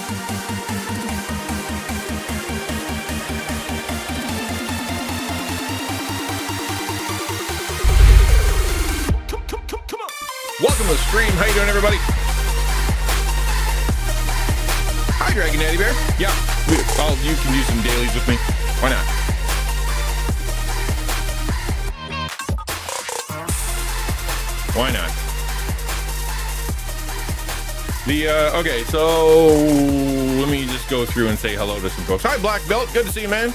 Welcome to the stream. How you doing, everybody? Hi, Dragon Daddy Bear. Yeah, you can do some dailies with me. Why not? Why not? Okay, so let me just go through and say hello to some folks. Hi, Black Belt. Good to see you, man.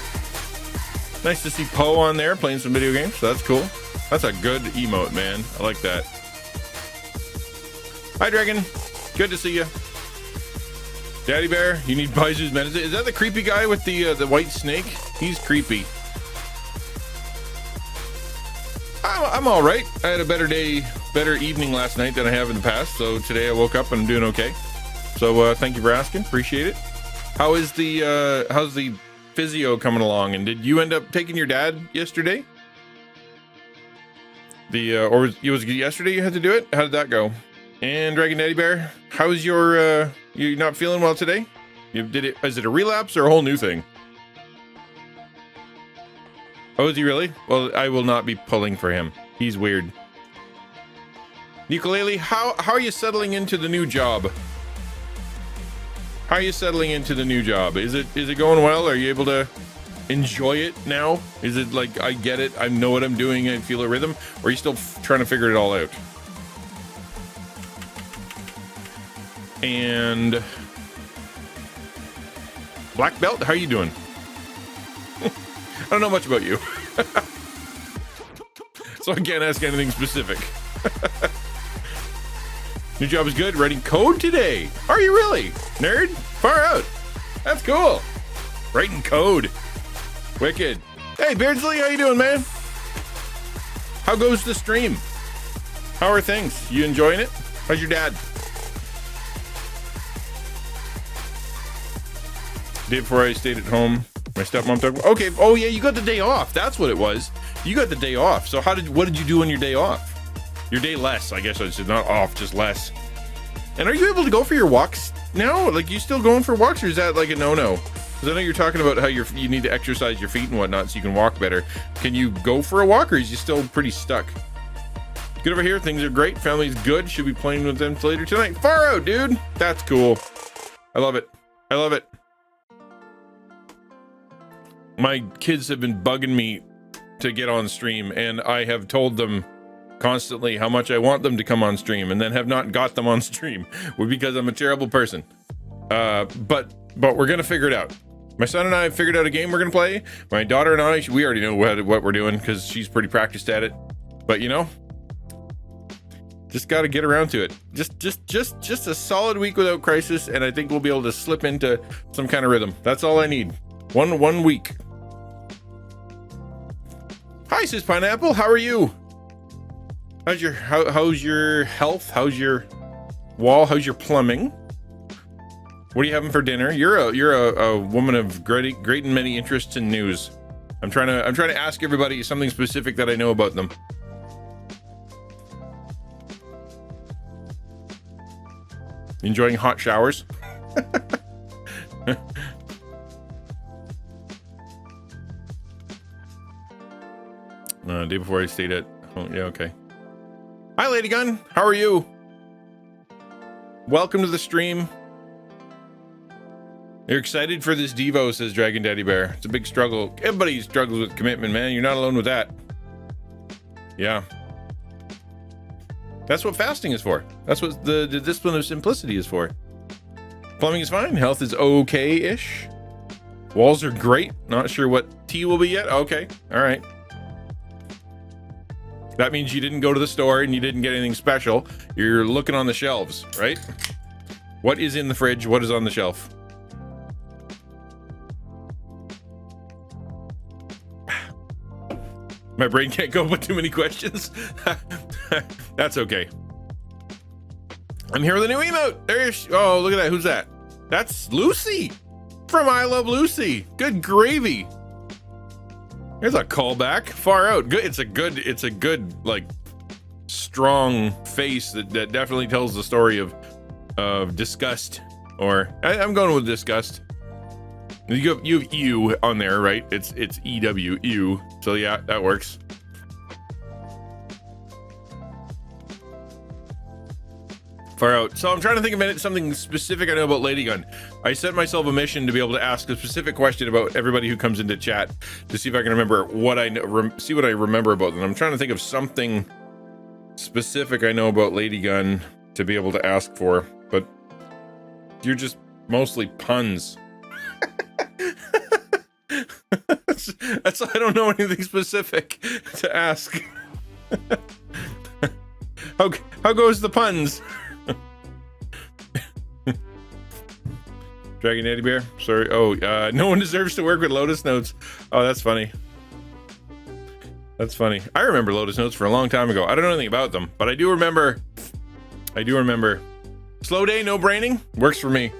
Nice to see Poe on there playing some video games. So that's cool. That's a good emote, man. I like that. Hi, Dragon. Good to see you. Daddy Bear, you need Baizu's medicine. Is that the creepy guy with the white snake? He's creepy. I'm all right. I had a better evening last night than I have in the past. So today I woke up and I'm doing okay. So thank you for asking. Appreciate it. How's the physio coming along? And did you end up taking your dad yesterday? Or was it yesterday you had to do it? How did that go? And Dragon Daddy Bear, how's your you not feeling well today? Is it a relapse or a whole new thing? Oh, is he really? Well, I will not be pulling for him. He's weird. Ukulele, how are you settling into the new job? How are you settling into the new job? Is it going well? Are you able to enjoy it now? Is it like, I get it, I know what I'm doing, I feel a rhythm? Or are you still trying to figure it all out? And Black Belt, how are you doing? I don't know much about you. So I can't ask anything specific. New job is good. Writing code today. Are you really? Nerd? Far out. That's cool. Writing code. Wicked. Hey, Beardsley, how you doing, man? How goes the stream? How are things? You enjoying it? How's your dad? Day before I stayed at home, my stepmom took. Okay. Oh yeah, you got the day off. That's what it was. You got the day off. So what did you do on your day off? Your day less, I guess. It's not off, just less. And are you able to go for your walks now? Like, you still going for walks, or is that like a no-no? Because I know you're talking about how you need to exercise your feet and whatnot so you can walk better. Can you go for a walk, or is you still pretty stuck? Good over here. Things are great. Family's good. Should be playing with them later tonight. Far out, dude. That's cool. I love it. I love it. My kids have been bugging me to get on stream, and I have told them constantly how much I want them to come on stream, and then have not got them on stream because I'm a terrible person. But we're gonna figure it out. My son and I have figured out a game we're gonna play. My daughter and I, we already know what we're doing because she's pretty practiced at it. But you know, just got to get around to it. Just a solid week without crisis, and I think we'll be able to slip into some kind of rhythm. That's all I need. One week. Hi, Sis Pineapple. How are you? How's your health? How's your wall? How's your plumbing? What are you having for dinner? You're a woman of great and many interests and news. I'm trying to ask everybody something specific that I know about them. Enjoying hot showers? Day before I stayed at home. Yeah, okay. Hi, Lady Gun. How are you? Welcome to the stream. You're excited for this Devo, says Dragon Daddy Bear. It's a big struggle. Everybody struggles with commitment, man. You're not alone with that. Yeah. That's what fasting is for. That's what the discipline of simplicity is for. Plumbing is fine. Health is okay-ish. Walls are great. Not sure what tea will be yet. Okay. All right. That means you didn't go to the store and you didn't get anything special. You're looking on the shelves, right? What is in the fridge? What is on the shelf? My brain can't cope with too many questions. That's okay. I'm here with a new emote. There's, oh, look at that. Who's that? That's Lucy from I Love Lucy. Good gravy. There's a callback. Far out. Good. It's a good, like, strong face that definitely tells the story of disgust Or I'm going with disgust. You have ew on there, right? It's EW, ew. So yeah, that works. Far out. So I'm trying to think of something specific I know about Lady Gun. I set myself a mission to be able to ask a specific question about everybody who comes into chat to see if I can remember what I know, see what I remember about them. I'm trying to think of something specific I know about Lady Gun to be able to ask for, but you're just mostly puns. That's I don't know anything specific to ask. How goes the puns? Dragon Eddie Bear, sorry. Oh, no one deserves to work with Lotus Notes. Oh, that's funny. That's funny. I remember Lotus Notes for a long time ago. I don't know anything about them, but I do remember. Slow day, no braining works for me.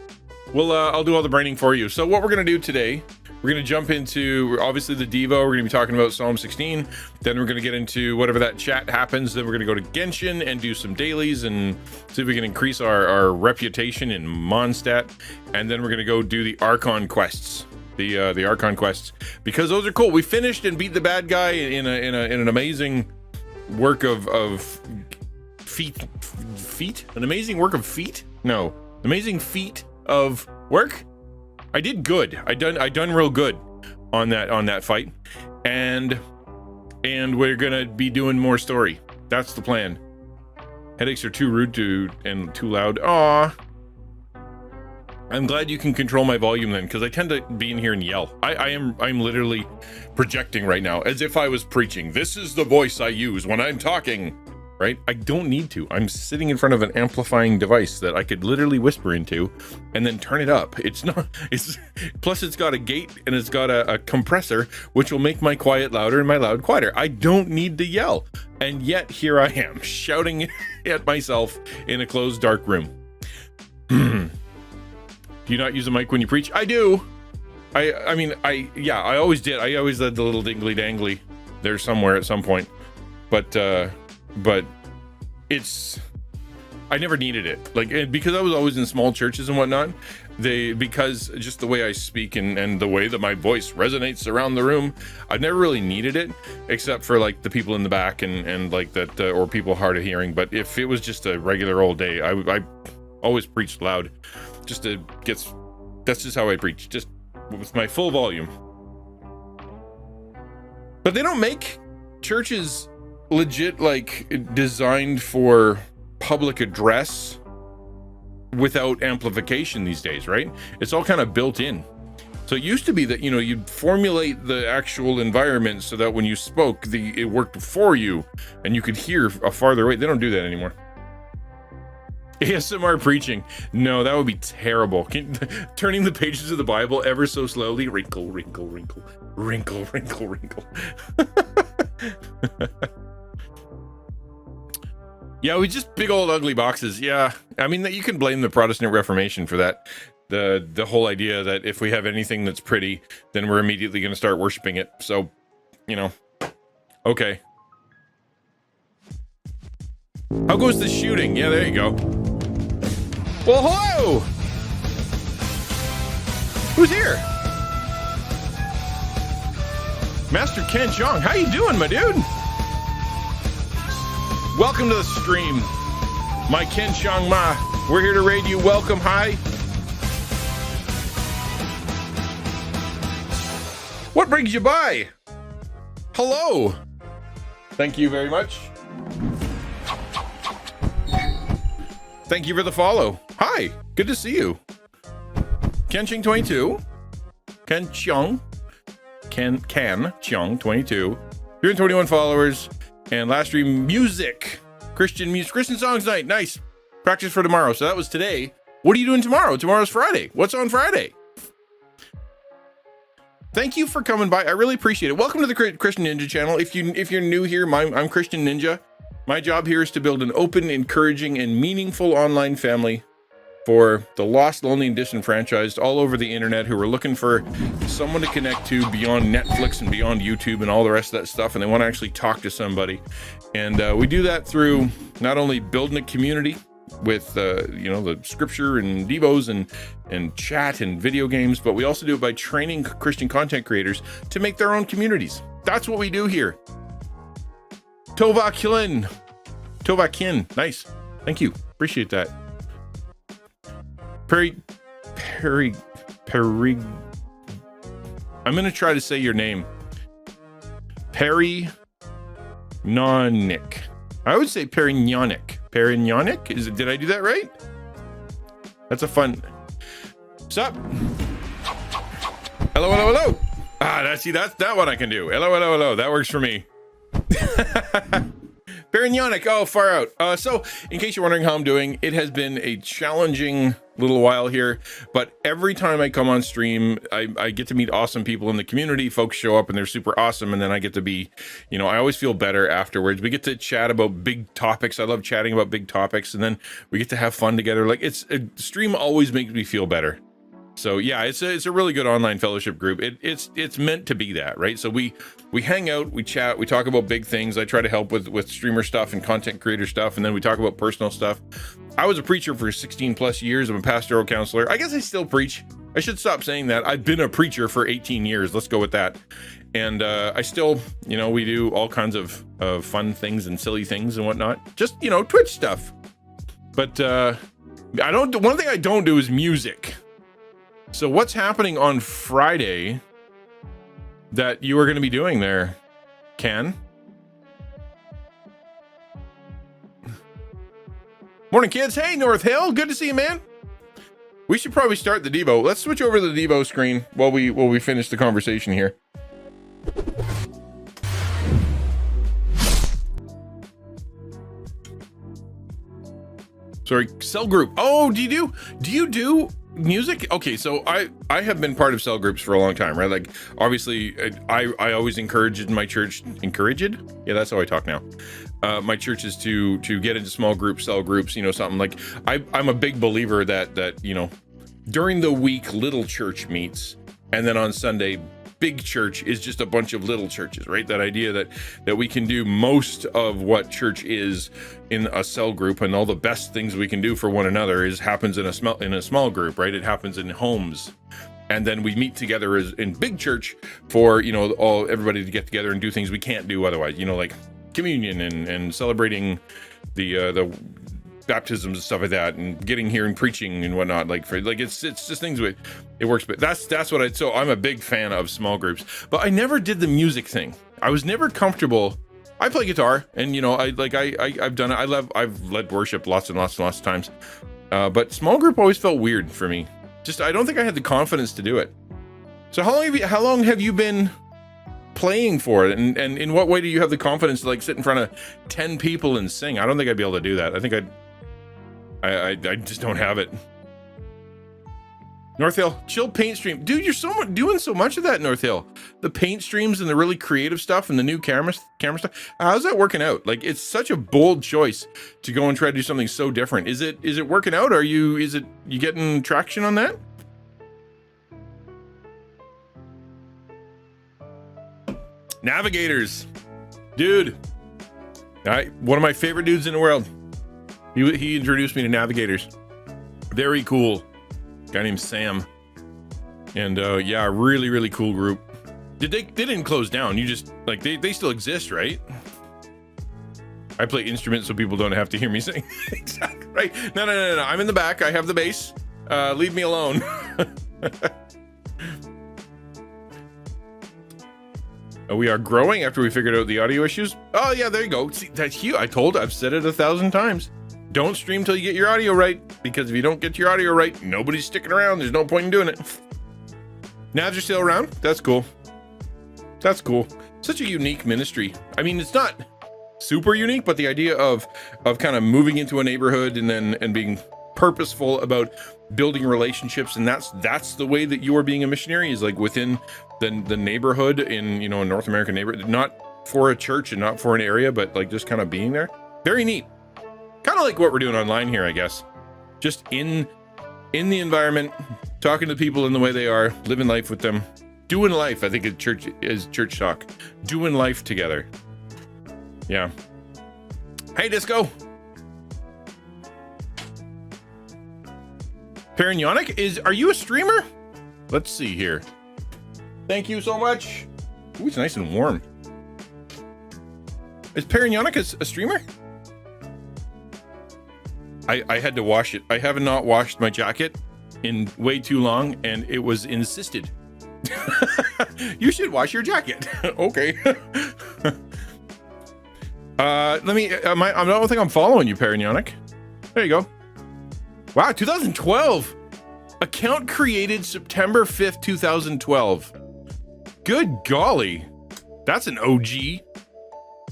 I'll do all the braining for you. So what we're gonna do today, we're gonna jump into obviously the Devo. We're gonna be talking about Psalm 16. Then we're gonna get into whatever that chat happens. Then we're gonna go to Genshin and do some dailies and see if we can increase our reputation in Mondstadt. And then we're gonna go do the Archon Quests, the Archon Quests, because those are cool. We finished and beat the bad guy in an amazing work of feat. An amazing work of feat? No, amazing feat of work. I did good. I done real good on that fight, and we're gonna be doing more story. That's the plan. Headaches are too rude and too loud. Aw. I'm glad you can control my volume then, because I tend to be in here and yell. I'm literally projecting right now as if I was preaching. This is the voice I use when I'm talking. Right? I don't need to. I'm sitting in front of an amplifying device that I could literally whisper into and then turn it up. Plus it's got a gate and it's got a compressor, which will make my quiet louder and my loud quieter. I don't need to yell. And yet here I am shouting at myself in a closed, dark room. Do you not use a mic when you preach? I do. I always did. I always had the little dingly dangly there somewhere at some point. But I never needed it, like, because I was always in small churches and whatnot. Because just the way I speak and the way that my voice resonates around the room, I've never really needed it, except for like the people in the back and like that, or people hard of hearing. But if it was just a regular old day, I always preached loud. That's just how I preach, just with my full volume. But they don't make churches legit like designed for public address without amplification these days, right? It's all kind of built in. So it used to be that, you'd formulate the actual environment so that when you spoke, it worked for you and you could hear a farther away. They don't do that anymore. ASMR preaching. No, that would be terrible. Turning the pages of the Bible ever so slowly. Wrinkle, wrinkle, wrinkle, wrinkle, wrinkle, wrinkle. Yeah, we just big old ugly boxes. Yeah, I mean, you can blame the Protestant Reformation for that. The whole idea that if we have anything that's pretty, then we're immediately going to start worshiping it. So, okay. How goes the shooting? Yeah, there you go. Well, hello! Who's here? Master Ken Chong, how you doing, my dude? Welcome to the stream, my Ken Chong Ma. We're here to raid you. Welcome, hi. What brings you by? Hello. Thank you very much. Thank you for the follow. Hi, good to see you. Kenching22. Ken Chong 22. 321 followers. And last stream, Christian songs night. Nice. Practice for tomorrow. So that was today. What are you doing tomorrow? Tomorrow's Friday. What's on Friday? Thank you for coming by. I really appreciate it. Welcome to the Christian Ninja Channel. If you're new here, I'm Christian Ninja. My job here is to build an open, encouraging, and meaningful online family for the lost, lonely, and disenfranchised all over the internet who are looking for someone to connect to beyond Netflix and beyond YouTube and all the rest of that stuff, and they want to actually talk to somebody. And we do that through not only building a community with the scripture and devos and chat and video games, but we also do it by training Christian content creators to make their own communities. That's what we do here. Tovakin, nice, thank you, appreciate that. Perry, I'm gonna try to say your name. Perry Nonic. I would say Perignonic. Perignonic? Did I do that right? That's a fun. Sup? Hello. That's that one I can do. Hello. That works for me. Perignonic. Oh, far out. So, in case you're wondering how I'm doing, it has been a challenging little while here, but every time I come on stream, I get to meet awesome people in the community. Folks show up and they're super awesome, and then I get to be, I always feel better afterwards. We get to chat about big topics. I love chatting about big topics, and then we get to have fun together. Like, stream always makes me feel better. So yeah, it's a really good online fellowship group. It's meant to be that, right? So we hang out, we chat, we talk about big things. I try to help with streamer stuff and content creator stuff, and then we talk about personal stuff. I was a preacher for 16 plus years. I'm a pastoral counselor. I guess I still preach. I should stop saying that. I've been a preacher for 18 years. Let's go with that. And I still, we do all kinds of fun things and silly things and whatnot. Just, Twitch stuff. But one thing I don't do is music. So what's happening on Friday that you are going to be doing there, Ken? Morning, kids. Hey, North Hill. Good to see you, man. We should probably start the Devo. Let's switch over to the Devo screen while we finish the conversation here. Sorry, cell group. Oh, do you do music? Okay, so I have been part of cell groups for a long time, right? Like, obviously I always encouraged my church, yeah, that's how I talk now. My church is to get into small groups, cell groups, something like, I'm a big believer that during the week little church meets, and then on Sunday big church is just a bunch of little churches, right? That idea that we can do most of what church is in a cell group, and all the best things we can do for one another happens in a small group, right? It happens in homes, and then we meet together as in big church for everybody to get together and do things we can't do otherwise, like communion and celebrating the baptisms and stuff like that, and getting here and preaching and whatnot. It's just things it works. But that's what so I'm a big fan of small groups, but I never did the music thing. I was never comfortable. I play guitar, and I've done it. I've led worship lots and lots of times, but small group always felt weird for me. Just I don't think I had the confidence to do it. So how long have you been playing for it, and in what way do you have the confidence to sit in front of 10 people and sing? I don't think I'd be able to do that. I think I just don't have it. North Hill, chill paint stream. Dude, you're doing so much of that, North Hill. The paint streams and the really creative stuff and the new camera stuff. How's that working out? It's such a bold choice to go and try to do something so different. Is it working out? You getting traction on that? Navigators. Dude. One of my favorite dudes in the world. He introduced me to Navigators. Very cool. Guy named Sam. And yeah, really, really cool group. They didn't close down. You just they still exist, right? I play instruments so people don't have to hear me sing. Exactly, right? No. I'm in the back. I have the bass. Leave me alone. We are growing after we figured out the audio issues. Oh yeah, there you go. See, that's huge. I've said it 1,000 times. Don't stream till you get your audio right, because if you don't get your audio right, nobody's sticking around. There's no point in doing it. Navs are still around. That's cool. That's cool. Such a unique ministry. I mean, it's not super unique, but the idea of kind of moving into a neighborhood and being purposeful about building relationships, and that's the way that you are being a missionary, is within the neighborhood in a North American neighborhood, not for a church and not for an area, but just kind of being there. Very neat. Kind of like what we're doing online here, I guess. Just in the environment, talking to people in the way they are, living life with them, doing life. I think church talk, doing life together. Yeah. Hey, Disco. Perignomic, are you a streamer? Let's see here. Thank you so much. Ooh, it's nice and warm. Is Perignomic a streamer? I had to wash it. I have not washed my jacket in way too long, and it was insisted. You should wash your jacket. Okay. I don't think I'm following you, Perignomic. There you go. Wow, 2012. Account created September 5th, 2012. Good golly. That's an OG.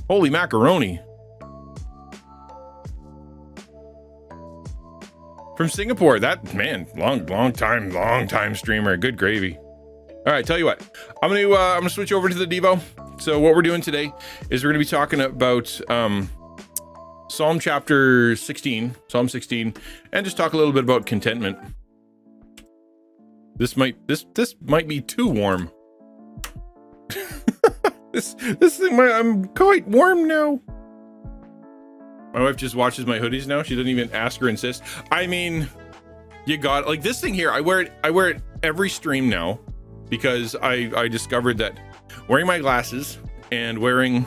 Holy macaroni. From Singapore. That, man, long time streamer. Good gravy. All right, tell you what. I'm gonna switch over to the Devo. So what we're doing today is we're gonna be talking about Psalm 16, and just talk a little bit about contentment. This might be too warm. this thing, I'm quite warm now. My wife just watches my hoodies now. She doesn't even ask or insist. I mean, you got, like, this thing here. I wear it every stream now because I discovered that wearing my glasses and wearing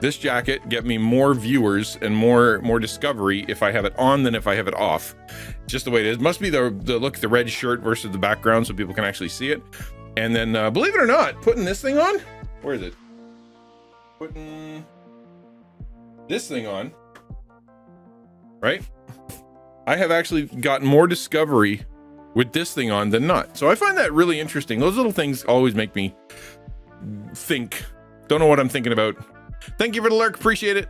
this jacket get me more viewers and more discovery if I have it on than if I have it off. Just the way it is. Must be the look, the red shirt versus the background so people can actually see it. And then, believe it or not, putting this thing on. Where is it? Putting this thing on. Right? I have actually gotten more discovery with this thing on than not. So I find that really interesting. Those little things always make me think. Don't know what I'm thinking about. Thank you for the lurk. Appreciate it.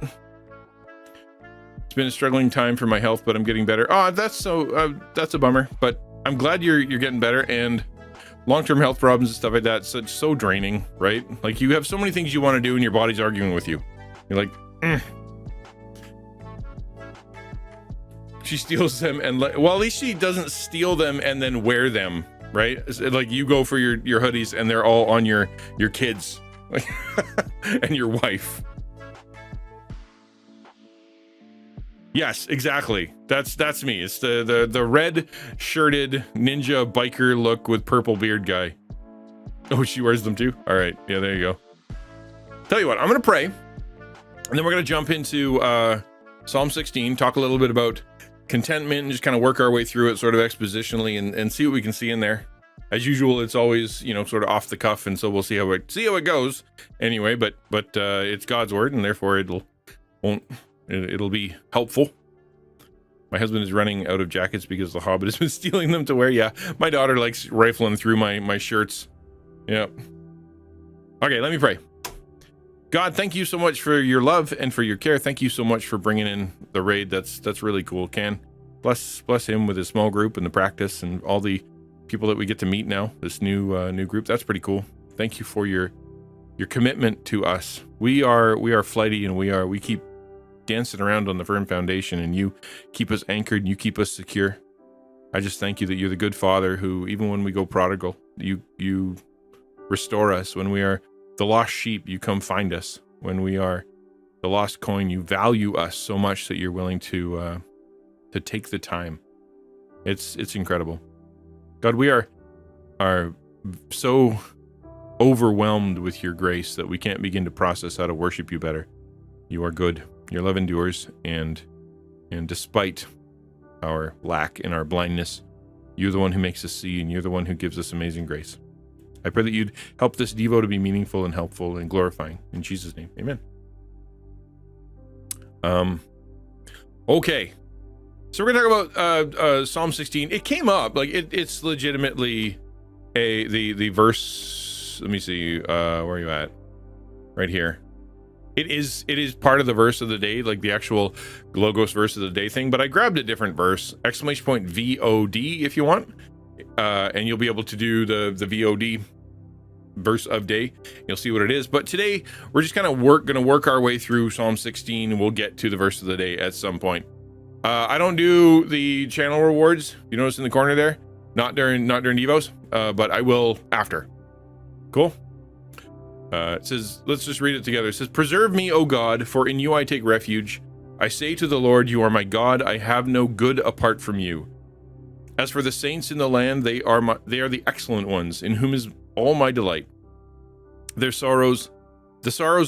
It's been a struggling time for my health, but I'm getting better. Oh, that's a bummer, but I'm glad you're getting better. And long-term health problems and stuff like that, so draining, right? Like, you have so many things you want to do and your body's arguing with you. You're like, She steals them and well, at least she doesn't steal them and then wear them, right? It's like, you go for your hoodies and they're all on your kids and your wife. Yes, exactly. That's me. It's the red shirted ninja biker look with purple beard guy. Oh, she wears them too? All right. Yeah, there you go. Tell you what, I'm going to pray. And then we're going to jump into Psalm 16, talk a little bit about contentment and just kind of work our way through it sort of expositionally and see what we can see in there. As usual, it's always, sort of off the cuff, and so we'll see how it goes anyway, but it's God's word, and therefore it'll be helpful. My husband is running out of jackets because the Hobbit has been stealing them to wear. Yeah, my daughter likes rifling through my shirts. Yeah. Okay, let me pray. God, thank you so much for your love and for your care. Thank you so much for bringing in the raid. That's really cool. Can bless him with his small group and the practice and all the people that we get to meet now. This new group. That's pretty cool. Thank you for your commitment to us. We are flighty, and we keep dancing around on the firm foundation, and you keep us anchored and you keep us secure. I just thank you that you're the good Father who, even when we go prodigal, you restore us. When we are the lost sheep, you come find us. When we are the lost coin, you value us so much that you're willing to take the time. It's incredible. God, we are so overwhelmed with your grace that we can't begin to process how to worship you better. You are good. Your love endures, and despite our lack and our blindness, you're the one who makes us see, and you're the one who gives us amazing grace. I pray that you'd help this Devo to be meaningful and helpful and glorifying. In Jesus' name, amen. Okay. So we're going to talk about Psalm 16. It came up, like, it's legitimately the verse. Let me see, where are you at? Right here. It is part of the verse of the day, like the actual Logos verse of the day thing, but I grabbed a different verse, exclamation point VOD if you want, and you'll be able to do the VOD verse of day. You'll see what it is. But today we're just kind of going to work our way through Psalm 16, and we'll get to the verse of the day at some point. I don't do the channel rewards. You notice in the corner there, not during Devos, but I will after. Cool. It says, let's just read it together. It says, "Preserve me, O God, for in you I take refuge. I say to the Lord, you are my God. I have no good apart from you. As for the saints in the land, they are the excellent ones, in whom is all my delight. The sorrows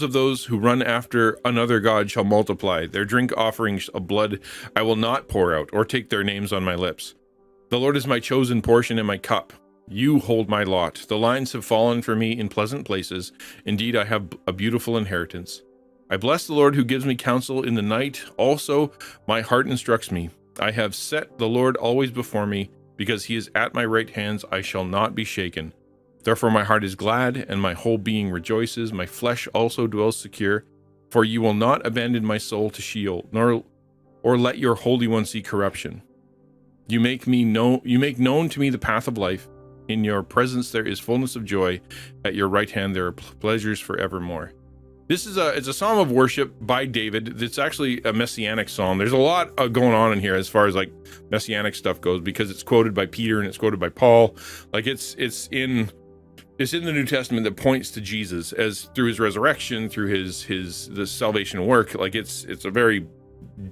of those who run after another god shall multiply. Their drink offerings of blood I will not pour out, or take their names on my lips. The Lord is my chosen portion and my cup. You hold my lot. The lines have fallen for me in pleasant places. Indeed, I have a beautiful inheritance. I bless the Lord who gives me counsel in the night. Also, my heart instructs me. I have set the Lord always before me. Because he is at my right hand, I shall not be shaken. Therefore my heart is glad, and my whole being rejoices. My flesh also dwells secure. For you will not abandon my soul to Sheol, or let your Holy One see corruption. You make known to me the path of life. In your presence there is fullness of joy. At your right hand there are pleasures forevermore. It's a psalm of worship by David. It's actually a messianic psalm. There's a lot going on in here as far as like messianic stuff goes, because it's quoted by Peter and it's quoted by Paul. Like it's in the New Testament that points to Jesus as through his resurrection, through the salvation work. Like it's a very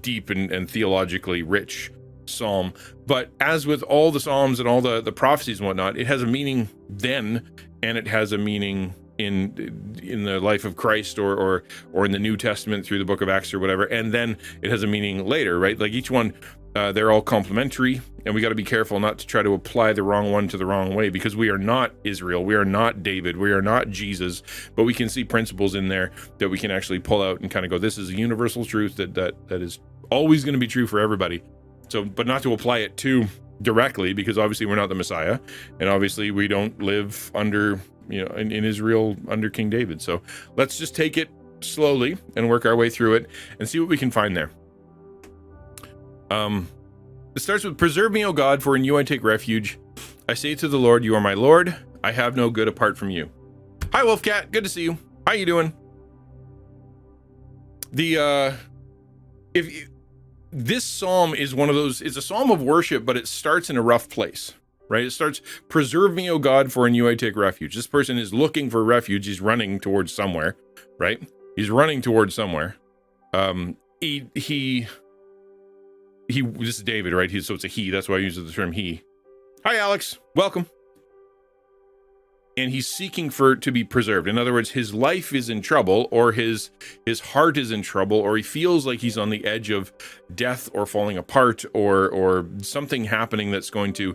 deep and theologically rich psalm. But as with all the psalms and all the prophecies and whatnot, it has a meaning then, and it has a meaning in the life of Christ or in the New Testament through the book of Acts or whatever, and then it has a meaning later, right? Like each one, they're all complementary, and we got to be careful not to try to apply the wrong one to the wrong way, because we are not Israel, we are not David, we are not Jesus, but we can see principles in there that we can actually pull out and kind of go, this is a universal truth that is always going to be true for everybody. So, but not to apply it too directly, because obviously we're not the Messiah, and obviously we don't live under, in Israel under King David. So let's just take it slowly and work our way through it and see what we can find there. It starts with, preserve me, O God, for in you I take refuge. I say to the Lord, you are my Lord. I have no good apart from you. Hi, Wolfcat. Good to see you. How you doing? This psalm is one of those, it's a psalm of worship, but it starts in a rough place. Right? It starts, preserve me, O God, for in you I take refuge. This person is looking for refuge. He's running towards somewhere, right? He's running towards somewhere. This is David, right? So it's a he. That's why I use the term he. Hi, Alex. Welcome. And he's seeking to be preserved. In other words, his life is in trouble, or his heart is in trouble, or he feels like he's on the edge of death or falling apart, or something happening that's going to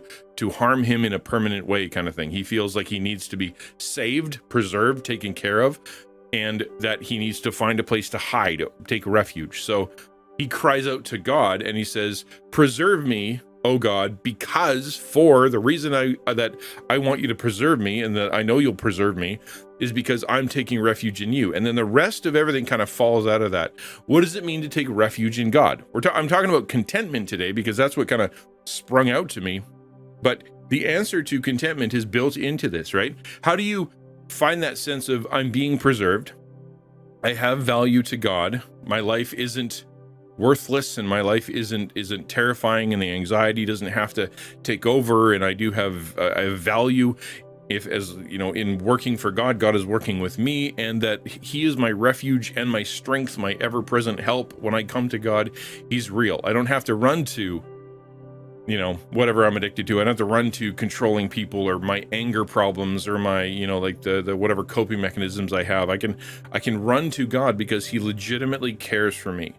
harm him in a permanent way, kind of thing. He feels like he needs to be saved, preserved, taken care of, and that he needs to find a place to hide, take refuge. So he cries out to God and he says, preserve me, O God, because for the reason that I want you to preserve me, and that I know you'll preserve me, is because I'm taking refuge in you. And then the rest of everything kind of falls out of that. What does it mean to take refuge in God? I'm talking about contentment today, because that's what kind of sprung out to me. But the answer to contentment is built into this, right? How do you find that sense of, I'm being preserved, I have value to God, my life isn't worthless, and my life isn't terrifying, and the anxiety doesn't have to take over, and I do have I have value in working for God. God is working with me, and that he is my refuge and my strength, my ever-present help. When I come to God, he's real. I don't have to run to whatever I'm addicted to. I don't have to run to controlling people, or my anger problems, or my like the whatever coping mechanisms I have. I can run to God because he legitimately cares for me.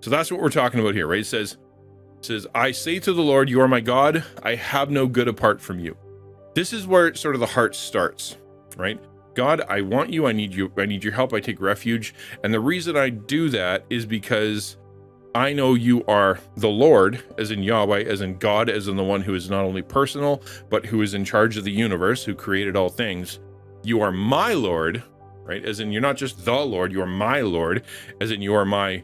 So that's what we're talking about here, right? It says, I say to the Lord, you are my God. I have no good apart from you. This is where sort of the heart starts, right? God, I want you. I need you. I need your help. I take refuge. And the reason I do that is because I know you are the Lord, as in Yahweh, as in God, as in the one who is not only personal, but who is in charge of the universe, who created all things. You are my Lord, right? As in, you're not just the Lord, you are my Lord, as in you are my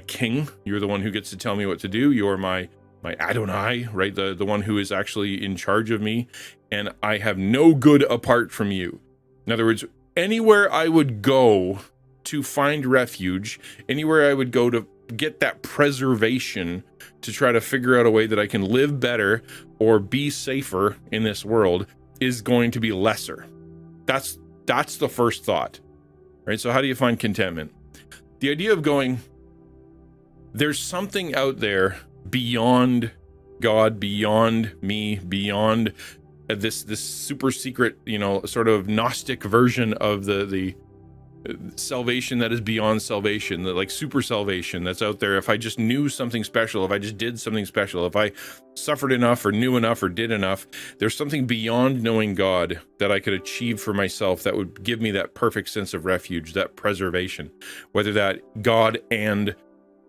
king. You're the one who gets to tell me what to do. You're my Adonai, right? The one who is actually in charge of me, and I have no good apart from you. In other words, anywhere I would go to find refuge, anywhere I would go to get that preservation, to try to figure out a way that I can live better or be safer in this world, is going to be lesser. That's the first thought, right? So how do you find contentment? The idea of going, there's something out there beyond God beyond me, beyond this super secret, sort of Gnostic version of the salvation that is beyond salvation, the like super salvation that's out there. If I just knew something special, if I just did something special, if I suffered enough or knew enough or did enough, there's something beyond knowing God that I could achieve for myself that would give me that perfect sense of refuge, that preservation, whether that God and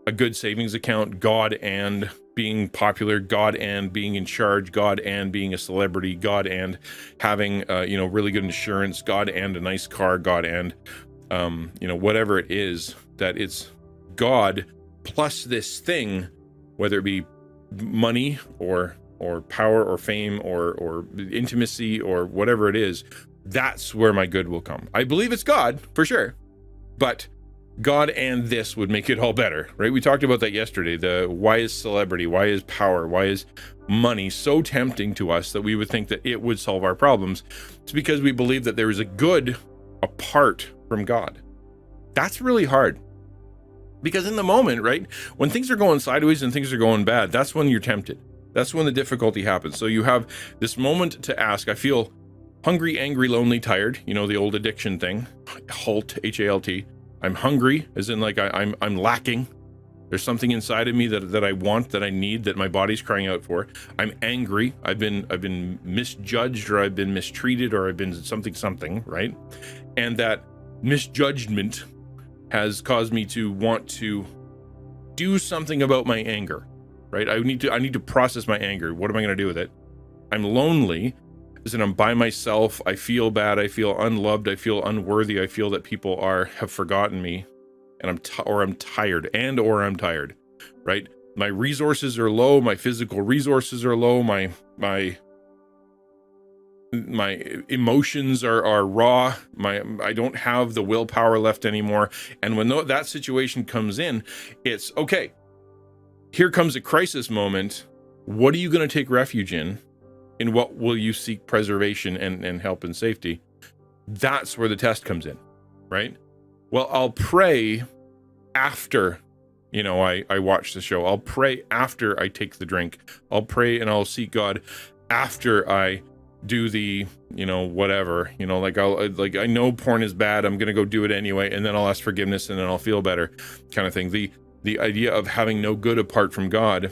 a good savings account, God and being popular, God and being in charge, God and being a celebrity, God and having really good insurance, God and a nice car, God and whatever it is, that it's God plus this thing, whether it be money or power or fame or intimacy or whatever it is, that's where my good will come. I believe it's God for sure, but God and this would make it all better, right? We talked about that yesterday. Why is celebrity, why is power, why is money so tempting to us that we would think that it would solve our problems? It's because we believe that there is a good apart from God. That's really hard, because in the moment, right, when things are going sideways and things are going bad, that's when you're tempted. That's when the difficulty happens. So you have this moment to ask. I feel hungry, angry, lonely, tired, the old addiction thing. HALT, H-A-L-T. I'm hungry, as in like I'm lacking. There's something inside of me that I want, that I need, that my body's crying out for. I'm angry. I've been misjudged, or I've been mistreated, or I've been something, right? And that misjudgment has caused me to want to do something about my anger, right? I need to process my anger. What am I going to do with it? I'm lonely, as in I'm by myself. I feel bad. I feel unloved. I feel unworthy. I feel that people have forgotten me, and I'm tired, I'm tired, right? My resources are low. My physical resources are low. My emotions are raw. I don't have the willpower left anymore. And when that situation comes in, it's okay. Here comes a crisis moment. What are you going to take refuge in? In what will you seek preservation and help and safety? That's where the test comes in, right? Well, I'll pray after, I watch the show. I'll pray after I take the drink. I'll pray and I'll seek God after I do the, whatever, I know porn is bad. I'm going to go do it anyway. And then I'll ask forgiveness and then I'll feel better, kind of thing. The idea of having no good apart from God,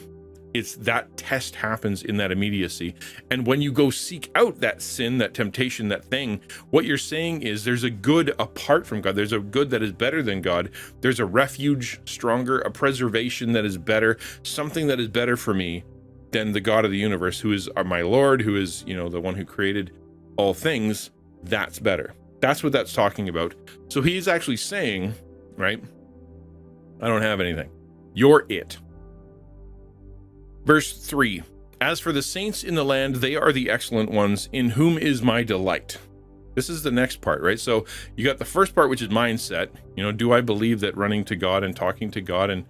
it's that test happens in that immediacy. And when you go seek out that sin, that temptation, that thing, what you're saying is there's a good apart from God. There's a good that is better than God. There's a refuge stronger, a preservation that is better, something that is better for me than the God of the universe, who is my Lord, who is, the one who created all things. That's better. That's what that's talking about. So he's actually saying, right, I don't have anything. You're it. Verse 3, as for the saints in the land, they are the excellent ones, in whom is my delight. This is the next part, right? So you got the first part, which is mindset. Do I believe that running to God and talking to God and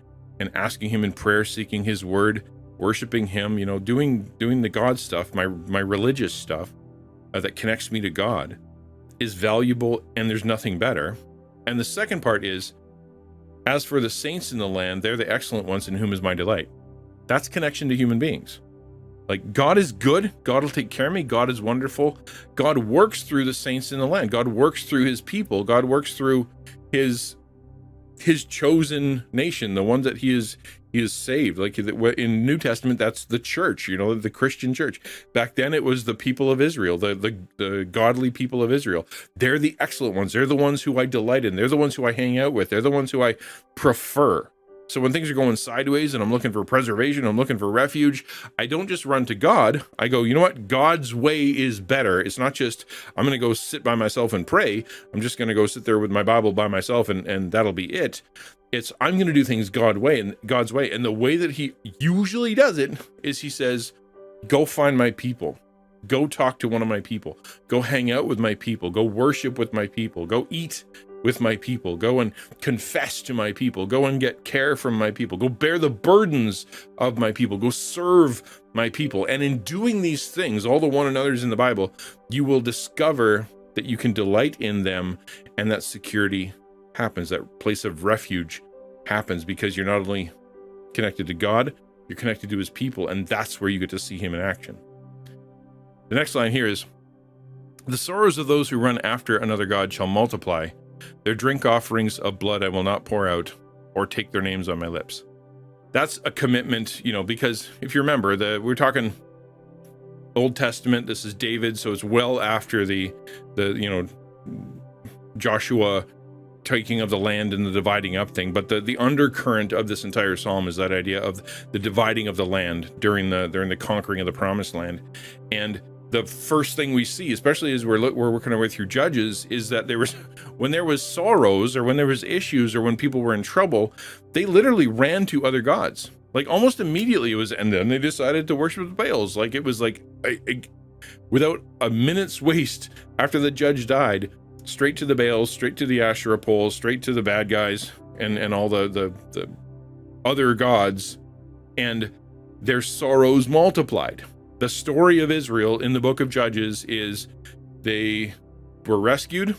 asking him in prayer, seeking his word, worshiping him, doing the God stuff, my religious stuff that connects me to God is valuable, and there's nothing better. And the second part is, as for the saints in the land, they're the excellent ones, in whom is my delight. That's connection to human beings. Like, God is good. God will take care of me. God is wonderful. God works through the saints in the land. God works through his people. God works through his chosen nation, the ones that he is saved. Like in New Testament, that's the church, the Christian church. Back then it was the people of Israel, the godly people of Israel. They're the excellent ones. They're the ones who I delight in. They're the ones who I hang out with. They're the ones who I prefer. So when things are going sideways and I'm looking for preservation, I'm looking for refuge, I don't just run to God. I go, you know what? God's way is better. It's not just, I'm going to go sit by myself and pray. I'm just going to go sit there with my Bible by myself and that'll be it. It's, I'm going to do things God's way. And the way that he usually does it is he says, go find my people. Go talk to one of my people. Go hang out with my people. Go worship with my people. Go eat with my people. Go and confess to my people. Go and get care from my people. Go bear the burdens of my people. Go serve my people. And in doing these things, all the one another's in the Bible, you will discover that you can delight in them, and that security happens. That place of refuge happens because you're not only connected to God, You're connected to his people, and that's where you get to see him in action. The next line here is, the sorrows of those who run after another god shall multiply. Their drink offerings of blood I will not pour out, or take their names on my lips. That's a commitment, because if you remember, we're talking Old Testament. This is David, so it's well after the Joshua taking of the land and the dividing up thing. But the undercurrent of this entire psalm is that idea of the dividing of the land during the conquering of the promised land. And the first thing we see, especially as we're working our way through Judges, is that when there was sorrows, or when there was issues, or when people were in trouble, they literally ran to other gods. Like almost immediately and then they decided to worship the Baals. Like it was like, without a minute's waste after the judge died, straight to the Baals, straight to the Asherah poles, straight to the bad guys and all the other gods, and their sorrows multiplied. The story of Israel in the book of Judges is they were rescued,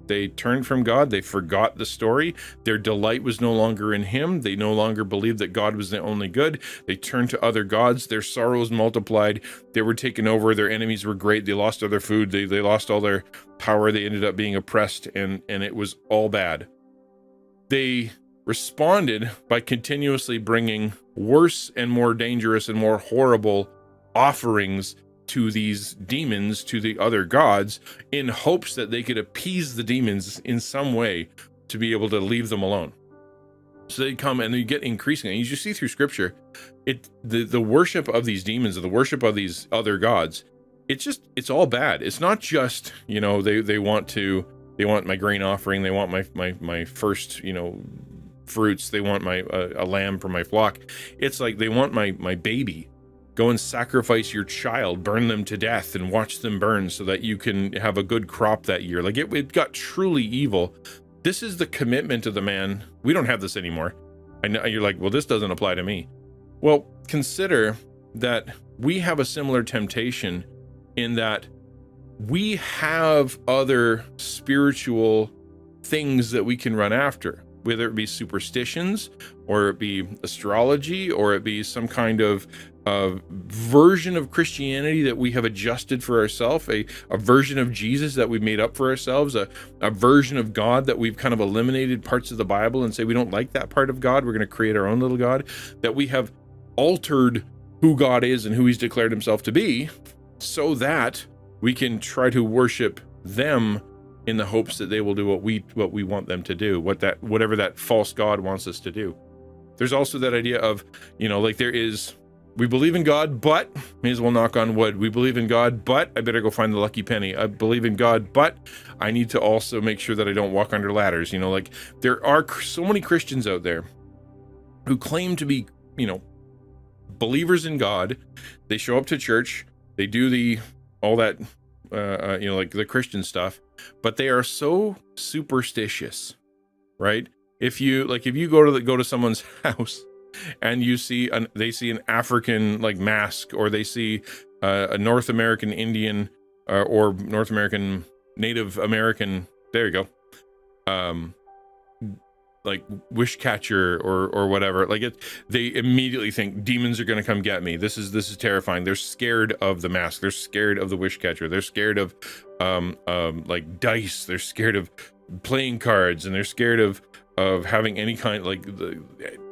they turned from God, they forgot the story, their delight was no longer in him, they no longer believed that God was the only good, they turned to other gods, their sorrows multiplied, they were taken over, their enemies were great, they lost all their food, they lost all their power, they ended up being oppressed, and it was all bad. They responded by continuously bringing worse and more dangerous and more horrible offerings to these demons, to the other gods, in hopes that they could appease the demons in some way to be able to leave them alone. So they come and they get increasingly, and you see through scripture, the worship of these demons, or the worship of these other gods, it's all bad. It's not just, they want my grain offering, they want my first, fruits, they want a lamb for my flock. It's like they want my baby. Go and sacrifice your child, burn them to death, and watch them burn so that you can have a good crop that year. Like it got truly evil. This is the commitment of the man. We don't have this anymore. I know you're like, well, this doesn't apply to me. Well, consider that we have a similar temptation in that we have other spiritual things that we can run after, whether it be superstitions, or it be astrology, or it be some kind of version of Christianity that we have adjusted for ourselves, a version of Jesus that we've made up for ourselves, a version of God that we've kind of eliminated parts of the Bible and say we don't like that part of God, we're going to create our own little God, that we have altered who God is and who he's declared himself to be, so that we can try to worship them in the hopes that they will do what we want them to do, whatever that false God wants us to do. There's also that idea of, we believe in God, but may as well knock on wood. We believe in God, but I better go find the lucky penny. I believe in God, but I need to also make sure that I don't walk under ladders. There are so many Christians out there who claim to be, believers in God. They show up to church, they do all that, like the Christian stuff, but they are so superstitious, right? If you go to someone's house and they see an African mask, or they see a North American Indian or North American Native American, there you go, wish catcher or whatever, they immediately think demons are going to come get me. This is terrifying. They're scared of the mask, they're scared of the wish catcher, they're scared of dice, they're scared of playing cards, and they're scared of having any kind,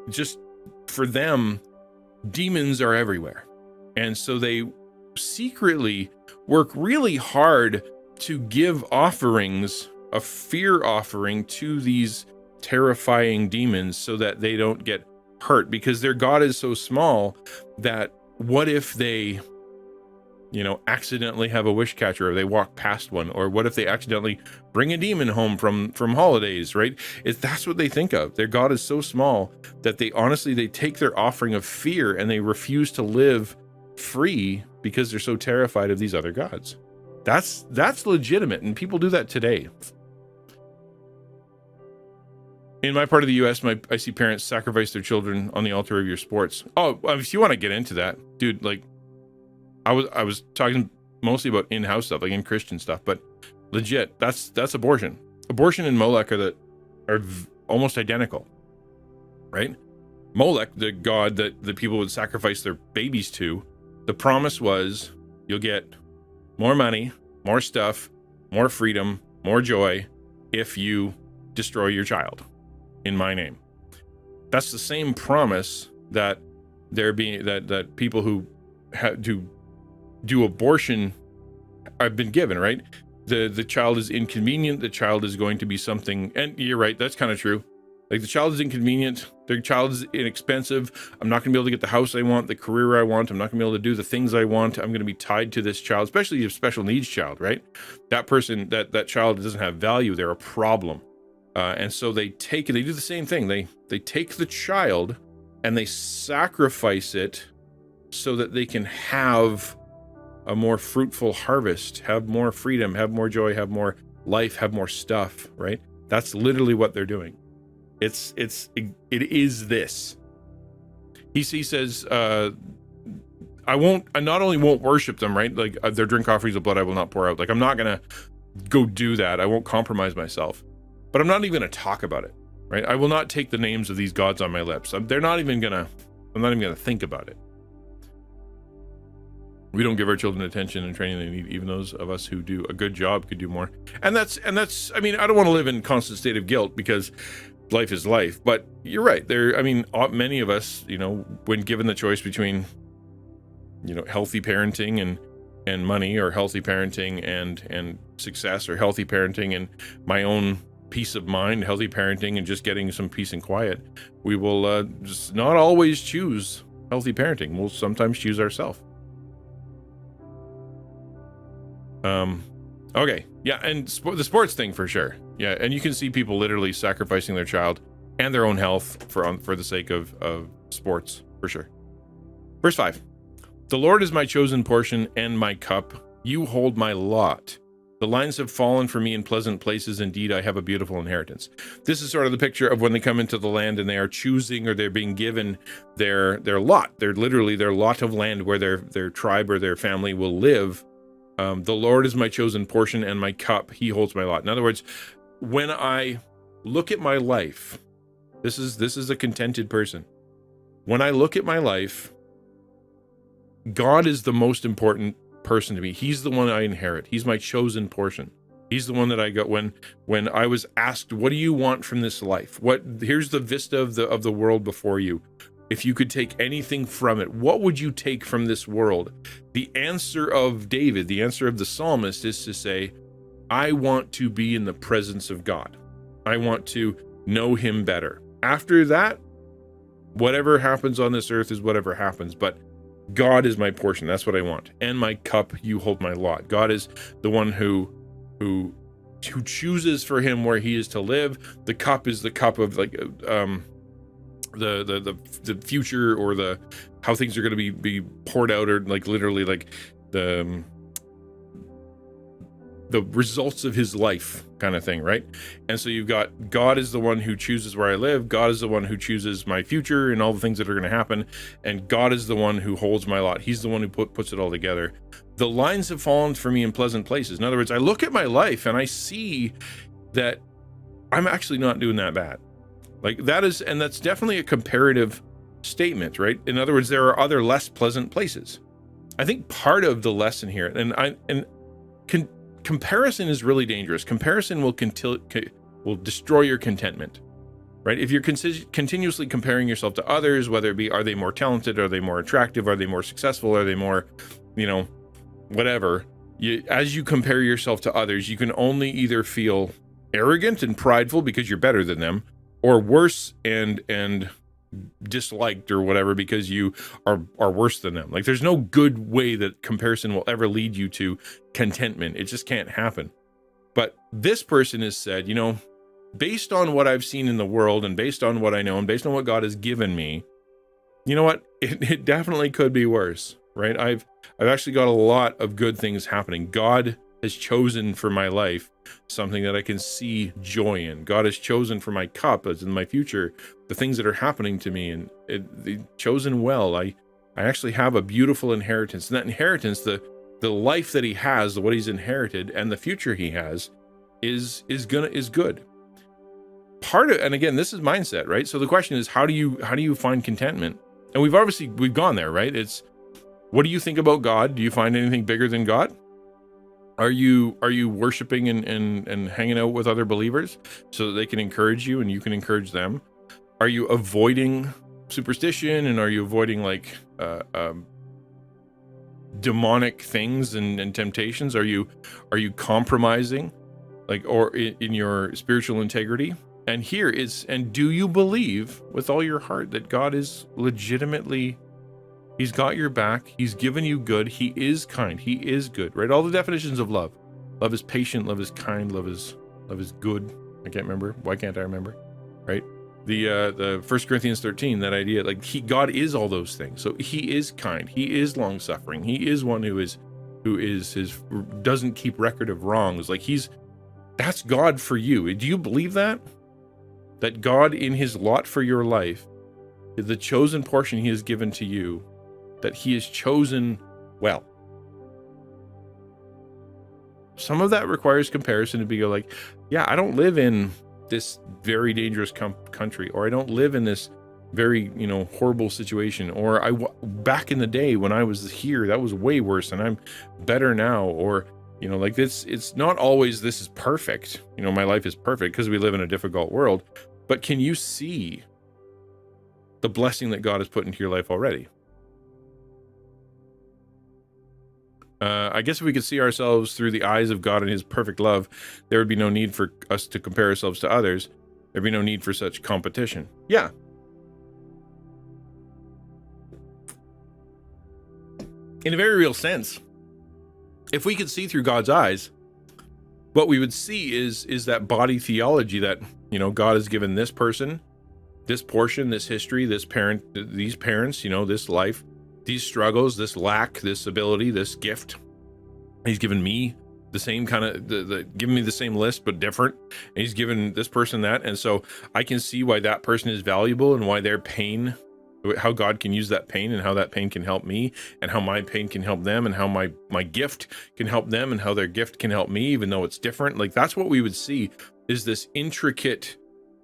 just for them, demons are everywhere. And so they secretly work really hard to give offerings, a fear offering, to these terrifying demons so that they don't get hurt, because their God is so small that what if they accidentally have a wish catcher, or they walk past one, or what if they accidentally bring a demon home from holidays, right? That's what they think of. Their God is so small that they take their offering of fear and they refuse to live free because they're so terrified of these other gods. That's legitimate, and people do that today. In my part of the U.S., I see parents sacrifice their children on the altar of your sports. Oh, if you want to get into that, dude, I was talking mostly about in-house stuff, in Christian stuff, but legit, that's abortion. Abortion and Molech are almost identical, right? Molech, the god that the people would sacrifice their babies to, the promise was you'll get more money, more stuff, more freedom, more joy if you destroy your child in my name. That's the same promise that that people who have to do abortion have been given, right? The child is inconvenient, the child is going to be something, and you're right, that's kind of true. Like, the child is inconvenient, the child is inexpensive, I'm not gonna be able to get the house I want, the career I want, I'm not gonna be able to do the things I want, I'm gonna be tied to this child, especially a special needs child, right? That person, that child doesn't have value, they're a problem. And so they do the same thing. They take the child and they sacrifice it so that they can have a more fruitful harvest, have more freedom, have more joy, have more life, have more stuff, right? That's literally what they're doing. It is this. He says, I not only won't worship them, right? Like, their drink offerings of blood I will not pour out. Like, I'm not gonna go do that. I won't compromise myself. But I'm not even gonna talk about it, right? I will not take the names of these gods on my lips. I'm not even gonna think about it. We don't give our children attention and training they need. Even those of us who do a good job could do more. And that's, I mean, I don't want to live in constant state of guilt because life is life, but you're right. Many of us, when given the choice between, healthy parenting and money, or healthy parenting and success, or healthy parenting and my own peace of mind, healthy parenting and just getting some peace and quiet, we will just not always choose healthy parenting. We'll sometimes choose ourselves. Okay, yeah, and the sports thing for sure. Yeah, and you can see people literally sacrificing their child and their own health for the sake of sports, for sure. Verse 5. The Lord is my chosen portion and my cup. You hold my lot. The lines have fallen for me in pleasant places. Indeed, I have a beautiful inheritance. This is sort of the picture of when they come into the land and they are choosing, or they're being given their lot. They're literally their lot of land where their tribe or their family will live. The Lord is my chosen portion and my cup. He holds my lot. In other words, when I look at my life, this is a contented person. When I look at my life, God is the most important person to me. He's the one I inherit. He's my chosen portion. He's the one that I got when I was asked, what do you want from this life? Here's the vista of the world before you. If you could take anything from it, what would you take from this world? The answer of David, the answer of the psalmist, is to say, I want to be in the presence of God. I want to know him better. After that, whatever happens on this earth is whatever happens, but God is my portion. That's what I want. And my cup, you hold my lot. God is the one who chooses for him where he is to live. The cup is the cup of the future, or the how things are going to be poured out, or like literally like the results of his life kind of thing, right? And so you've got God is the one who chooses where I live. God is the one who chooses my future and all the things that are going to happen. And God is the one who holds my lot. He's the one who puts it all together. The lines have fallen for me in pleasant places. In other words, I look at my life and I see that I'm actually not doing that bad. Like that's definitely a comparative statement, right? In other words, there are other less pleasant places. I think part of the lesson here, comparison is really dangerous. Comparison will destroy your contentment, right? If you're continuously comparing yourself to others, whether it be, are they more talented? Are they more attractive? Are they more successful? Are they more, whatever. As you compare yourself to others, you can only either feel arrogant and prideful because you're better than them, or worse and disliked or whatever because you are worse than them. Like, there's no good way that comparison will ever lead you to contentment. It just can't happen. But this person has said, based on what I've seen in the world and based on what I know and based on what God has given me, you know what? It definitely could be worse, right? I've actually got a lot of good things happening. God has chosen for my life something that I can see joy in. God has chosen for my cup, as in my future, the things that are happening to me, and they've chosen well. I actually have a beautiful inheritance, and that inheritance, the life that he has, what he's inherited, and the future he has is good. part of, and again, this is mindset, right? So the question is, how do you find contentment? And we've gone there, right? It's, what do you think about God? Do you find anything bigger than God? Are you worshiping and hanging out with other believers so that they can encourage you and you can encourage them? Are you avoiding superstition, and are you avoiding like demonic things and temptations? Are you compromising, like, or in your spiritual integrity? And here is, and do you believe with all your heart that God is legitimately, he's got your back, he's given you good, he is kind, he is good, right? All the definitions of love. Love is patient, love is kind, love is good. I can't remember. Why can't I remember? Right? The 1 Corinthians 13, that idea, like, God is all those things. So he is kind, he is long suffering, he is one who doesn't keep record of wrongs. Like, that's God for you. Do you believe that? That God, in his lot for your life, the chosen portion he has given to you, that he has chosen well. Some of that requires comparison to be like, yeah, I don't live in this very dangerous country, or I don't live in this very, horrible situation, or back in the day when I was here, that was way worse and I'm better now, or, like this, it's not always this is perfect. My life is perfect because we live in a difficult world, but can you see the blessing that God has put into your life already? I guess if we could see ourselves through the eyes of God and his perfect love, there would be no need for us to compare ourselves to others. There'd be no need for such competition. Yeah. In a very real sense, if we could see through God's eyes, what we would see is that body theology that, God has given this person, this portion, this history, this parent, these parents, this life, these struggles, this lack, this ability, this gift. He's given me the same kind of, giving me the same list, but different. And he's given this person that. And so I can see why that person is valuable and why their pain, how God can use that pain and how that pain can help me, and how my pain can help them, and how my gift can help them, and how their gift can help me, even though it's different. Like, that's what we would see, is this intricate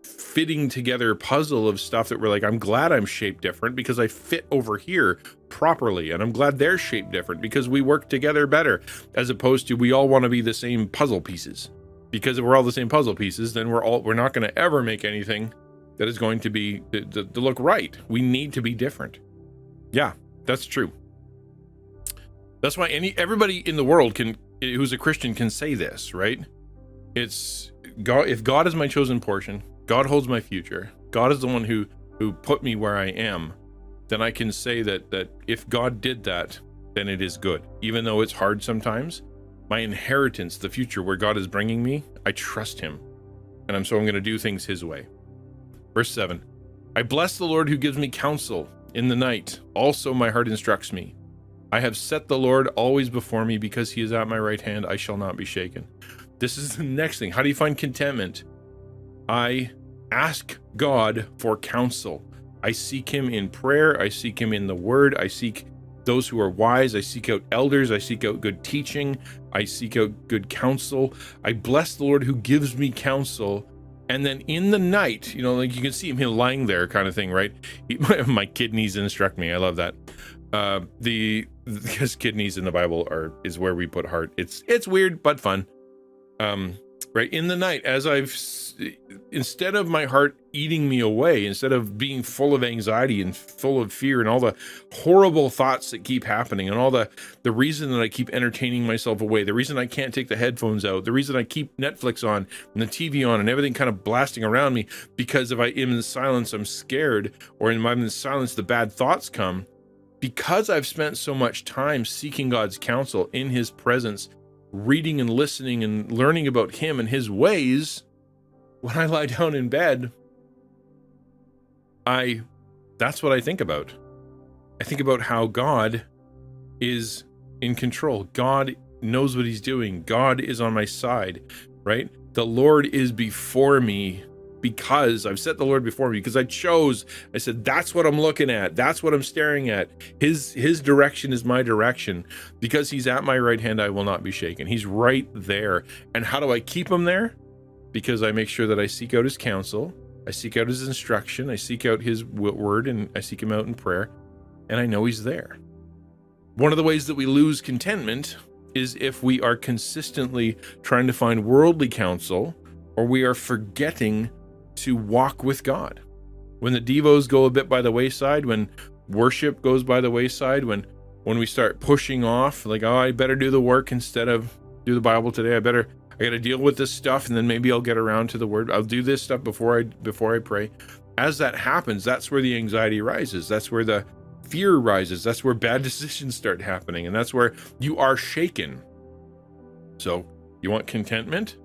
fitting together puzzle of stuff that we're like, I'm glad I'm shaped different because I fit over here properly, and I'm glad they're shaped different because we work together better, as opposed to we all want to be the same puzzle pieces. Because if we're all the same puzzle pieces, then we're not going to ever make anything that is going to be to look right. We need to be different. Yeah, that's true. That's why everybody in the world who's a Christian can say this, right? It's God. If God is my chosen portion, God holds my future, God is the one who put me where I am, then I can say that if God did that, then it is good. Even though it's hard sometimes, my inheritance, the future where God is bringing me, I trust him. And I'm going to do things his way. Verse 7, I bless the Lord who gives me counsel in the night. Also my heart instructs me. I have set the Lord always before me, because he is at my right hand, I shall not be shaken. This is the next thing. How do you find contentment? I ask God for counsel. I seek him in prayer. I seek him in the word. I seek those who are wise. I seek out elders. I seek out good teaching. I seek out good counsel. I bless the Lord who gives me counsel. And then in the night, like you can see him lying there kind of thing, right? My kidneys instruct me. I love that. Because kidneys in the Bible is where we put heart. It's weird, but fun. Right. In the night, instead of my heart eating me away, instead of being full of anxiety and full of fear and all the horrible thoughts that keep happening, and all the reason that I keep entertaining myself away, the reason I can't take the headphones out, the reason I keep Netflix on and the TV on and everything kind of blasting around me, because if I am in silence, I'm scared, or if I'm in silence, the bad thoughts come. Because I've spent so much time seeking God's counsel in his presence, reading and listening and learning about him and his ways, when I lie down in bed, that's what I think about. I think about how God is in control. God knows what he's doing. God is on my side, right? The Lord is before me, because I've set the Lord before me, because I said, that's what I'm looking at. That's what I'm staring at. His direction is my direction. Because he's at my right hand, I will not be shaken. He's right there. And how do I keep him there? because I make sure that I seek out his counsel, I seek out his instruction, I seek out his word, and I seek him out in prayer, and I know he's there. One of the ways that we lose contentment is if we are consistently trying to find worldly counsel, or we are forgetting to walk with God. When the Devos go a bit by the wayside, when worship goes by the wayside, when we start pushing off, like, oh, I better do the work instead of do the Bible today. I got to deal with this stuff, and then maybe I'll get around to the word. I'll do this stuff before I pray. As that happens, that's where the anxiety rises. That's where the fear rises. That's where bad decisions start happening, and that's where you are shaken. So, you want contentment?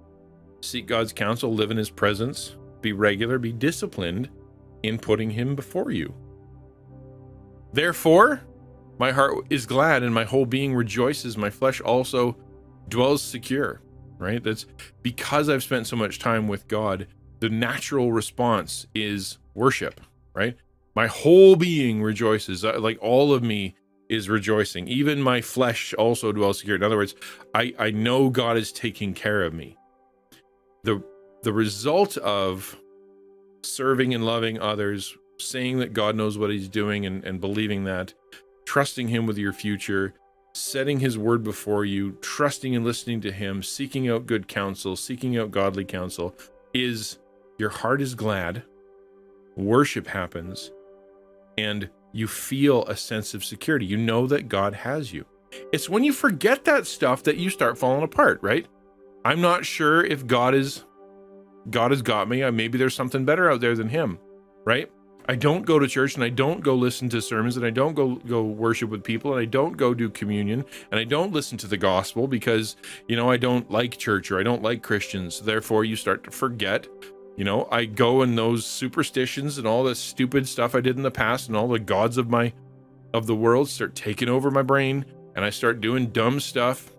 Seek God's counsel, live in his presence, be regular, be disciplined in putting him before you. Therefore, my heart is glad and my whole being rejoices. My flesh also dwells secure, right? That's because I've spent so much time with God. The natural response is worship, right? My whole being rejoices. Like all of me is rejoicing. Even my flesh also dwells secure. In other words, I know God is taking care of me. The result of serving and loving others, saying that God knows what he's doing and believing that, trusting him with your future, setting his word before you, trusting and listening to him, seeking out good counsel, seeking out godly counsel, is your heart is glad, worship happens, and you feel a sense of security. You know that God has you. It's when you forget that stuff that you start falling apart, right? I'm not sure if God has got me. Maybe there's something better out there than him, right? I don't go to church, and I don't go listen to sermons, and I don't go worship with people, and I don't go do communion, and I don't listen to the gospel because, I don't like church or I don't like Christians. Therefore, you start to forget. I go in those superstitions and all the stupid stuff I did in the past, and all the gods of the world start taking over my brain, and I start doing dumb stuff.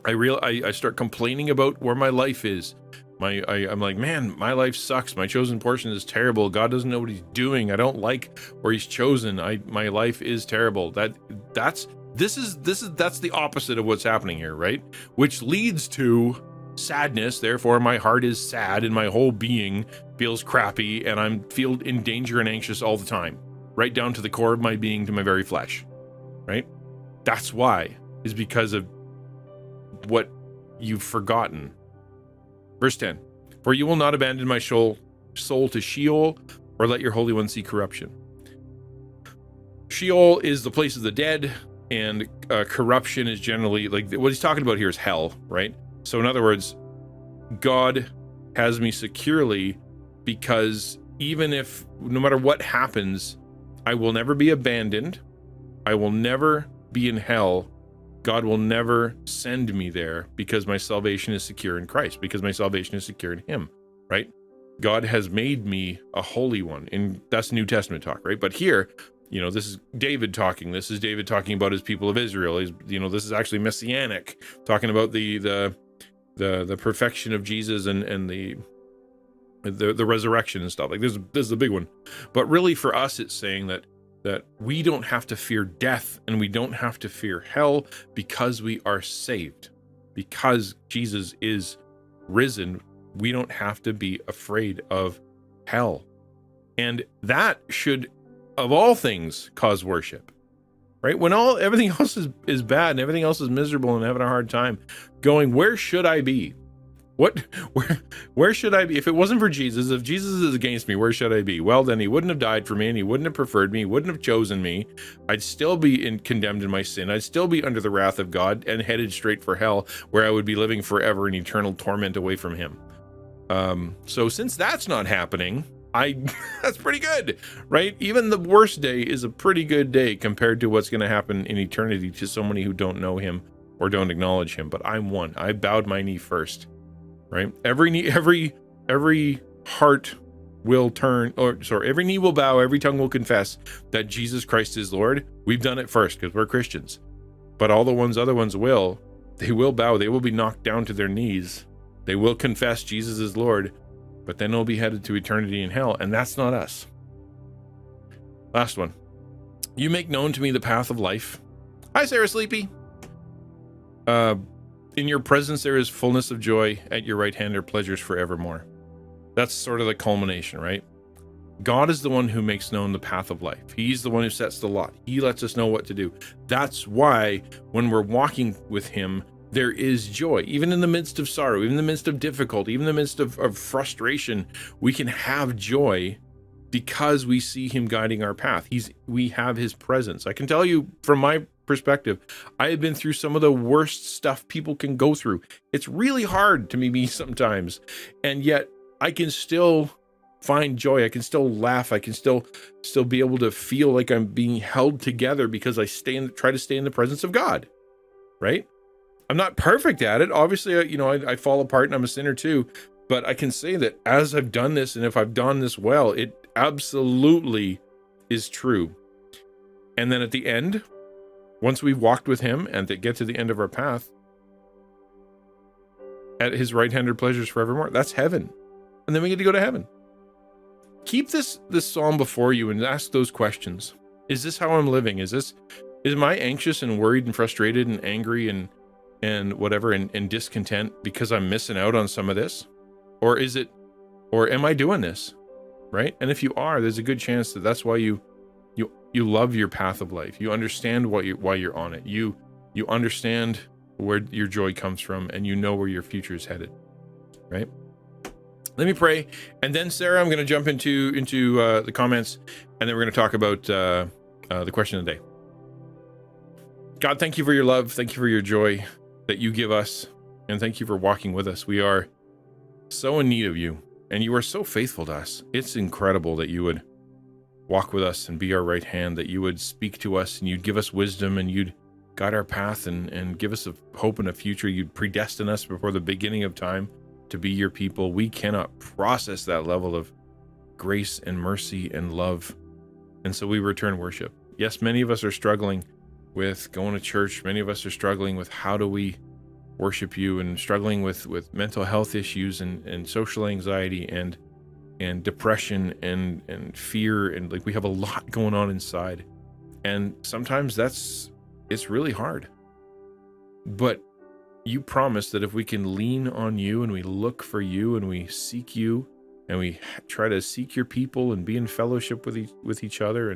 I start complaining about where my life is. I'm like, man, my life sucks. My chosen portion is terrible. God doesn't know what he's doing. I don't like where he's chosen. My life is terrible. That's the opposite of what's happening here, right? Which leads to sadness. Therefore, my heart is sad and my whole being feels crappy, and I feel in danger and anxious all the time, right down to the core of my being, to my very flesh, right? That's why, is because of what you've forgotten. Verse 10, for you will not abandon my soul to Sheol, or let your Holy One see corruption. Sheol is the place of the dead, and corruption is generally, like, what he's talking about here is hell, right? So in other words, God has me securely because even if, no matter what happens, I will never be abandoned. I will never be in hell. God will never send me there because my salvation is secure in Christ, because my salvation is secure in him, right? God has made me a holy one, and that's New Testament talk, right? But here, this is David talking. This is David talking about his people of Israel. This is actually messianic, talking about the perfection of Jesus and the resurrection and stuff. Like this is the big one. But really for us, it's saying that we don't have to fear death and we don't have to fear hell because we are saved. Because Jesus is risen, we don't have to be afraid of hell. And that should, of all things, cause worship, right? When everything else is bad and everything else is miserable and having a hard time going, where should I be? Where should I be? If it wasn't for Jesus, if Jesus is against me, where should I be? Well, then he wouldn't have died for me, and he wouldn't have preferred me, he wouldn't have chosen me. I'd still be condemned in my sin. I'd still be under the wrath of God and headed straight for hell, where I would be living forever in eternal torment away from him. So since that's not happening, that's pretty good, right? Even the worst day is a pretty good day compared to what's going to happen in eternity to so many who don't know him or don't acknowledge him. But I'm one. I bowed my knee first. Right? Every heart will turn, every knee will bow, every tongue will confess that Jesus Christ is Lord. We've done it first because we're Christians. But all the other ones will bow. They will be knocked down to their knees. They will confess Jesus is Lord, but then they'll be headed to eternity in hell. And that's not us. Last one. You make known to me the path of life. Hi, Sarah Sleepy. In your presence there is fullness of joy. At your right hand are pleasures forevermore. That's sort of the culmination, right? God is the one who makes known the path of life. He's the one who sets the lot. He lets us know what to do. That's why when we're walking with him, there is joy. Even in the midst of sorrow, even in the midst of difficulty, even in the midst of frustration, we can have joy because we see him guiding our path. We have his presence. I can tell you from my perspective, I have been through some of the worst stuff people can go through. It's really hard to me sometimes, and yet I can still find joy. I can still laugh. I can still be able to feel like I'm being held together because I try to stay in the presence of God, right? I'm not perfect at it. Obviously, I fall apart and I'm a sinner too, but I can say that as I've done this, and if I've done this well, it absolutely is true. And then at the end, once we've walked with him and to get to the end of our path, at his right hand are pleasures forevermore. That's heaven. And then we get to go to heaven. Keep this psalm before you and ask those questions. Is this how I'm living? Is I anxious and worried and frustrated and angry and whatever and discontent because I'm missing out on some of this? Or am I doing this? Right? And if you are, there's a good chance that that's why you love your path of life. You understand why you're on it. You understand where your joy comes from, and you know where your future is headed. Right? Let me pray, and then Sarah, I'm going to jump into the comments, and then we're going to talk about the question of the day. God, thank you for your love. Thank you for your joy that you give us, and thank you for walking with us. We are so in need of you, and you are so faithful to us. It's incredible that you would walk with us and be our right hand, that you would speak to us and you'd give us wisdom and you'd guide our path and give us a hope and a future. You'd predestine us before the beginning of time to be your people. We cannot process that level of grace and mercy and love. And so we return worship. Yes, many of us are struggling with going to church. Many of us are struggling with how do we worship you, and struggling with mental health issues and social anxiety and depression and fear, and like we have a lot going on inside, and sometimes it's really hard. But you promise that if we can lean on you and we look for you and we seek you and we try to seek your people and be in fellowship with each other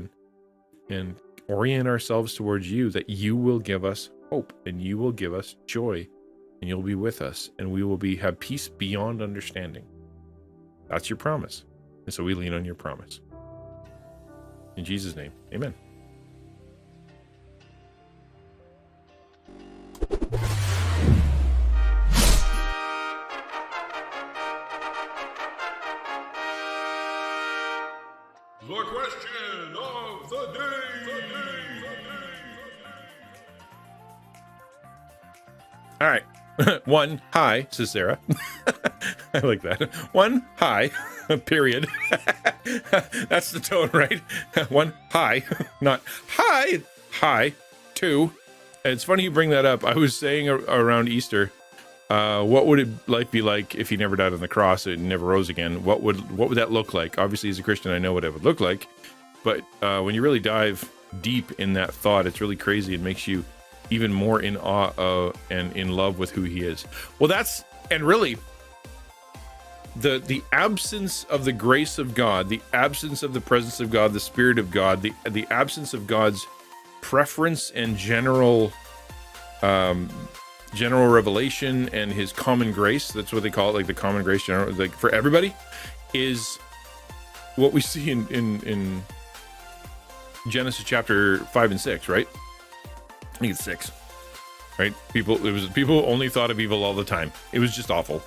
and orient ourselves towards you, that you will give us hope and you will give us joy and you'll be with us and we will have peace beyond understanding. That's your promise. And so we lean on your promise. In Jesus' name, amen. The question of the day. All right. One, hi, says Sarah. I like that. One, hi, period. That's the tone, right? One, hi, not hi, hi. Two, it's funny you bring that up. I was saying around Easter, what would it be like if he never died on the cross and never rose again? What would that look like? Obviously, as a Christian, I know what it would look like. But when you really dive deep in that thought, it's really crazy. It makes you even more in awe and in love with who he is. Well, really the absence of the grace of God, the absence of the presence of God, the Spirit of God, the absence of God's preference and general revelation and his common grace, that's what they call it, like the common grace general, like for everybody, is what we see in Genesis chapter 5 and 6, right? I think it's 6, right? People only thought of evil all the time. It was just awful.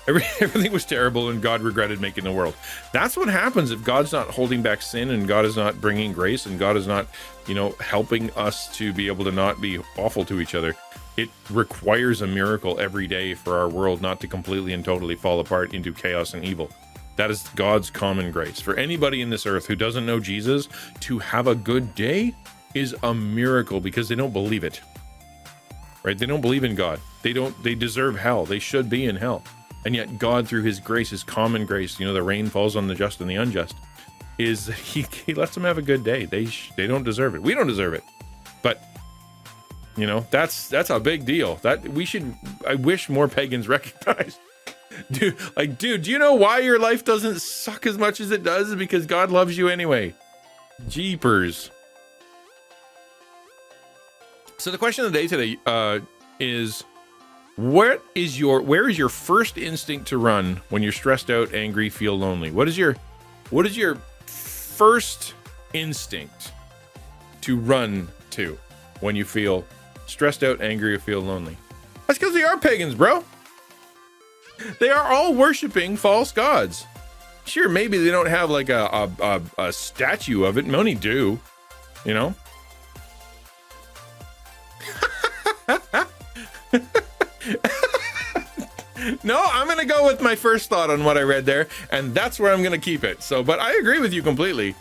Everything was terrible, and God regretted making the world. That's what happens if God's not holding back sin, and God is not bringing grace, and God is not, helping us to be able to not be awful to each other. It requires a miracle every day for our world not to completely and totally fall apart into chaos and evil. That is God's common grace. For anybody in this earth who doesn't know Jesus, to have a good day is a miracle, because they don't believe it, right? They don't believe in God. They deserve hell. They should be in hell. And yet God, through his grace, his common grace, the rain falls on the just and the unjust, is he lets them have a good day. They don't deserve it. We don't deserve it. But You know, that's a big deal. I wish more pagans recognized. Dude, do you know why your life doesn't suck as much as it does? Because God loves you anyway. Jeepers. So the question of the day today is, where is your first instinct to run when you're stressed out, angry, feel lonely? What is your first instinct to run to when you feel stressed out, angry, or feel lonely? That's because they are pagans, bro. They are all worshiping false gods. Sure, maybe they don't have like a statue of it. Many do, you know. No, I'm gonna go with my first thought on what I read there, and that's where I'm gonna keep it. So, but I agree with you completely.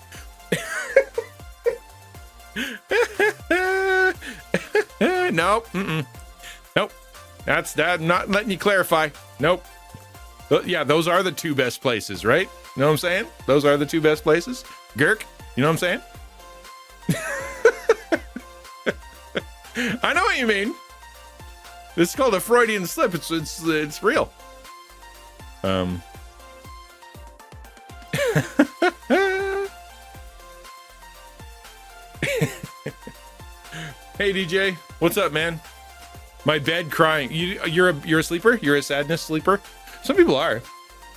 Nope. Nope. That's that. I'm not letting you clarify. Nope. Yeah, those are the two best places, right? You know what I'm saying? Those are the two best places. Girk, you know what I'm saying? I know what you mean. This is called a Freudian slip. It's real. Hey DJ, what's up, man? My bed crying. You're a sleeper? You're a sadness sleeper? Some people are.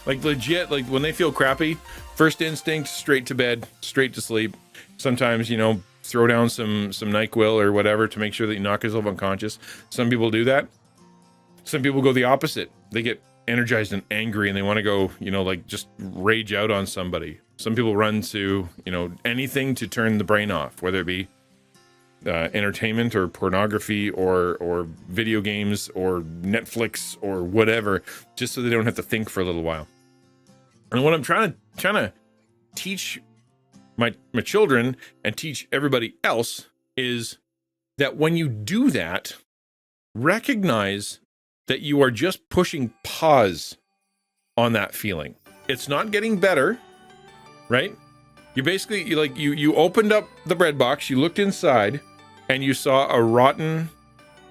Like legit, like when they feel crappy, first instinct, straight to bed, straight to sleep. Sometimes, you know, throw down some NyQuil or whatever to make sure that you knock yourself unconscious. Some people do that. Some people go the opposite. They get energized and angry and they want to go, you know, like just rage out on somebody. Some people run to, you know, anything to turn the brain off, whether it be entertainment or pornography or video games or Netflix or whatever, just so they don't have to think for a little while. And what I'm trying to teach my children and teach everybody else is that when you do that, recognize that you are just pushing pause on that feeling. It's not getting better, right? You basically, you opened up the bread box, you looked inside, and you saw a rotten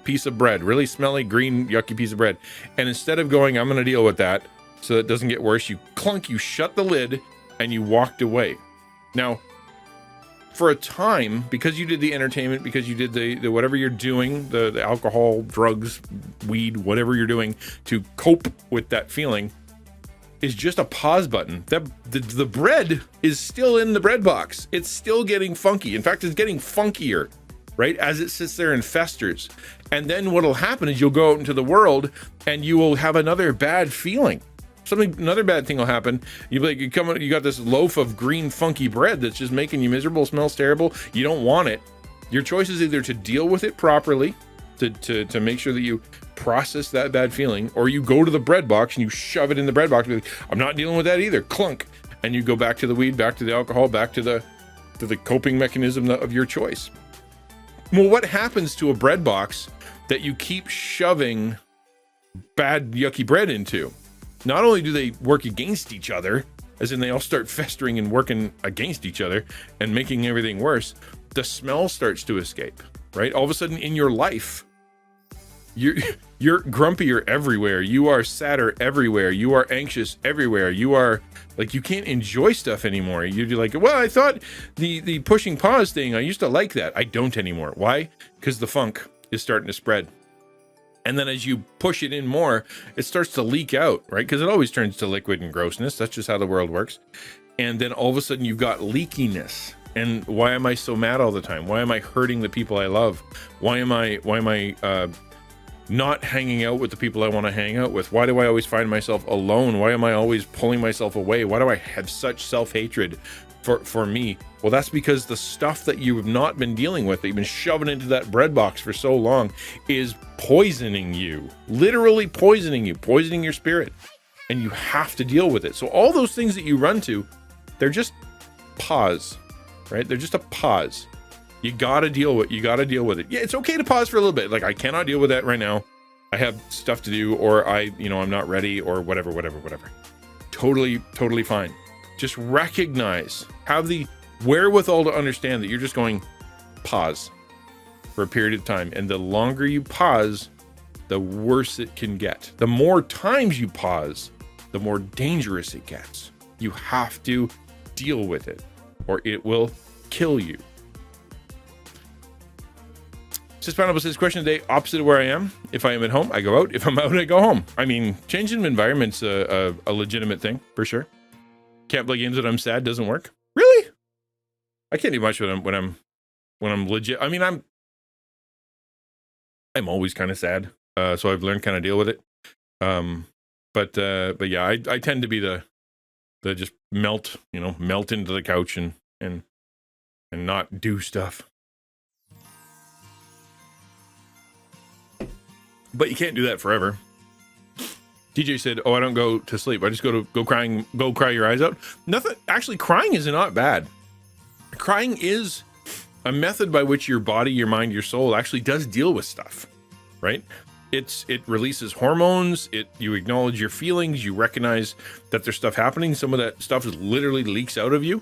piece of bread, really smelly, green, yucky piece of bread. And instead of going, I'm going to deal with that so that it doesn't get worse, you shut the lid, and you walked away. Now, for a time, because you did the entertainment, because you did the whatever you're doing, the alcohol, drugs, weed, whatever you're doing to cope with that feeling, is just a pause button. The bread is still in the bread box. It's still getting funky. In fact, it's getting funkier, right? As it sits there and festers. And then what'll happen is you'll go out into the world and you will have another bad feeling. Another bad thing will happen. You got this loaf of green funky bread that's just making you miserable, smells terrible. You don't want it. Your choice is either to deal with it properly, to make sure that you process that bad feeling, or you go to the bread box and you shove it in the bread box and be like, I'm not dealing with that either. Clunk. And you go back to the weed, back to the alcohol, back to the coping mechanism of your choice. Well, what happens to a bread box that you keep shoving bad, yucky bread into? Not only do they work against each other, as in they all start festering and working against each other and making everything worse, the smell starts to escape, right? All of a sudden in your life, you're grumpier everywhere. You are sadder everywhere. You are anxious everywhere. You are like, you can't enjoy stuff anymore. You're like, well, I thought the pushing pause thing, I used to like that. I don't anymore. Why? Because the funk is starting to spread. And then as you push it in more, it starts to leak out, right? Because it always turns to liquid and grossness. That's just how the world works. And then all of a sudden you've got leakiness. And why am I so mad all the time? Why am I hurting the people I love? Why am I not hanging out with the people I want to hang out with? Why do I always find myself alone? Why am I always pulling myself away? Why do I have such self-hatred for me? Well, that's because the stuff that you have not been dealing with, that you've been shoving into that bread box for so long, is poisoning you, literally poisoning you, poisoning your spirit, and you have to deal with it. So all those things that you run to, they're just pause, right? They're just a pause. You gotta deal with it. Yeah, it's okay to pause for a little bit. Like, I cannot deal with that right now. I have stuff to do, or I'm not ready, or whatever. Totally fine. Just recognize, have the wherewithal to understand that you're just going, pause. for a period of time. And the longer you pause, the worse it can get. The more times you pause, the more dangerous it gets. You have to deal with it or it will kill you. Pineapple says, question today, opposite of where I am. If I am at home, I go out. If I'm out, I go home. I mean, changing environment's a legitimate thing, for sure. Can't play games when I'm sad, doesn't work. Really? I can't do much when I'm legit. I mean, I'm always kind of sad. So I've learned kind of deal with it. But yeah, I tend to be the just melt into the couch and not do stuff. But you can't do that forever. DJ said, "Oh, I don't go to sleep. I just go cry your eyes out." Nothing. Actually, crying is not bad. Crying is a method by which your body, your mind, your soul actually does deal with stuff, right? It releases hormones. You acknowledge your feelings. You recognize that there's stuff happening. Some of that stuff literally leaks out of you.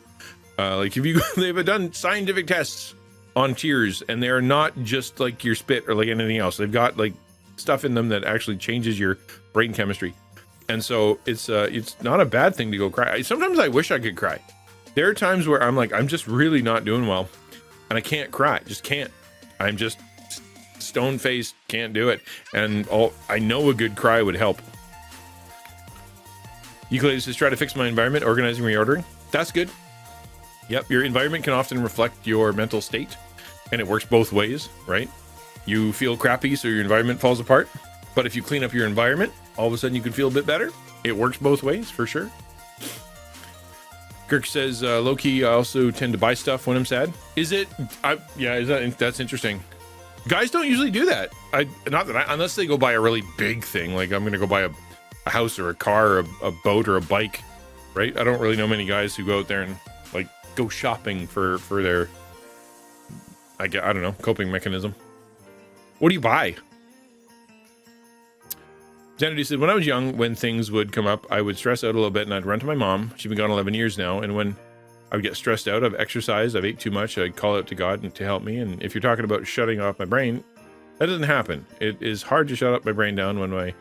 Like they've done scientific tests on tears, and they're not just like your spit or like anything else. They've got like stuff in them that actually changes your brain chemistry. And so it's not a bad thing to go cry. Sometimes I wish I could cry. There are times where I'm like, I'm just really not doing well and I can't cry. Just can't. I'm just stone faced, can't do it. And I know a good cry would help. Euclid says, try to fix my environment, organizing, reordering. That's good. Yep, your environment can often reflect your mental state, and it works both ways, right? You feel crappy, so your environment falls apart. But if you clean up your environment, all of a sudden you can feel a bit better. It works both ways, for sure. Kirk says, low-key, I also tend to buy stuff when I'm sad. Is it? That's interesting. Guys don't usually do that. Unless they go buy a really big thing. Like I'm going to go buy a house or a car or a boat or a bike, right? I don't really know many guys who go out there and like go shopping for their, I don't know, coping mechanism. What do you buy? Xanadu said, when I was young, when things would come up, I would stress out a little bit and I'd run to my mom. She's been gone 11 years now. And when I would get stressed out, I've exercised, I've ate too much, I'd call out to God to help me. And if you're talking about shutting off my brain, that doesn't happen. It is hard to shut up my brain down when I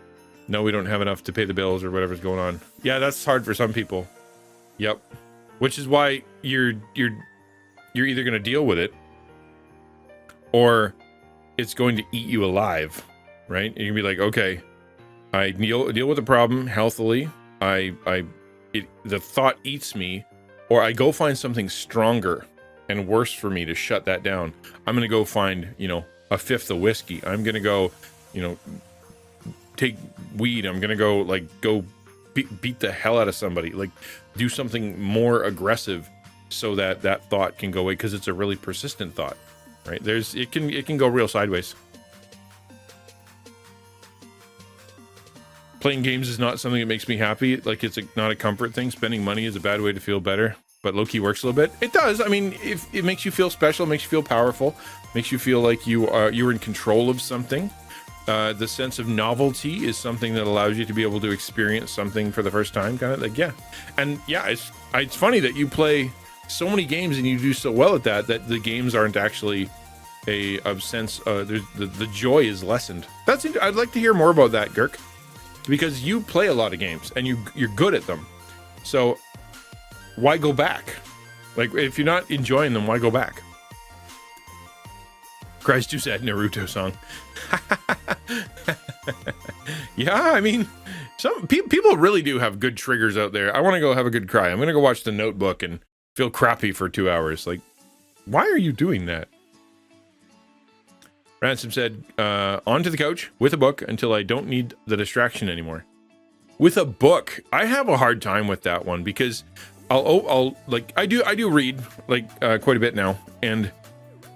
know we don't have enough to pay the bills or whatever's going on. Yeah, that's hard for some people. Yep. Which is why you're either going to deal with it or it's going to eat you alive, right? You can be like, okay, I deal with the problem healthily. The thought eats me, or I go find something stronger and worse for me to shut that down. I'm going to go find, a fifth of whiskey. I'm going to go, take weed. I'm going to go beat the hell out of somebody, like do something more aggressive so that thought can go away, because it's a really persistent thought. Right, it can go real sideways. Playing games is not something that makes me happy. Like it's not a comfort thing. Spending money is a bad way to feel better, but low-key works a little bit. It does. I mean, if it makes you feel special, makes you feel powerful, makes you feel like you're in control of something. The sense of novelty is something that allows you to be able to experience something for the first time. Kind of like, yeah, and yeah, it's funny that you play so many games and you do so well at that the games aren't actually a sense. The joy is lessened. I'd like to hear more about that, Girk, because you play a lot of games and you're good at them. So why go back? Like if you're not enjoying them, why go back? Christ, too sad Naruto song. Yeah, I mean, some people really do have good triggers out there. I want to go have a good cry. I'm going to go watch The Notebook and feel crappy for 2 hours. Like, why are you doing that? Ransom said, onto the couch with a book until I don't need the distraction anymore. With a book, I have a hard time with that one because I'll I do read quite a bit now, and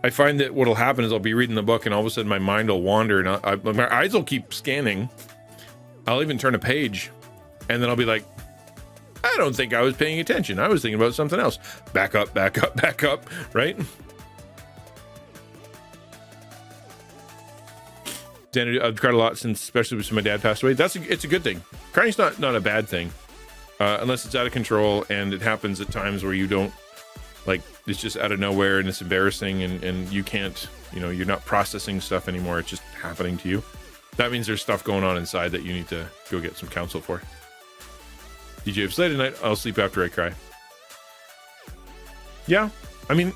I find that what'll happen is I'll be reading the book and all of a sudden my mind will wander and my eyes will keep scanning. I'll even turn a page and then I'll be like, I don't think I was paying attention. I was thinking about something else. Back up, right? I've cried a lot since, especially since my dad passed away. It's a good thing. Crying's not a bad thing, unless it's out of control and it happens at times where you don't like it's just out of nowhere and it's embarrassing and you can't, you know, you're not processing stuff anymore. It's just happening to you. That means there's stuff going on inside that you need to go get some counsel for. DJ, if it's late at night, I'll sleep after I cry. Yeah, I mean,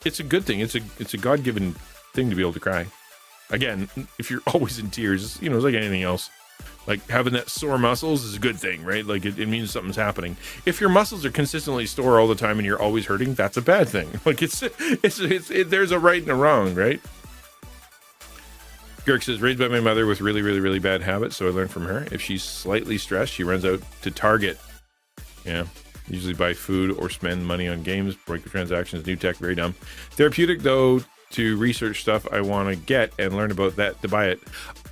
it's a good thing. It's a God-given thing to be able to cry. Again, if you're always in tears, you know, it's like anything else. Like having that sore muscles is a good thing, right? Like it means something's happening. If your muscles are consistently sore all the time and you're always hurting, that's a bad thing. Like there's a right and a wrong, right? Girk says, raised by my mother with really, really, really bad habits, so I learned from her. If she's slightly stressed, she runs out to Target. Yeah, usually buy food or spend money on games, microtransactions, new tech, very dumb. Therapeutic, though, to research stuff I want to get and learn about that to buy it.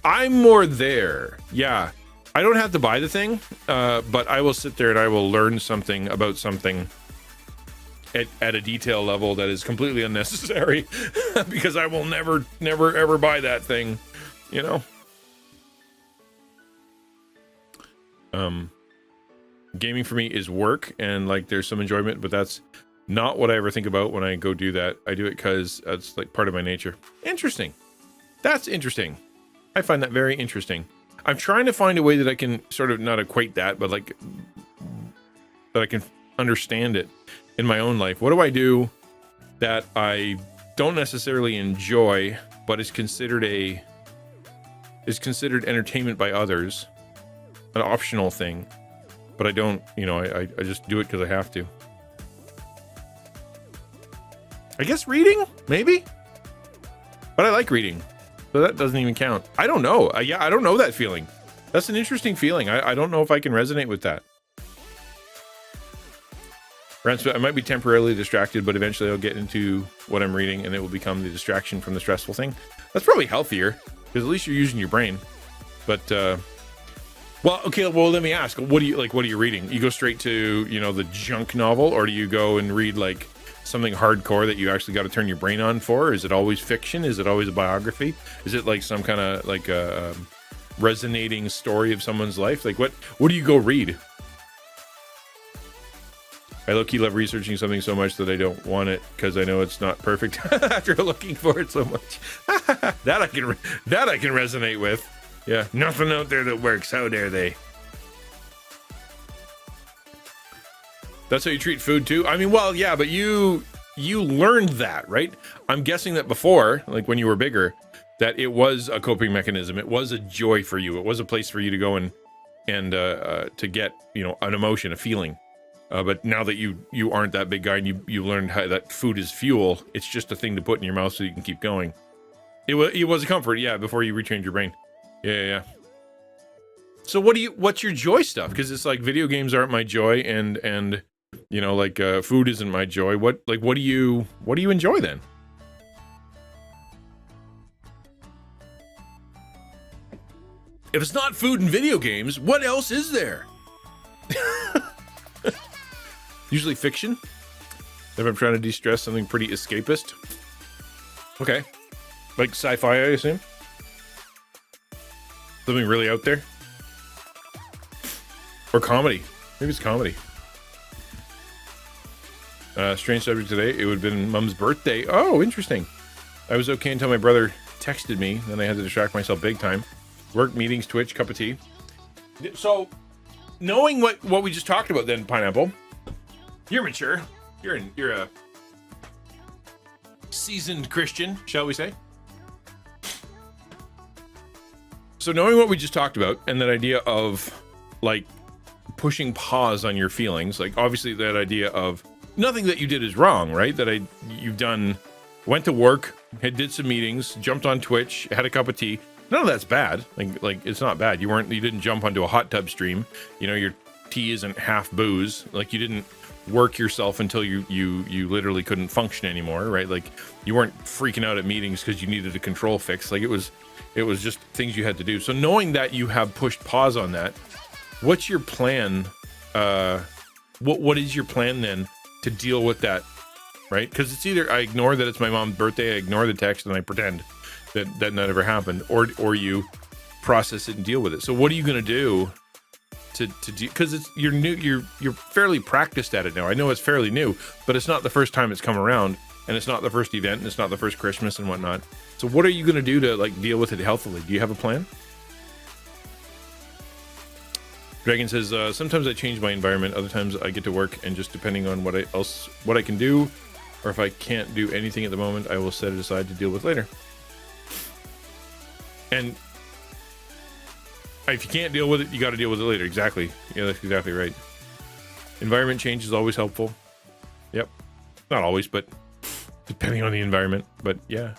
I'm more there. Yeah, I don't have to buy the thing, but I will sit there and I will learn something about something at a detail level that is completely unnecessary because I will never ever buy that thing, you know. Gaming for me is work and like there's some enjoyment, but that's not what I ever think about when I go do that. I do it because it's like part of my nature. Interesting. That's interesting. I find that very interesting. I'm trying to find a way that I can sort of not equate that, but like that I can understand it in my own life. What do I do that I don't necessarily enjoy, but is considered entertainment by others, an optional thing, but I don't, you know, I just do it because I have to. I guess reading, maybe, but I like reading, so that doesn't even count. I don't know. Yeah, I don't know that feeling. That's an interesting feeling. I don't know if I can resonate with that. I might be temporarily distracted, but eventually I'll get into what I'm reading and it will become the distraction from the stressful thing. That's probably healthier because at least you're using your brain. But, well, okay, well, let me ask, what are you reading? You go straight to, you know, the junk novel, or do you go and read like something hardcore that you actually got to turn your brain on for? Is it always fiction? Is it always a biography? Is it like some kind of like a resonating story of someone's life? Like what do you go read? I low-key love researching something so much that I don't want it because I know it's not perfect after looking for it so much. that I can resonate with. Yeah, nothing out there that works. How dare they? That's how you treat food too? I mean, well, yeah, but you learned that, right? I'm guessing that before, like when you were bigger, that it was a coping mechanism. It was a joy for you. It was a place for you to go and to get, you know, an emotion, a feeling. But now that you aren't that big guy and you learned how that food is fuel, it's just a thing to put in your mouth so you can keep going. It was a comfort, yeah, before you retrained your brain. Yeah. So what's your joy stuff? Because it's like video games aren't my joy and you know, like food isn't my joy. What do you enjoy then? If it's not food and video games, what else is there? Usually fiction. If I'm trying to de-stress, something pretty escapist. Okay. Like sci-fi, I assume? Something really out there? Or comedy. Maybe it's comedy. Strange subject today. It would have been Mom's birthday. Oh, interesting. I was okay until my brother texted me. Then I had to distract myself big time. Work, meetings, Twitch, cup of tea. So, knowing what we just talked about then, Pineapple, you're mature. You're a seasoned Christian, shall we say? So knowing what we just talked about and that idea of like pushing pause on your feelings, like obviously that idea of nothing that you did is wrong, right? You've done, went to work, did some meetings, jumped on Twitch, had a cup of tea. None of that's bad. Like it's not bad. You didn't jump onto a hot tub stream. You know, your tea isn't half booze. Like you didn't work yourself until you literally couldn't function anymore, right? Like you weren't freaking out at meetings because you needed a control fix. Like it was just things you had to do. So knowing that you have pushed pause on that, what's your plan? What is your plan then to deal with that, right? Because it's either I ignore that it's my mom's birthday, I ignore the text, and I pretend that never happened, or you process it and deal with it. So what are you going to do to do, because it's you're new, you're fairly practiced at it now. I know it's fairly new, but it's not the first time it's come around, and it's not the first event, and it's not the first Christmas and whatnot. So what are you going to do to like deal with it healthily? Do you have a plan? Dragon says, sometimes I change my environment, other times I get to work, and just depending on what I can do, or if I can't do anything at the moment, I will set it aside to deal with later. And if you can't deal with it, you got to deal with it later. Exactly. Yeah, that's exactly right. Environment change is always helpful. Yep. Not always, but depending on the environment. But yeah.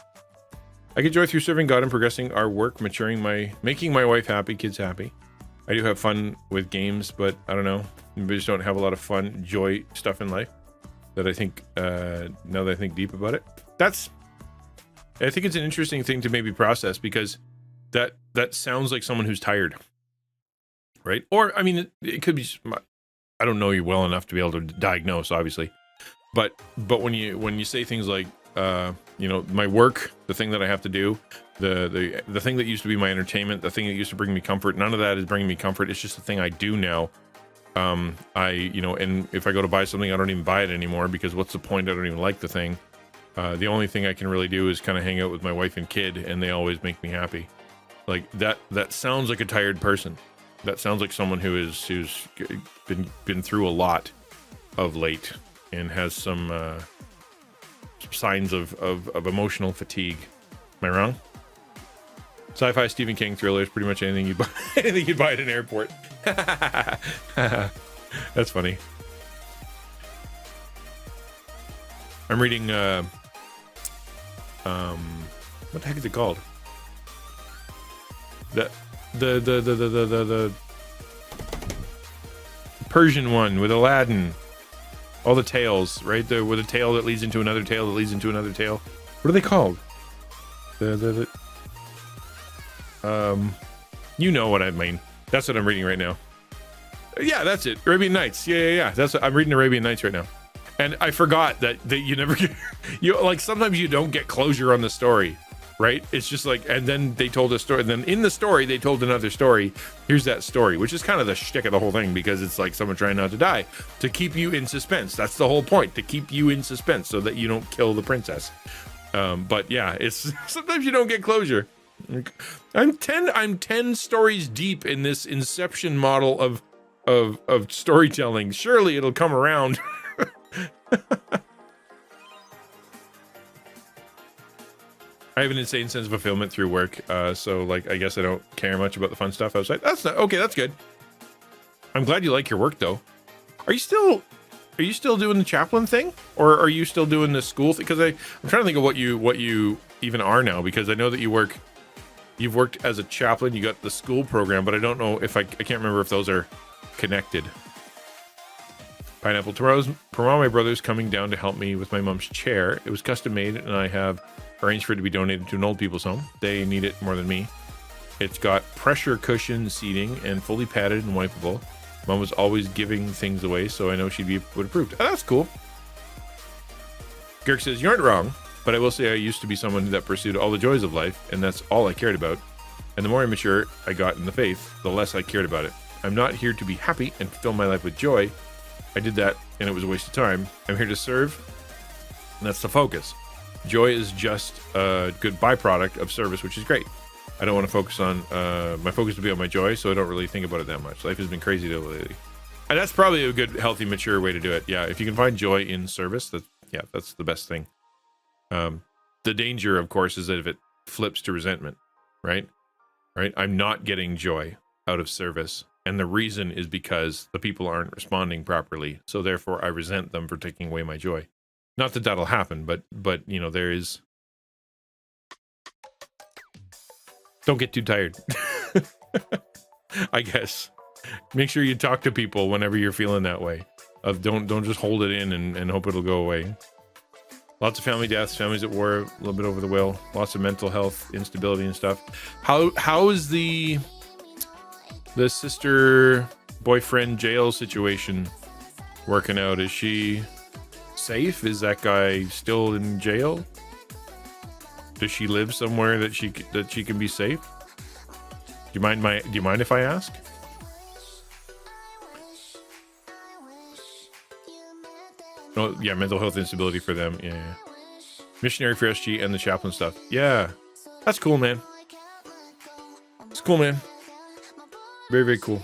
I get joy through serving God and progressing our work, making my wife happy, kids happy. I do have fun with games, but I don't know. We just don't have a lot of fun, joy stuff in life that I think, now that I think deep about it. I think it's an interesting thing to maybe process, because that sounds like someone who's tired, right? Or, I mean, it could be, I don't know you well enough to be able to diagnose, obviously. But when you say things like, my work, the thing that I have to do, the thing that used to be my entertainment, the thing that used to bring me comfort, none of that is bringing me comfort. It's just the thing I do now. And if I go to buy something, I don't even buy it anymore, because what's the point? I don't even like the thing. The only thing I can really do is kind of hang out with my wife and kid, and they always make me happy. Like that sounds like a tired person. That sounds like someone who's been through a lot of late and has some signs of emotional fatigue. Am I wrong? Sci-fi, Stephen King, thrillers, pretty much anything you buy, anything you buy at an airport. That's funny. I'm reading what the heck is it called? The Persian one with Aladdin. All the tales, right? With a tale that leads into another tale that leads into another tale. What are they called? You know what I mean. That's what I'm reading right now. Yeah, that's it. Arabian Nights. Yeah. I'm reading Arabian Nights right now. And I forgot that you never get, sometimes you don't get closure on the story, right? It's just like, and then they told a story, and then in the story, they told another story. Here's that story, which is kind of the shtick of the whole thing, because it's like someone trying not to die, to keep you in suspense. That's the whole point, to keep you in suspense so that you don't kill the princess. But yeah, it's sometimes you don't get closure. I'm 10 stories deep in this Inception model of storytelling. Surely it'll come around. I have an insane sense of fulfillment through work, so like I guess I don't care much about the fun stuff outside. That's not okay. That's good. I'm glad you like your work though. Are you still doing the chaplain thing, or are you still doing the school thing? Because I'm trying to think of what you even are now, because I know that you've worked as a chaplain. You got the school program, but I don't know if I can't remember if those are connected. Pineapple, tomorrow my brother's coming down to help me with my mom's chair. It was custom made, and I have arranged for it to be donated to an old people's home. They need it more than me. It's got pressure cushion seating and fully padded and wipeable. Mom was always giving things away, so I know she'd be approved. Oh, that's cool. Girk says, you aren't wrong, but I will say I used to be someone that pursued all the joys of life, and that's all I cared about. And the more immature I got in the faith, the less I cared about it. I'm not here to be happy and fill my life with joy. I did that, and it was a waste of time. I'm here to serve, and that's the focus. Joy is just a good byproduct of service, which is great. I don't want to focus on, my focus to be on my joy, so I don't really think about it that much. Life has been crazy lately. And that's probably a good, healthy, mature way to do it. Yeah, if you can find joy in service, that's the best thing. The danger, of course, is that if it flips to resentment, right? I'm not getting joy out of service. And the reason is because the people aren't responding properly. So therefore, I resent them for taking away my joy. Not that that'll happen, but there is. Don't get too tired. I guess. Make sure you talk to people whenever you're feeling that way. Don't just hold it in and hope it'll go away. Lots of family deaths, families at war, a little bit over the will, lots of mental health instability and stuff. How is the sister boyfriend jail situation working out? Is she safe? Is that guy still in jail? Does she live somewhere that she can be safe? Do you mind if I ask? Oh, yeah, mental health instability for them. Yeah, yeah. Missionary for SG and the chaplain stuff. Yeah, that's cool, man. It's cool, man. Very, very cool.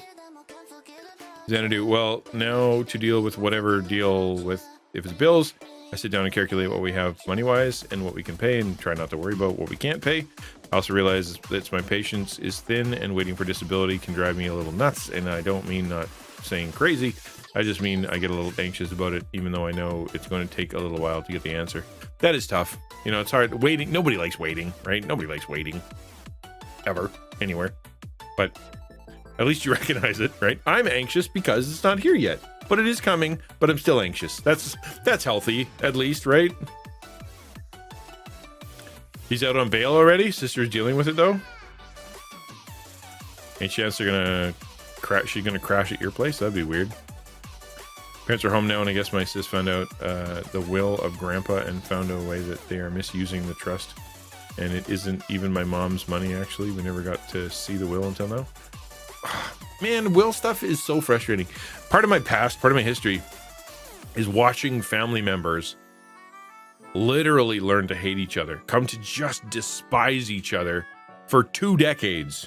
Xanadu, well, now to deal with whatever deal with, if it's bills, I sit down and calculate what we have money-wise and what we can pay and try not to worry about what we can't pay. I also realize that my patience is thin and waiting for disability can drive me a little nuts. And I don't mean not saying crazy. I just mean I get a little anxious about it, even though I know it's going to take a little while to get the answer. That is tough. You know, it's hard. Waiting. Nobody likes waiting, right? Nobody likes waiting. Ever. Anywhere. But at least you recognize it, right? I'm anxious because it's not here yet. But it is coming, but I'm still anxious. That's healthy, at least, right? He's out on bail already? Sister's dealing with it, though? Any chance they're gonna crash? She's gonna crash at your place? That'd be weird. Parents are home now, and I guess my sis found out the will of Grandpa and found a way that they are misusing the trust. And it isn't even my mom's money, actually. We never got to see the will until now. Man, will stuff is so frustrating. Part of my past, part of my history is watching family members literally learn to hate each other, come to just despise each other for 2 decades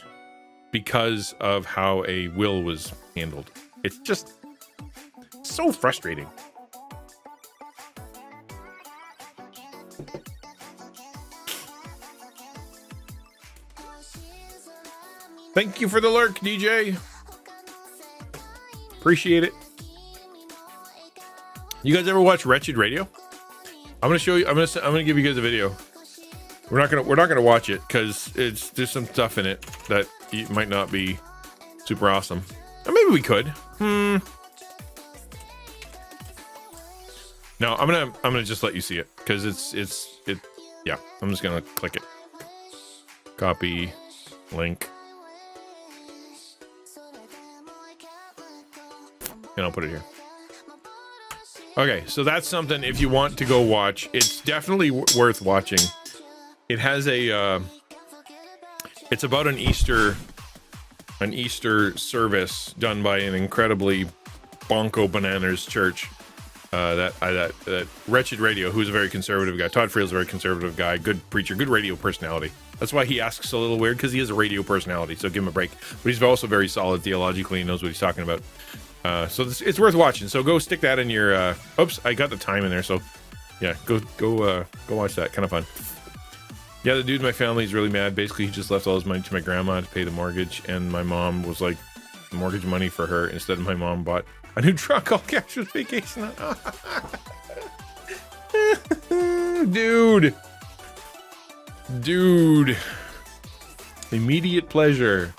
because of how a will was handled. It's just so frustrating. Thank you for the lurk, DJ. Appreciate it. You guys ever watch Wretched Radio? I'm gonna show you. I'm gonna give you guys a video. We're not gonna watch it because there's some stuff in it that might not be super awesome. Or maybe we could. No, I'm gonna just let you see it because it. Yeah, I'm just gonna click it. Copy, link. And I'll put it here. Okay, so that's something if you want to go watch. It's definitely worth watching. It has a it's about an Easter service done by an incredibly bonko bananas church. That Wretched Radio, who's a very conservative guy. Todd Friel's a very conservative guy, good preacher, good radio personality. That's why he asks a little weird, because he is a radio personality, so give him a break. But he's also very solid theologically and knows what he's talking about. So it's worth watching. So go stick that in your. Oops, I got the time in there. So yeah, go watch that. Kind of fun. Yeah, the dude in my family is really mad. Basically, he just left all his money to my grandma to pay the mortgage, and my mom was like, mortgage money for her. Instead, my mom bought a new truck. All cash with vacation. Dude. Immediate pleasure,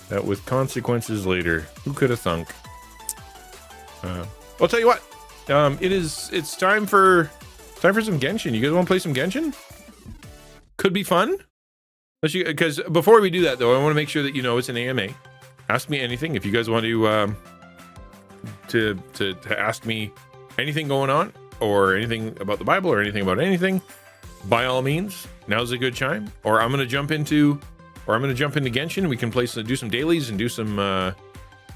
that with consequences later. Who could have thunk? I'll tell you what. It's time for some Genshin. You guys want to play some Genshin? Could be fun. Because before we do that, though, I want to make sure that you know it's an AMA. Ask me anything if you guys want to ask me anything going on or anything about the Bible or anything about anything. By all means, now's a good time. Or I'm gonna jump into Genshin. We can do some dailies and do some the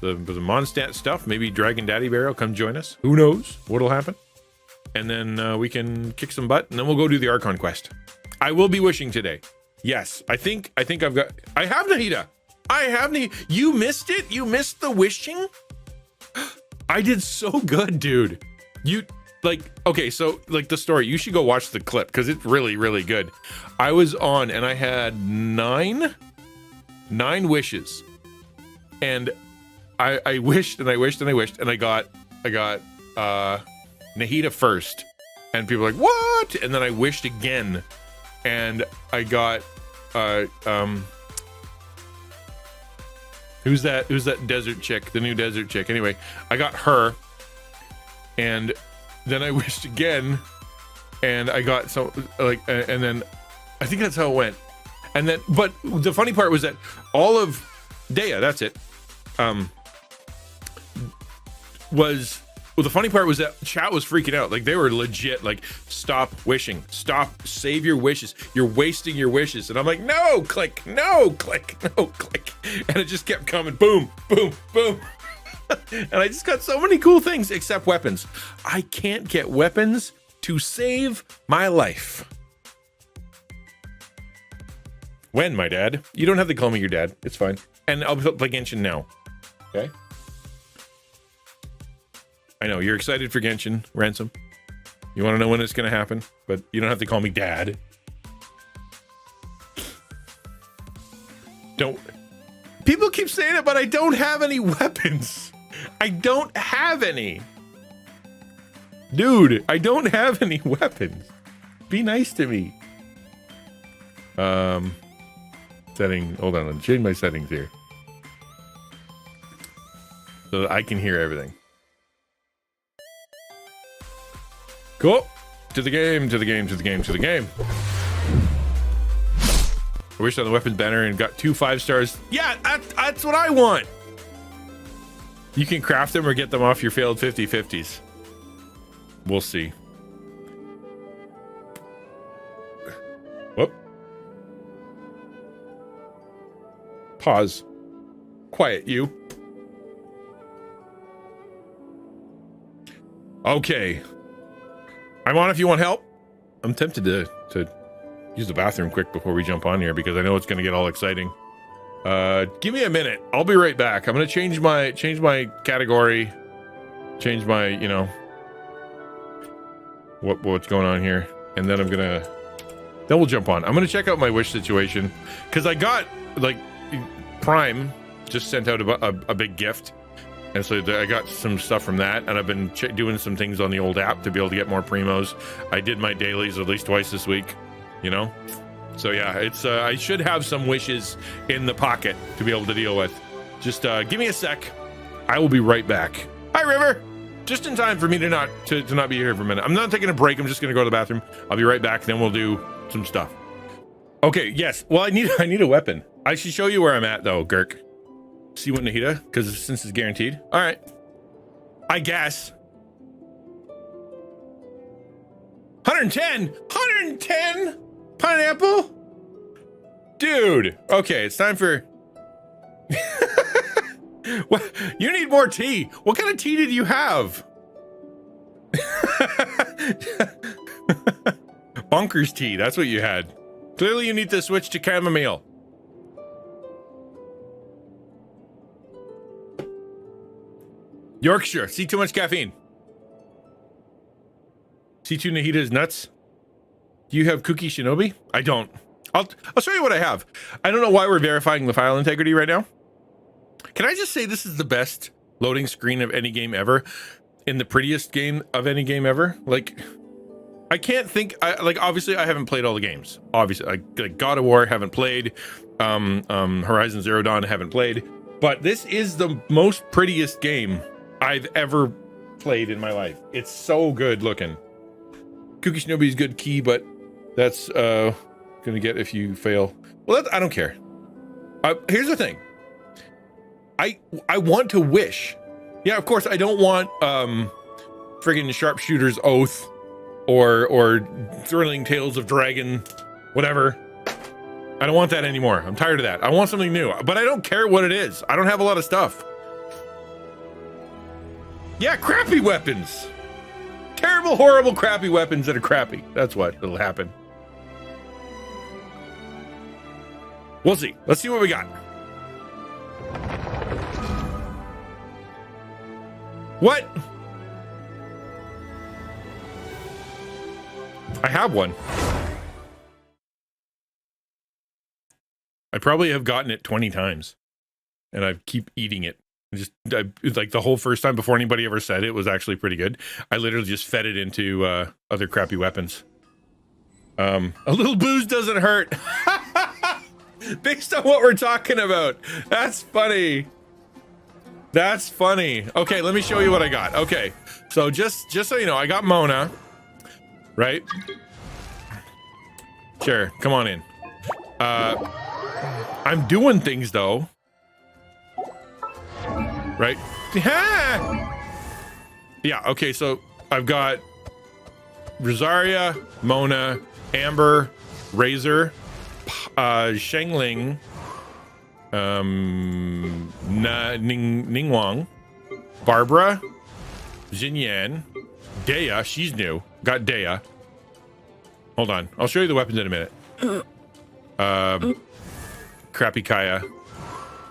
Mondstadt stuff. Maybe Dragon Daddy Bear will come join us. Who knows what'll happen? And then we can kick some butt, and then we'll go do the Archon Quest. I will be wishing today. Yes, I have Nahida. You missed it. You missed the wishing. I did so good, dude. So the story, you should go watch the clip because it's really, really good. I was on and I had nine wishes, and I wished and I wished and I wished, and I got Nahida first, and people were like, what? And then I wished again, and I got who's that desert chick, the new desert chick? Anyway, I got her, and then I wished again, and I got and then I think that's how it went. And then, but the funny part was that all of Dea, that's it, the funny part was that chat was freaking out. Like, they were legit like, stop wishing, save your wishes, you're wasting your wishes. And I'm like, no click, and it just kept coming, boom, boom, boom. And I just got so many cool things except weapons. I can't get weapons to save my life. When, my dad? You don't have to call me your dad. It's fine. And I'll play Genshin now. Okay? I know, you're excited for Genshin, Ransom. You want to know when it's going to happen, but you don't have to call me dad. Don't. People keep saying it, but I don't have any weapons. I don't have any. Dude, I don't have any weapons. Be nice to me. Setting, hold on, I'll change my settings here. So that I can hear everything. Cool. To the game, to the game, to the game, to the game. I wish on the weapons banner and got 2 5 stars. Yeah, that's what I want. You can craft them or get them off your failed 50/50s. We'll see. Whoop. Pause. Quiet, you. Okay. I'm on if you want help. I'm tempted to use the bathroom quick before we jump on here because I know it's going to get all exciting. Give me a minute. I'll be right back. I'm going to change my category, change my, you know, what's going on here, and then then we'll jump on. I'm going to check out my Wish situation because I got like Prime just sent out a big gift. And so I got some stuff from that, and I've been doing some things on the old app to be able to get more primos. I did my dailies at least twice this week, you know? So yeah, it's I should have some wishes in the pocket to be able to deal with. Just give me a sec. I will be right back. Hi, River! Just in time for me to not be here for a minute. I'm not taking a break. I'm just going to go to the bathroom. I'll be right back, then we'll do some stuff. Okay, yes. Well, I need a weapon. I should show you where I'm at, though, Girk. See what Nahida? Because since it's guaranteed. All right. I guess. 110? 110? Pineapple? Dude. Okay, it's time for... What? You need more tea. What kind of tea did you have? Bonkers tea. That's what you had. Clearly you need to switch to chamomile. Yorkshire. See too much caffeine. C2 Nahida is nuts. Do you have Cookie Shinobi? I don't. I'll show you what I have. I don't know why we're verifying the file integrity right now. Can I just say this is the best loading screen of any game ever? In the prettiest game of any game ever? Like, I can't think... like, obviously, I haven't played all the games. Obviously, like God of War, haven't played. Horizon Zero Dawn, haven't played. But this is the most prettiest game I've ever played in my life. It's so good looking. Cookie Shinobi is good key, but that's gonna get if you fail. Well, I don't care. Here's the thing. I want to wish. Yeah, of course I don't want friggin' Sharpshooter's Oath or Thrilling Tales of Dragon, whatever. I don't want that anymore. I'm tired of that. I want something new, but I don't care what it is. I don't have a lot of stuff. Yeah, crappy weapons. Terrible, horrible, crappy weapons that are crappy. That's what'll happen. We'll see. Let's see what we got. What? I have one. I probably have gotten it 20 times. And I keep eating it. It's like the whole first time before anybody ever said it was actually pretty good. I literally just fed it into other crappy weapons. A little booze doesn't hurt. Based on what we're talking about. That's funny. That's funny. Okay, let me show you what I got. Okay, so just so you know, I got Mona. Right? Sure, come on in. I'm doing things though. Right? Yeah, okay, so I've got Rosaria, Mona, Amber, Razor, Shengling, Ningwang, Barbara, Xinyan, Dea, she's new. Got Dea. Hold on. I'll show you the weapons in a minute. Crappy Kaya.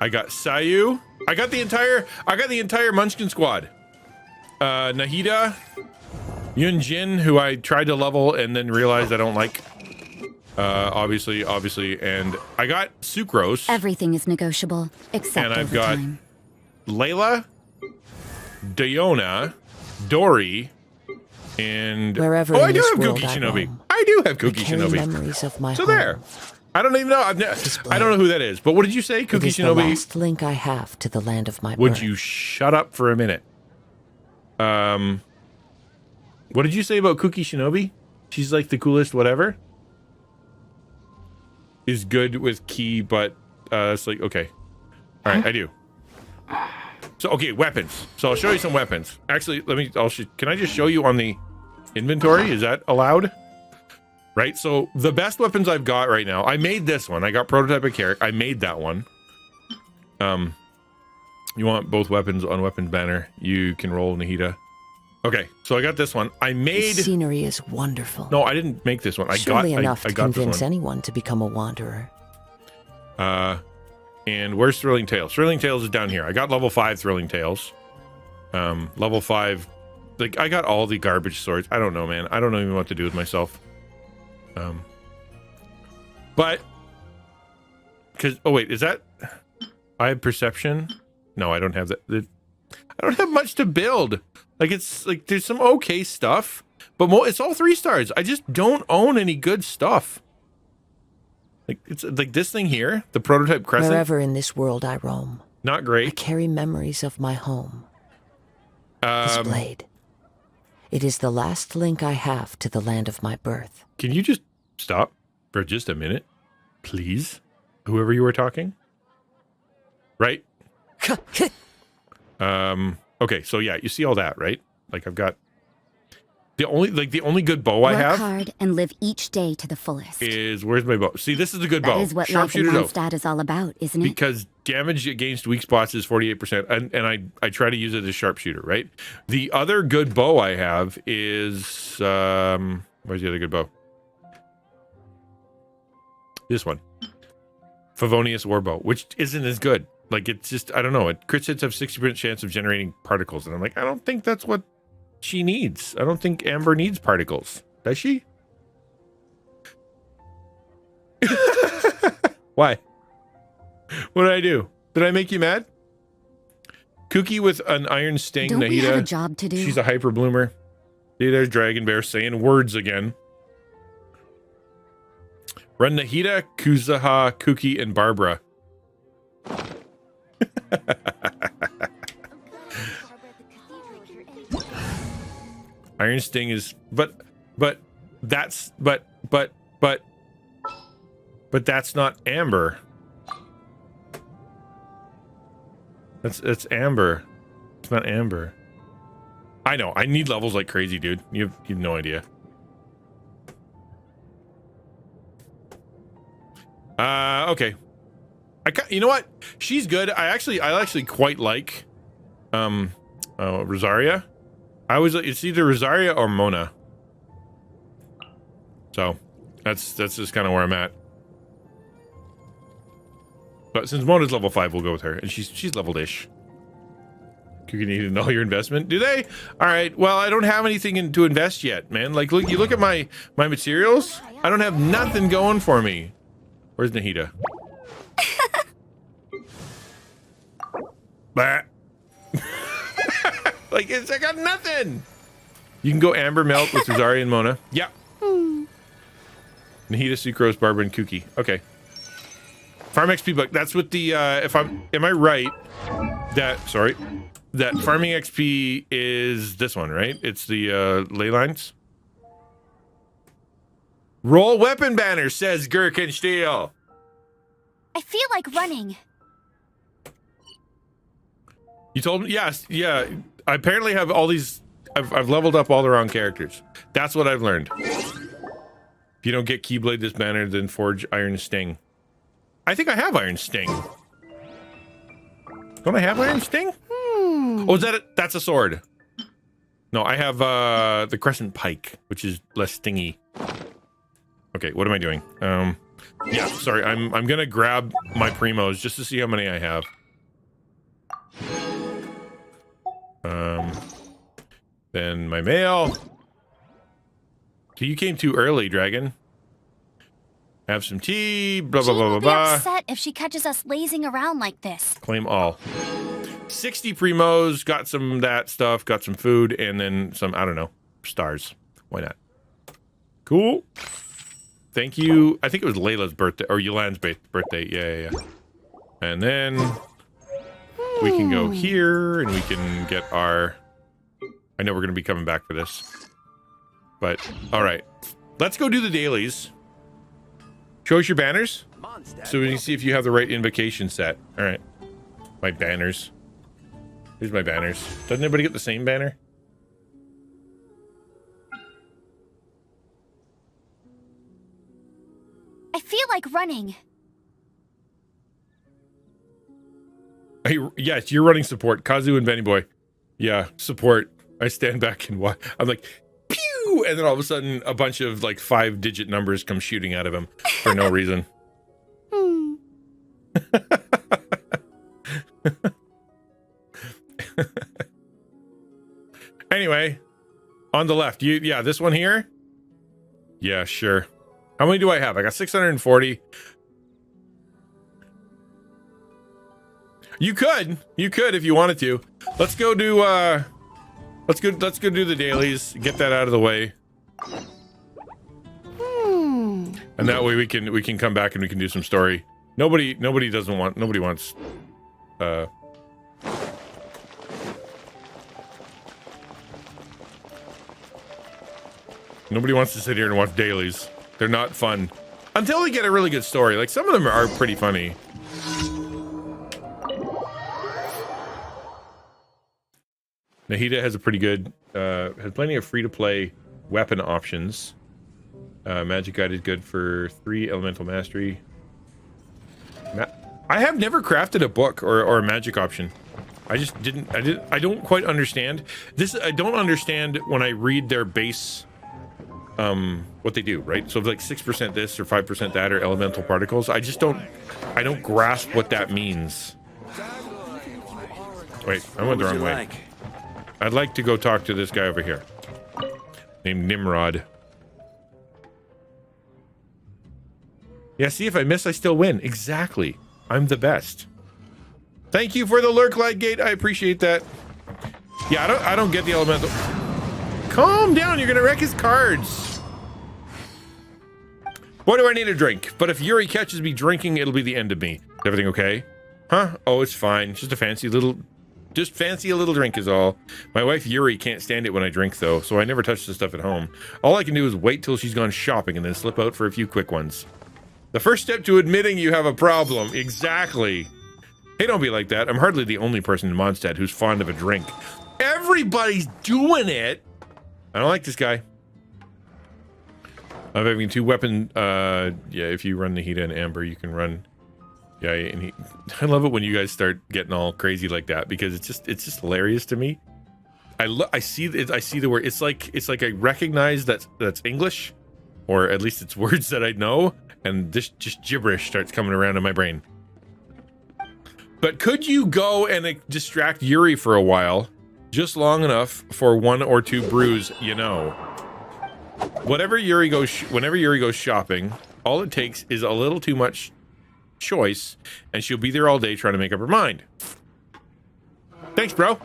I got Sayu. I got the entire Munchkin squad. Nahida, Yunjin, who I tried to level and then realized I don't like. Obviously, and I got Sucrose. Everything is negotiable, except and I've over got time. Layla, Diona, Dory, and Wherever I in do this have world Cookie I Shinobi. roam, I do have Cookie I carry Shinobi. memories of my So home. there. I don't even know. I don't know who that is. But what did you say, It Cookie is the Shinobi? last link I have to the land of my Would birth. you shut up for a minute? What did you say about Cookie Shinobi? She's like the coolest whatever. Is good with key, but it's like, okay. All right, I do. So, okay, weapons. So I'll show you some weapons. Actually, can I just show you on the inventory? Is that allowed? Right, so the best weapons I've got right now, I made this one. I got prototype of Carrick. I made that one. You want both weapons on weapons banner. You can roll Nahida. Okay, so I got this one. I made... The scenery is wonderful. No, I didn't make this one. Surely enough to got this convince one. anyone to become a wanderer. And where's Thrilling Tales? Thrilling Tales is down here. I got level 5 Thrilling Tales. Level 5... Like, I got all the garbage swords. I don't know, man. I don't know even what to do with myself. But... Because... Oh, wait. Is that... I have perception? No, I don't have that. I don't have much to build. Like, it's... Like, there's some okay stuff. But it's all 3 stars. I just don't own any good stuff. Like, it's like this thing here. The prototype crescent. Wherever in this world I roam, Not I great. carry memories of my home. This blade. It is the last link I have to the land of my birth. Can you just stop for just a minute? Please? Whoever you were talking? Right? Okay, so yeah, you see all that, right? Like I've got the only good bow I Work have hard and live each day to the fullest. is where's my bow? See, this is the good That bow. is what life in Sharpshooter though. Mondstadt is all about, isn't it? Because damage against weak spots is 48%, and I try to use it as sharpshooter, right? The other good bow I have is where's the other good bow? This one. Favonius Warbow, which isn't as good. Like it's just I don't know. It crit hits have 60% chance of generating particles, and I'm like, I don't think that's what she needs. I don't think Amber needs particles. Does she? Why? What did I do? Did I make you mad? Kooky with an iron sting. Don't Nahida. we have a job to do? She's a hyper bloomer. See, there's Dragon Bear saying words again. Run Nahida, Kuzaha, Kooky, and Barbara. Iron Sting is but that's not Amber. That's Amber. It's not Amber. I know. I need levels like crazy, dude. You have no idea. Okay. You know what? She's good. I actually quite like Rosaria. It's either Rosaria or Mona. So that's just kind of where I'm at. But since Mona's level 5, we'll go with her, and she's leveled-ish. You need to know your investment. Do they? All right. Well, I don't have anything to invest yet, man. Like, look, you look at my materials. I don't have nothing going for me. Where's Nahida? Bah. Like, I got nothing. You can go Amber Melt with Rosaria and Mona. Yeah. Nahida, Sucrose, Barbara, and Kooky. Okay. Farm XP book. That's what the am I right? That farming XP is this one, right? It's the ley lines. Roll weapon banner, says Gherkinsteel. I feel like running. You told me, yes, yeah. I apparently have all these. I've leveled up all the wrong characters. That's what I've learned. If you don't get Keyblade this banner, then forge Iron Sting. I think I have Iron Sting. Don't I have Iron Sting? Oh, is that it? That's a sword. No, I have the crescent pike, which is less stingy. Okay, what am I doing? Yeah, sorry. I'm gonna grab my primos just to see how many I have. Then my mail. So you came too early, dragon. Have some tea. Blah blah She blah blah will be blah. upset if she catches us lazing around like this. Claim all. 60 primos. Got some that stuff. Got some food, and then some. I don't know. Stars. Why not? Cool. Thank you. I think it was Layla's birthday or Yolan's birthday. Yeah. And then we can go here, and we can get our. I know we're going to be coming back for this, but all right, let's go do the dailies. Show us your banners, so we can see if you have the right invocation set. All right, my banners. Here's my banners. Doesn't everybody get the same banner? I feel like running. Hey, yes, you're running support. Kazu and Benny Boy. Yeah, support. I stand back and watch. I'm like, pew! And then all of a sudden, a bunch of like 5-digit numbers come shooting out of him for no reason. Anyway, on the left, yeah, this one here. Yeah, sure. How many do I have? I got 640. You could if you wanted to. Let's go do let's go do the dailies. Get that out of the way. And that way we can come back and we can do some story. Nobody wants nobody wants to sit here and watch dailies. They're not fun. Until we get a really good story. Like, some of them are pretty funny. Nahida has a pretty good, has plenty of free-to-play weapon options. Magic Guide is good for 3 elemental mastery. I have never crafted a book or a magic option. I don't quite understand this. I don't understand when I read their base, what they do, right? So like 6% this or 5% that or elemental particles. I don't grasp what that means. Wait, I went the wrong way. I'd like to go talk to this guy over here named Nimrod. Yeah, see, if I miss, I still win. Exactly. I'm the best. Thank you for the lurk light gate. I appreciate that. Yeah, I don't get the elemental. Calm down, you're gonna wreck his cards. What do I need a drink? But if Yuri catches me drinking, it'll be the end of me. Is everything okay? Huh? Oh, it's fine. Just a fancy little drink is all. My wife Yuri can't stand it when I drink though, so I never touch the stuff at home. All I can do is wait till she's gone shopping and then slip out for a few quick ones. The first step to admitting you have a problem. Exactly. Hey, don't be like that. I'm hardly the only person in Mondstadt who's fond of a drink. Everybody's doing it. I don't like this guy. I'm having 2 weapon. Yeah, if you run Nahida and Amber, you can run. Yeah, and I love it when you guys start getting all crazy like that because it's just hilarious to me. I see the word. It's like I recognize that's English, or at least it's words that I know, and this just gibberish starts coming around in my brain. But could you go and distract Yuri for a while, just long enough for 1 or 2 brews? You know, whenever Yuri goes shopping, all it takes is a little too much choice, and she'll be there all day trying to make up her mind. Thanks, bro.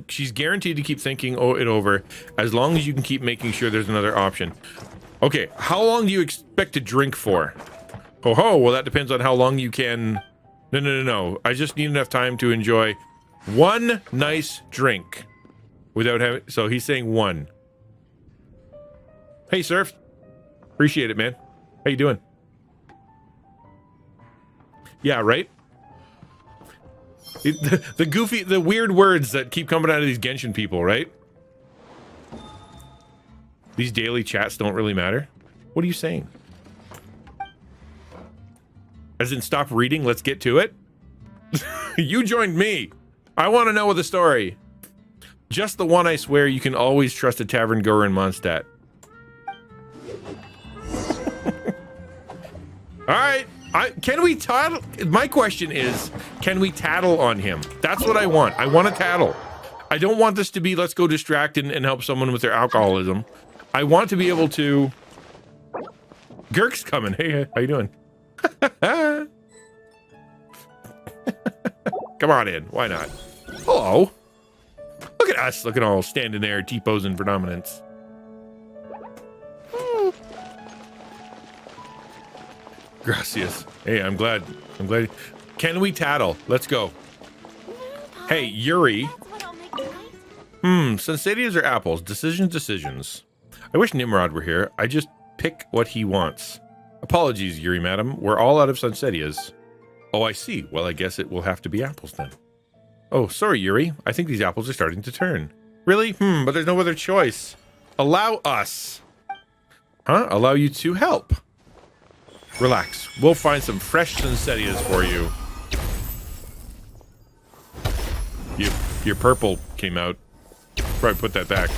She's guaranteed to keep thinking it over as long as you can keep making sure there's another option. Okay, how long do you expect to drink for? Oh, well, that depends on how long you can. No. I just need enough time to enjoy 1 nice drink without having. So he's saying 1. Hey, Surf. Appreciate it, man. How you doing? Yeah, right? The goofy, the weird words that keep coming out of these Genshin people, right? These daily chats don't really matter. What are you saying? As in, stop reading, let's get to it. You joined me. I want to know the story. Just the one, I swear. You can always trust a tavern goer in Mondstadt. All right. Can we tattle? My question is, can we tattle on him? That's what I want. I want to tattle. I don't want this to be, let's go distract and help someone with their alcoholism. I want to be able to... Girk's coming. Hey, how you doing? Come on in. Why not? Hello. Look at us looking all standing there, T-posing for dominance. Gracias. Hey, I'm glad. Can we tattle? Let's go. Hey, Yuri. Sensatias or apples? Decisions. I wish Nimrod were here. I just pick what he wants. Apologies, Yuri, madam. We're all out of Sensatias. Oh, I see. Well, I guess it will have to be apples then. Oh, sorry, Yuri. I think these apples are starting to turn. Really? But there's no other choice. Allow us. Huh? Allow you to help. Relax. We'll find some fresh Sensatias for you. Your purple came out. Probably put that back.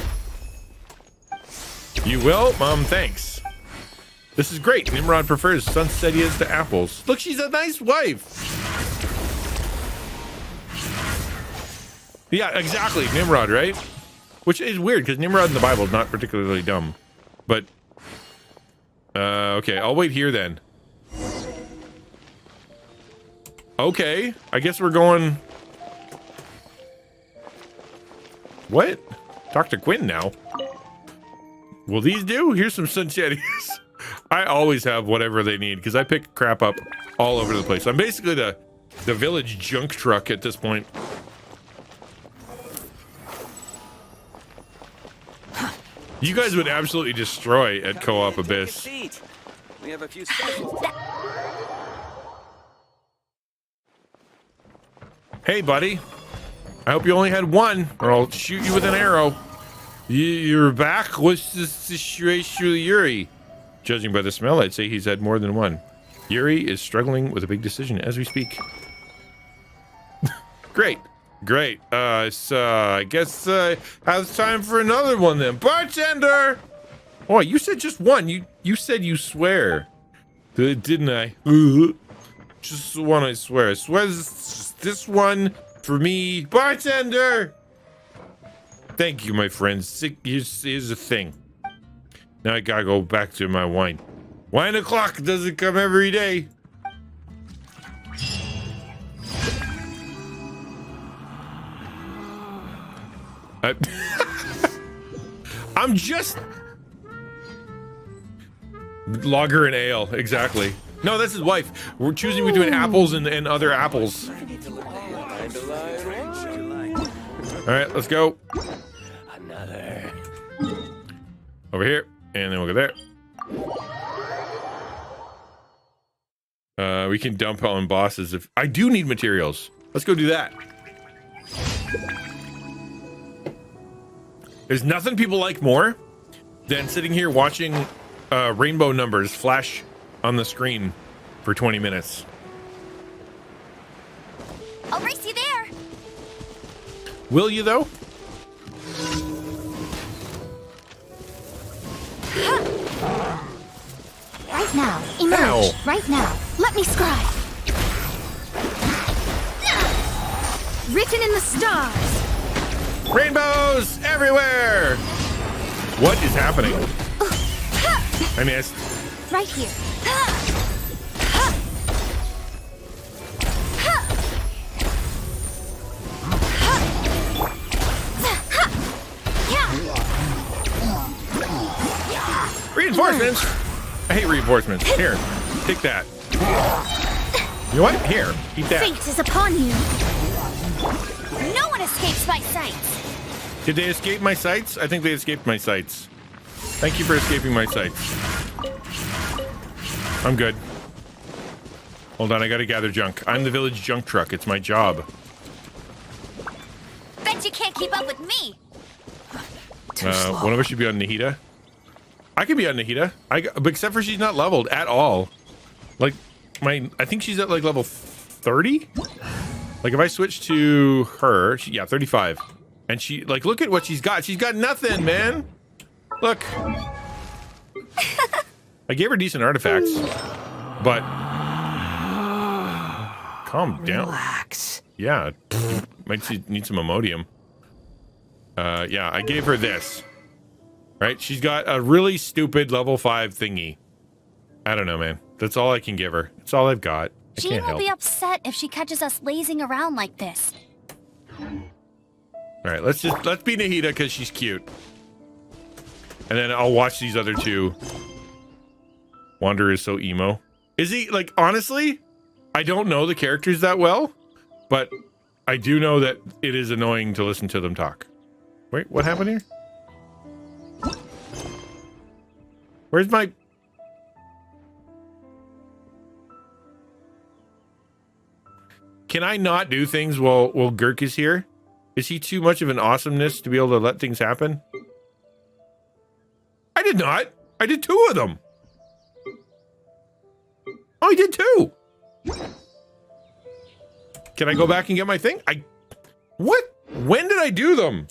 You will? Thanks. This is great. Nimrod prefers Sensatias to apples. Look, she's a nice wife. Yeah, exactly. Nimrod, right? Which is weird, because Nimrod in the Bible is not particularly dumb. But, okay, I'll wait here then. Okay, I guess we're going... What? Talk to Quinn now. Will these do? Here's some Sensatias. I always have whatever they need, because I pick crap up all over the place. I'm basically the village junk truck at this point. You guys would absolutely destroy at Co-op Abyss. We have a few specials. Hey, buddy. I hope you only had one, or I'll shoot you with an arrow. You're back? What's the situation with Yuri? Judging by the smell, I'd say he's had more than one. Yuri is struggling with a big decision as we speak. Great. So I guess it's time for another one then. Bartender! Oh, you said just one. You said you swear. Didn't I? Just the one, I swear. I swear this one for me. Bartender! Thank you, my friends. Here's the thing. Now I gotta go back to my wine. Wine o'clock doesn't come every day. I'm just... Lager and ale, exactly. No, that's his wife. We're choosing between apples and other apples. All right, let's go. Another. Over here, and then we'll go there. We can dump on bosses if... I do need materials. Let's go do that. There's nothing people like more than sitting here watching rainbow numbers flash on the screen for 20 minutes. I'll race you there. Will you, though? Right now. Emerge. Ow. Right now. Let me scribe. Written in the stars. Rainbows everywhere! What is happening? I missed. Right here. Reinforcements! I hate reinforcements. Here, take that. You know what? Here, eat that. Fate is upon you. No one escapes my sight. Did they escape my sights? I think they escaped my sights. Thank you for escaping my sights. I'm good. Hold on, I gotta gather junk. I'm the village junk truck. It's my job. Bet you can't keep up with me. One of us should be on Nahida. I could be on Nahida. But except for she's not leveled at all. Like, I think she's at like level 30. Like if I switch to her, yeah, 35. And she, like, look at what she's got. She's got nothing, man. Look. I gave her decent artifacts, but calm down. Relax. Yeah, might need some Imodium. Yeah, I gave her this. Right? She's got a really stupid level 5 thingy. I don't know, man. That's all I can give her. That's all I've got. I Jean can't will help. be upset if she catches us lazing around like this. All right, let's be Nahida because she's cute. And then I'll watch these other two. Wander is so emo. Is he, like, honestly, I don't know the characters that well, but I do know that it is annoying to listen to them talk. Wait, what happened here? Where's my... Can I not do things while Gurk is here? Is he too much of an awesomeness to be able to let things happen? I did not. I did 2 of them. Oh, I did 2. Can I go back and get my thing? What? When did I do them?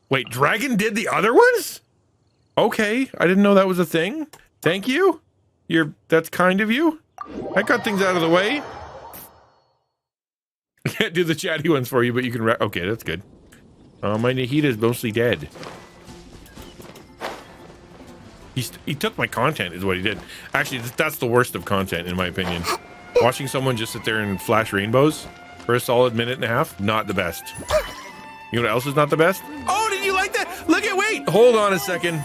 Wait, Dragon did the other ones? Okay, I didn't know that was a thing. Thank you. That's kind of you. I got things out of the way. I can't do the chatty ones for you, but you can... Okay, that's good. My Nahida is mostly dead. He took my content, is what he did. Actually, that's the worst of content, in my opinion. Watching someone just sit there and flash rainbows for a solid minute and a half, not the best. You know what else is not the best? Oh, did you like that? Look at... Wait, hold on a second.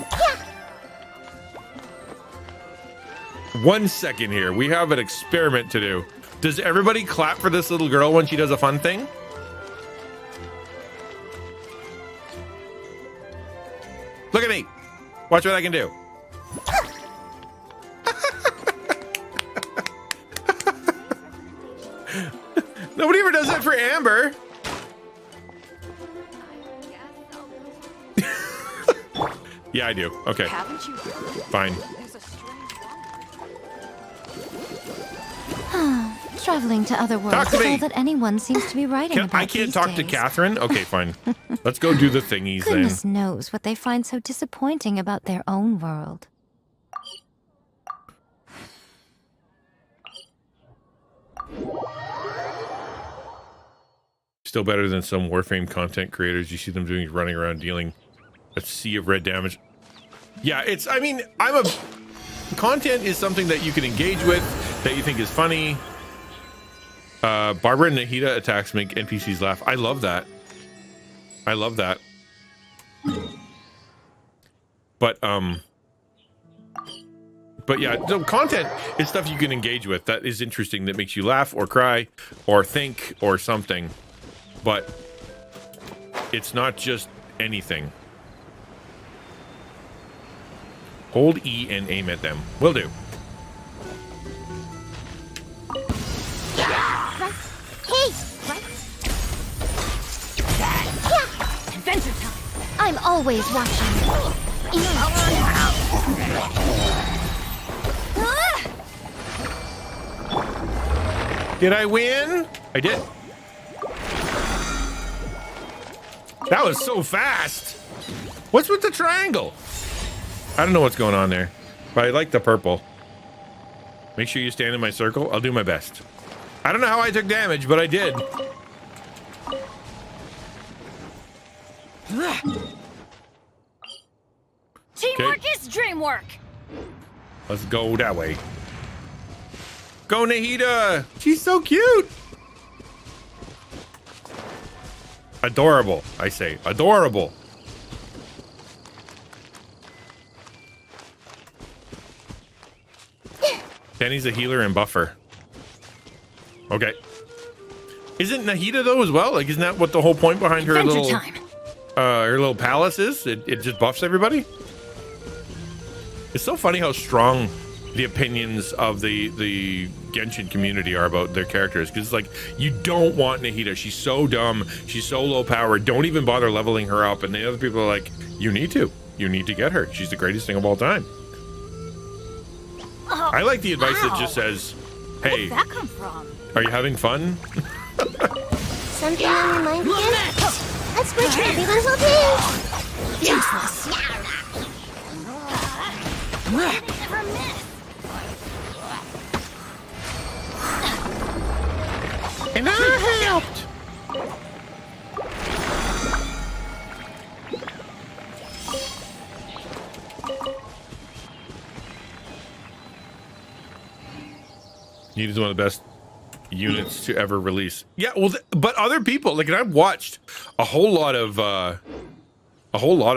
1 second here. We have an experiment to do. Does everybody clap for this little girl when she does a fun thing? Look at me. Watch what I can do. Nobody ever does that for Amber. Yeah, I do. Okay. Fine. Traveling to other worlds Talk to is me. all that anyone seems to be writing about I can't these talk to days. Catherine? Okay, fine. Let's go do the thingies Goodness then. knows what they find so disappointing about their own world. Still better than some Warframe content creators. You see them doing running around dealing a sea of red damage. Yeah, I mean, content is something that you can engage with, that you think is funny. Barbara and Nahida attacks make NPCs laugh. I love that. I love that. But yeah, no, content is stuff you can engage with that is interesting, that makes you laugh or cry or think or something. But it's not just anything. Hold E and aim at them. Will do. Hey! Adventure time! I'm always watching. Did I win? I did. That was so fast. What's with the triangle? I don't know what's going on there, but I like the purple. Make sure you stand in my circle. I'll do my best. I don't know how I took damage, but I did. Teamwork is dreamwork! Let's go that way. Go, Nahida. She's so cute. Adorable, I say. Adorable. Danny's a healer and buffer. Okay. Isn't Nahida though as well? Like, isn't that what the whole point behind her little palace is? It just buffs everybody? It's so funny how strong the opinions of the Genshin community are about their characters, because it's like, you don't want Nahida. She's so dumb. She's so low power. Don't even bother leveling her up. And the other people are like, you need to. You need to get her. She's the greatest thing of all time. I like the advice that just says, hey, Where'd that come from? are you having fun? Something on your mind, kid? That's what everyone's will do. Useless. Never miss. And I helped. Need is one of the best units to ever release. Yeah, well, but other people, like, and I've watched a whole lot of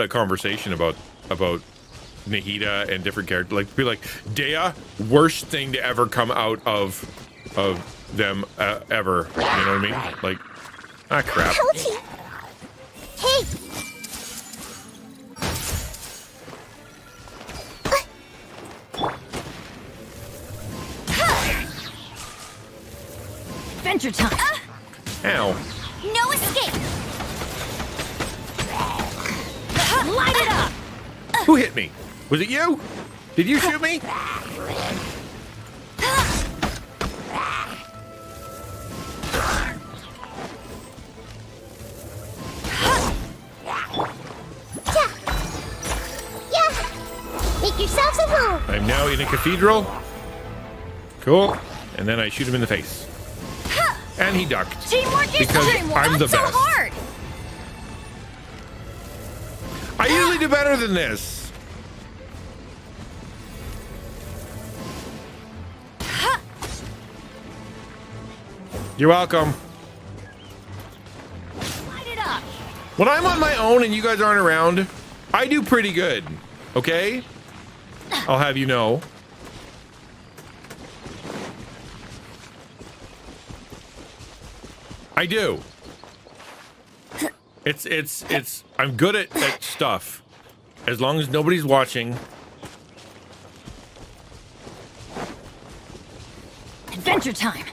conversation about Nahida and different characters. Like, be like, Dea, worst thing to ever come out of them ever. You know what I mean? Like, crap. Hey! Adventure time. Ow. No escape. Light it up. Who hit me? Was it you? Did you shoot me? Yeah! Make yourselves at home! I'm now in a cathedral. Cool. And then I shoot him in the face. And he ducked. Teamwork is Because teamwork. I'm the Not so best. hard. I usually do better than this. You're welcome. Light it up. When I'm on my own and you guys aren't around, I do pretty good. Okay? I'll have you know. I do. It's I'm good at stuff. As long as nobody's watching. Adventure time.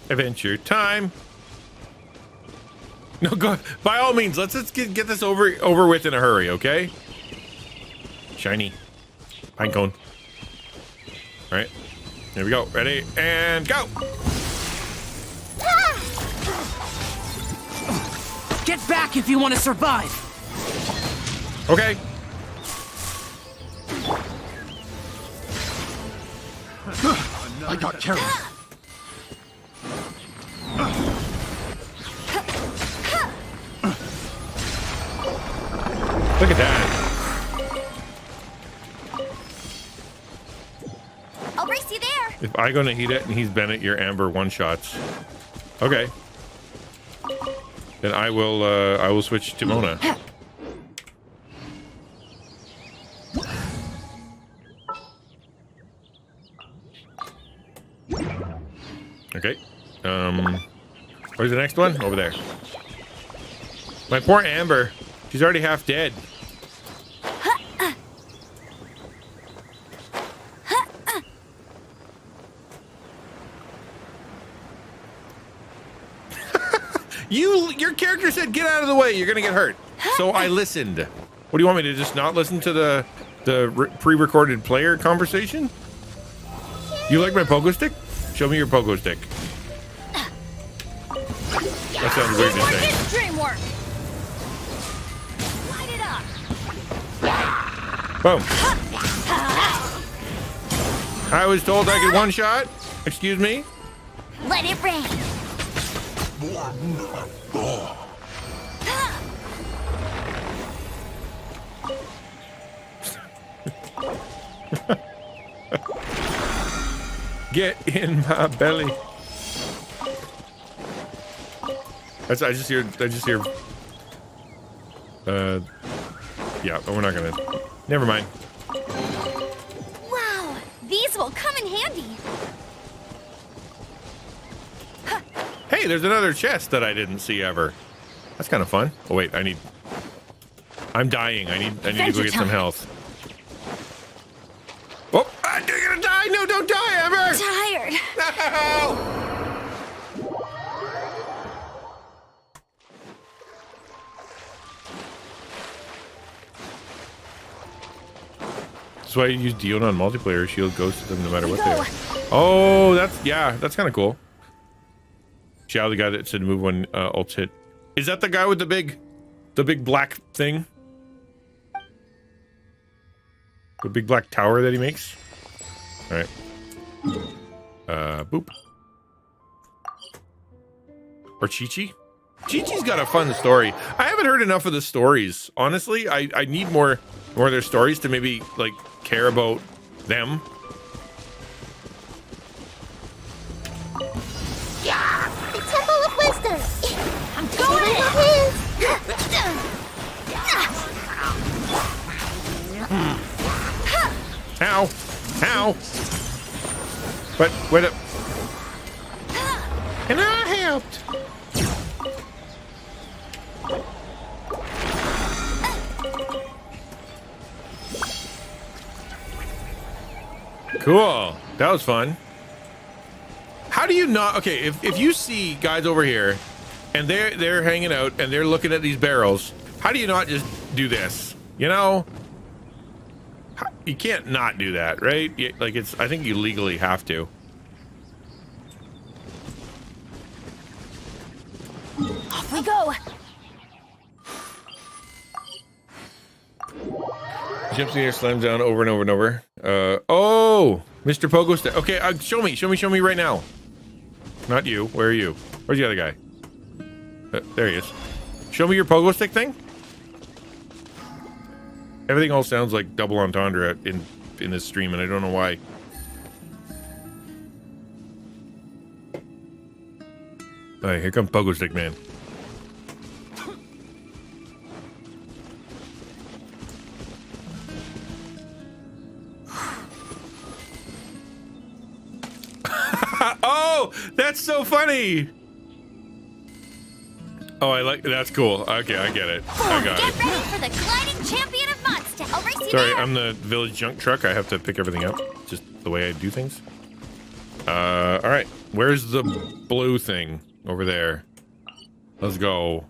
Adventure time. No, go by all means. Let's get this over with in a hurry, okay? Shiny pine cone. All right, here we go. Ready and go. Get back if you want to survive. Okay. I got carried. Look at that. I'll race you there. If I go Nahida and he's Bennett, you're Amber one shots. Okay. Then I will switch to Mona. Okay. Where's the next one? Over there. My poor Amber. She's already half dead. Your character said get out of the way, you're gonna get hurt. So I listened. What do you want me to just not listen to the pre-recorded player conversation? You like my pogo stick? Show me your pogo stick. That sounds weird to say. It's dreamwork. Light it up. Boom. I was told I could one shot. Excuse me. Let it rain. Get in my belly. I just hear. Yeah, but we're not gonna. Never mind. Wow, these will come in handy. Hey, there's another chest that I didn't see ever. That's kind of fun. Oh wait, I'm dying. I need to go get some health. Oh, I'm gonna die! No, don't die, Amber! Tired. No! That's why you use Dion on multiplayer. Shield goes to them no matter what they are. Oh, that's kind of cool. Xiao, the guy that said move when ults hit. Is that the guy with the big black thing? The big black tower that he makes? All right. Boop. Or Chi-Chi? Chi-Chi's got a fun story. I haven't heard enough of the stories. Honestly, I need more of their stories to maybe, like, care about them. Yeah, the Temple of Wisdom. I'm going in. Ow! Ow! But what? And I helped. Cool. That was fun. How do you not? Okay, if you see guys over here, and they're hanging out and they're looking at these barrels, how do you not just do this? You know, you can't not do that, right? Like I think you legally have to. Off we go. Jumps in here, slams down over and over and over. Oh, Mr. Pogo Stick. Okay, show me right now. Not you. Where are you? Where's the other guy? There he is. Show me your Pogo Stick thing. Everything all sounds like double entendre in this stream, and I don't know why. All right, here comes Pogo Stick Man. Oh, that's so funny. Oh, I like that's cool. Okay, I get it. I got Get it. ready for the gliding champion of monster. I'll race you Sorry, there. I'm the village junk truck. I have to pick everything up. Just the way I do things. All right. Where's the blue thing? Over there. Let's go.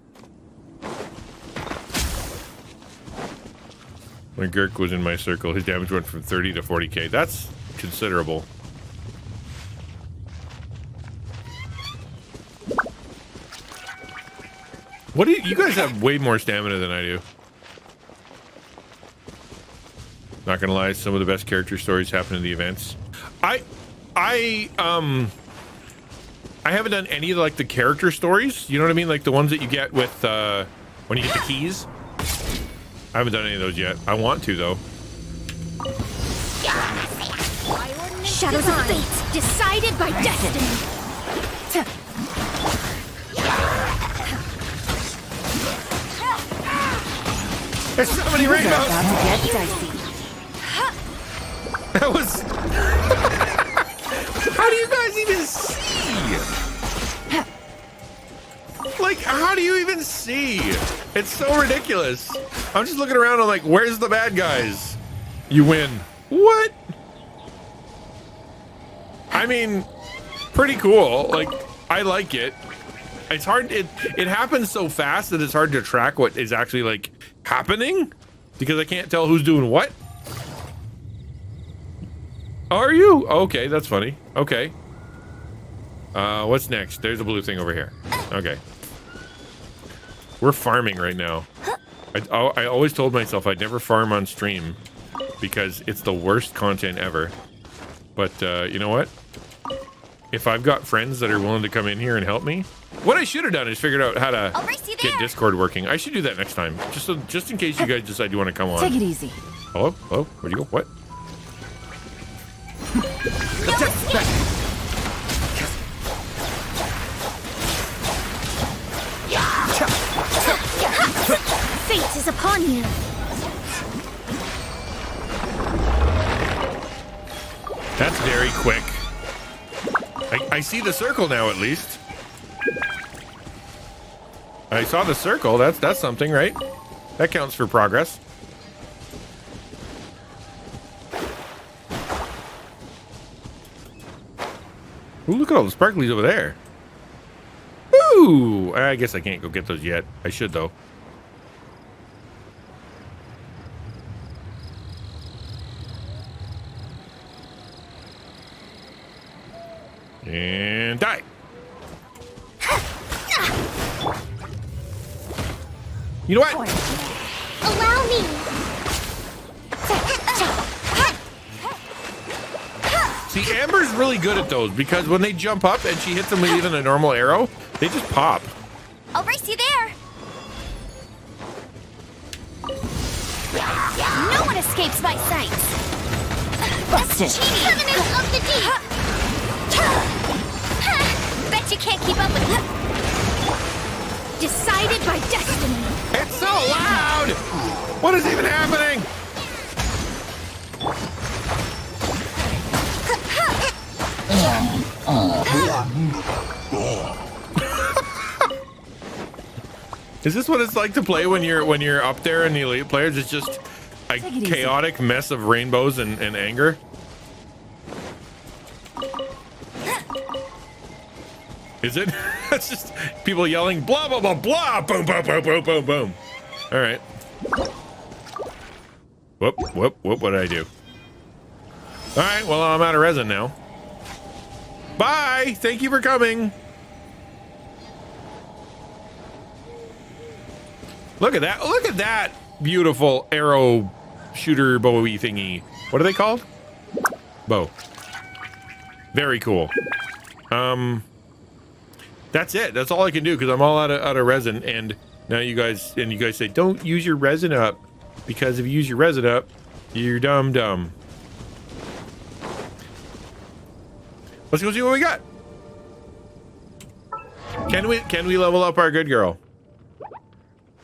When Gurk was in my circle, his damage went from 30 to 40k. That's considerable. What do you guys have way more stamina than I do. Not gonna lie, some of the best character stories happen in the events. I haven't done any of like the character stories. You know what I mean? Like the ones that you get with when you get the keys. I haven't done any of those yet. I want to though. Shadows of fate, decided by destiny. There's so many rainbows. About to get dicey. That was. How do you guys even see? Like, how do you even see? It's so ridiculous. I'm just looking around. I'm like, where's the bad guys? You win. What? I mean, pretty cool. Like, I like it. It's hard. It happens so fast that it's hard to track what is actually like happening because I can't tell who's doing what. Are you? Okay, that's funny. Okay. What's next? There's a blue thing over here. Okay. We're farming right now. I always told myself I'd never farm on stream because it's the worst content ever. But you know what? If I've got friends that are willing to come in here and help me, what I should have done is figured out how to get Discord working. I should do that next time, just in case you guys decide you want to come on. Take it easy. Hello? Hello? Where'd you go? What? Fate is upon you. That's very quick. I see the circle now, at least. I saw the circle. That's something, right? That counts for progress. Ooh, look at all the sparklies over there. Ooh, I guess I can't go get those yet. I should, though. And die. You know what? Allow me. See, Amber's really good at those because when they jump up and she hits them with even a normal arrow, they just pop. I'll race you there. No one escapes my sights. Busted. Covenant of the Deep. Bet you can't keep up with it. Decided by destiny. It's so loud! What is even happening? Is this what it's like to play when you're up there in the elite players? It's just a chaotic mess of rainbows and anger. Is it? It's just people yelling blah blah blah blah boom boom boom boom boom boom. All right. Whoop whoop whoop! What did I do? All right. Well, I'm out of resin now. Bye. Thank you for coming. Look at that. Look at that beautiful arrow shooter bowie thingy. What are they called? Bow. Very cool. That's it. That's all I can do because I'm all out of resin. And now you guys say don't use your resin up because if you use your resin up, you're dumb. Let's go see what we got. Can we level up our good girl?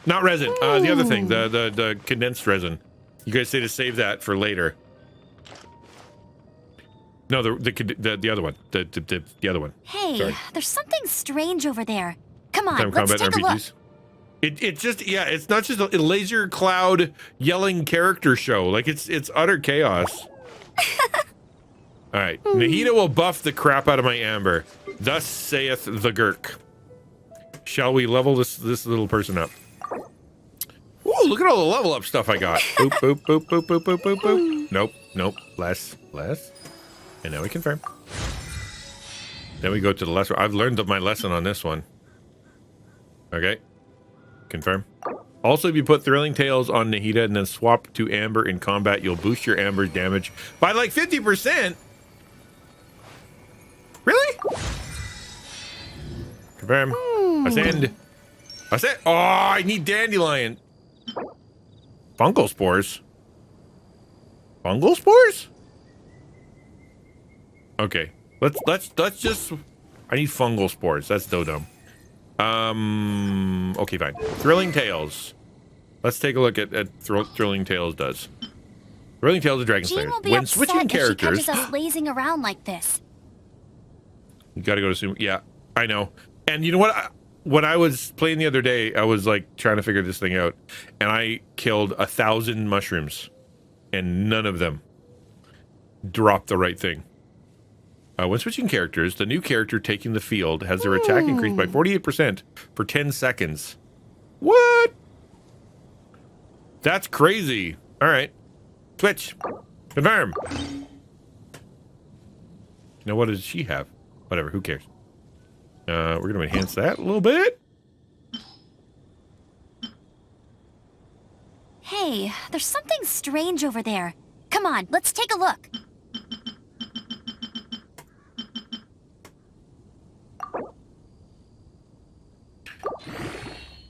Not resin. The other thing, the condensed resin. You guys say to save that for later. No, the other one. The other one. Hey, Sorry. there's something strange over there. Come on, Time let's combat take a look. RPGs. It's just it's not just a laser cloud yelling character show. Like it's utter chaos. All right, Nahida will buff the crap out of my Amber. Thus saith the Gurk. Shall we level this little person up? Ooh, look at all the level up stuff I got. Boop, boop, boop, boop, boop, boop, boop, boop. Nope. Less. And now we confirm. Then we go to the lesser. I've learned my lesson on this one. Okay. Confirm. Also, if you put Thrilling Tales on Nahida and then swap to Amber in combat, you'll boost your Amber's damage by like 50%. Really? Confirm. Ascend. Oh, I need Dandelion. Fungal spores. Okay. Let's just. I need fungal spores. That's so dumb. Okay, fine. Thrilling Tales. Let's take a look at Thrilling Tales does. Thrilling Tales of Dragon Jean Slayers. will be When upset switching if characters, she catches us lazing around like this. you gotta go to Zoom. Yeah, I know. And you know what? When I was playing the other day, I was like trying to figure this thing out, and I killed 1,000 mushrooms, and none of them dropped the right thing. When switching characters, the new character taking the field has their attack increased by 48% for 10 seconds. What? That's crazy. All right. Switch. Confirm. Now, what does she have? Whatever. Who cares? We're going to enhance that a little bit. Hey, there's something strange over there. Come on, let's take a look.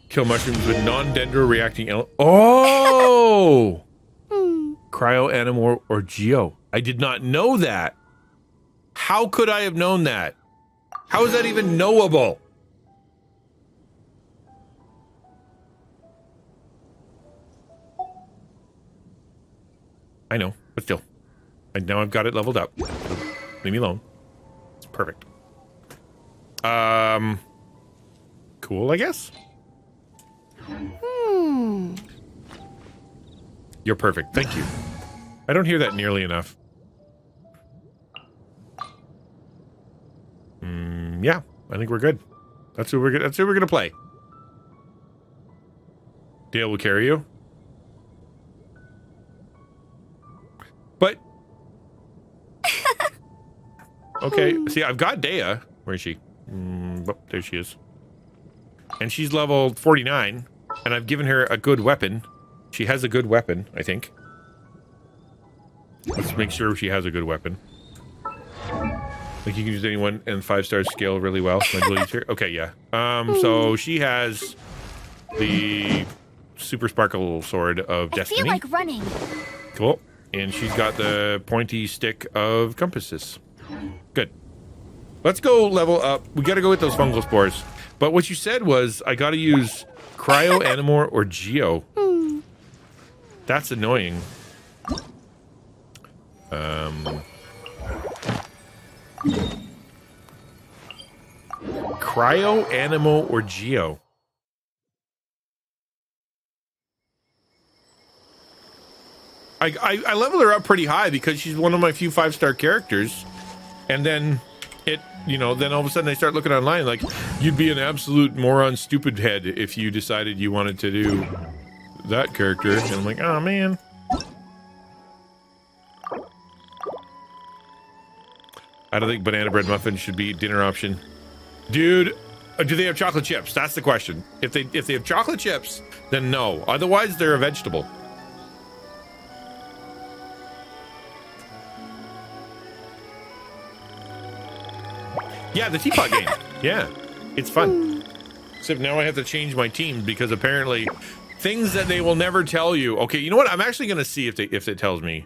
Kill mushrooms with non-dendro reacting Oh! Cryo, Animor, or Geo. I did not know that. How could I have known that? How is that even knowable? I know, but still. And now I've got it leveled up. Leave me alone. It's perfect. Cool, I guess. You're perfect. Thank you. I don't hear that nearly enough. Yeah, I think we're good. That's who we're gonna play. Dale will carry you. But Okay. See, I've got Dea. Where is she? Oh, there she is. And she's level 49. And I've given her a good weapon. She has a good weapon, I think. Let's make sure she has a good weapon. Like, you can use anyone and 5-star scale really well. Okay, yeah. So she has the super sparkle sword of destiny. I feel like running. Cool. And she's got the pointy stick of compasses. Good. Let's go level up. We got to go with those fungal spores. But what you said was I got to use Cryo, Animor, or Geo. That's annoying. Cryo, Animo, or Geo? I leveled her up pretty high because she's one of my few 5-star characters. And then then all of a sudden I start looking online like, you'd be an absolute moron stupid head if you decided you wanted to do that character. And I'm like, oh man. I don't think banana bread muffins should be dinner option. Dude, do they have chocolate chips? That's the question. If they have chocolate chips, then no. Otherwise, they're a vegetable. Yeah, the teapot game. Yeah, it's fun. Except now I have to change my team because apparently things that they will never tell you. Okay, you know what? I'm actually going to see if it tells me.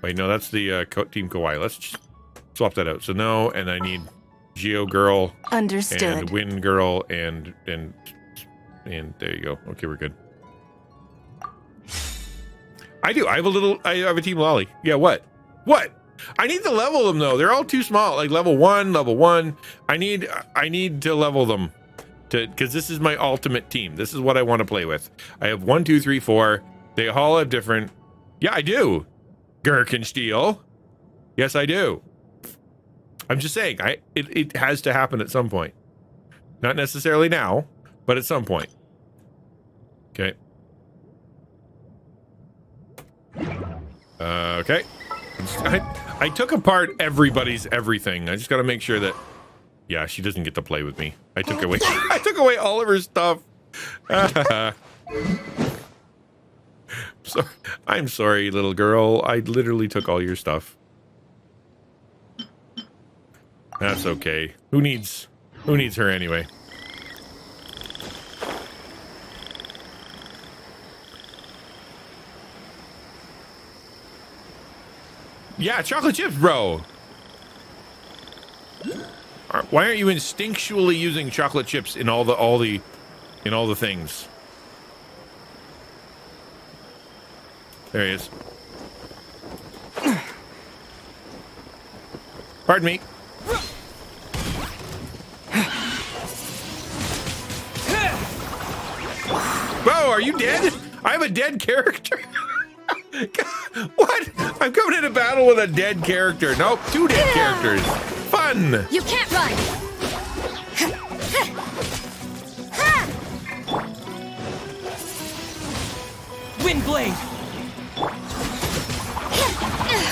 Wait, no, that's the Team Kawaii. Let's just swap that out. So no, and I need Geo Girl. Understood. And Wind Girl and there you go. Okay, we're good. I do. I have a Team Lolly. Yeah, what? What? I need to level them though. They're all too small. Like level 1. I need to level them because this is my ultimate team. This is what I want to play with. I have 1, 2, 3, 4. They all have different. Yeah, I do. Gherkinsteel. Yes, I do. I'm just saying. It has to happen at some point. Not necessarily now, but at some point. Okay. Okay. I took apart everybody's everything. I just got to make sure that, yeah, she doesn't get to play with me. I took away all of her stuff. I'm sorry, little girl. I literally took all your stuff. That's okay. Who needs her anyway? Yeah, chocolate chips, bro. Why aren't you instinctually using chocolate chips in all the things? There he is. Pardon me. Whoa, are you dead? I have a dead character. What? I'm coming into battle with a dead character. Nope, 2 dead characters. Fun. You can't run. Wind blade.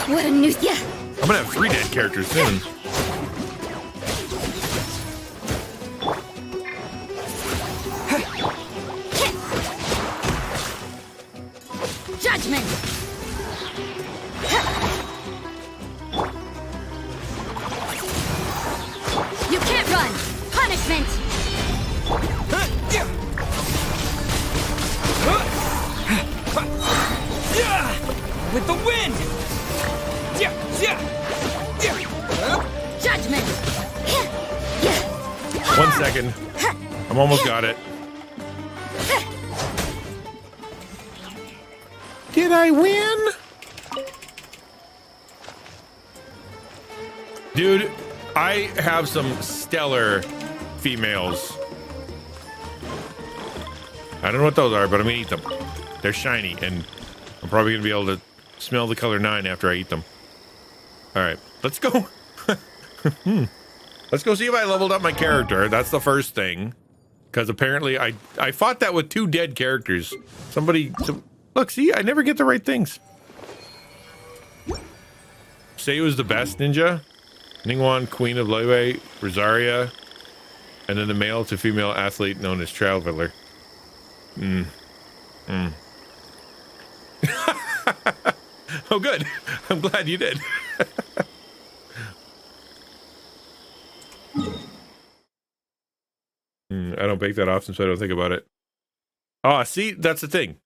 What a nuthia. I'm gonna have 3 dead characters soon. Judgment. You can't run. Punishment. With the wind. Judgment. 1 second. I'm almost got it. Did I win? Dude, I have some stellar females. I don't know what those are, but I'm gonna eat them. They're shiny, and I'm probably gonna be able to smell the color 9 after I eat them. All right, let's go. Let's go see if I leveled up my character. That's the first thing. Because apparently I fought that with 2 dead characters. Look, see, I never get the right things. Say it was the best, Ninja? Ningguang, Queen of Liyue, Rosaria, and then the male to female athlete known as Traveler. Oh, good. I'm glad you did. I don't bake that often, so I don't think about it. Oh, see, that's the thing.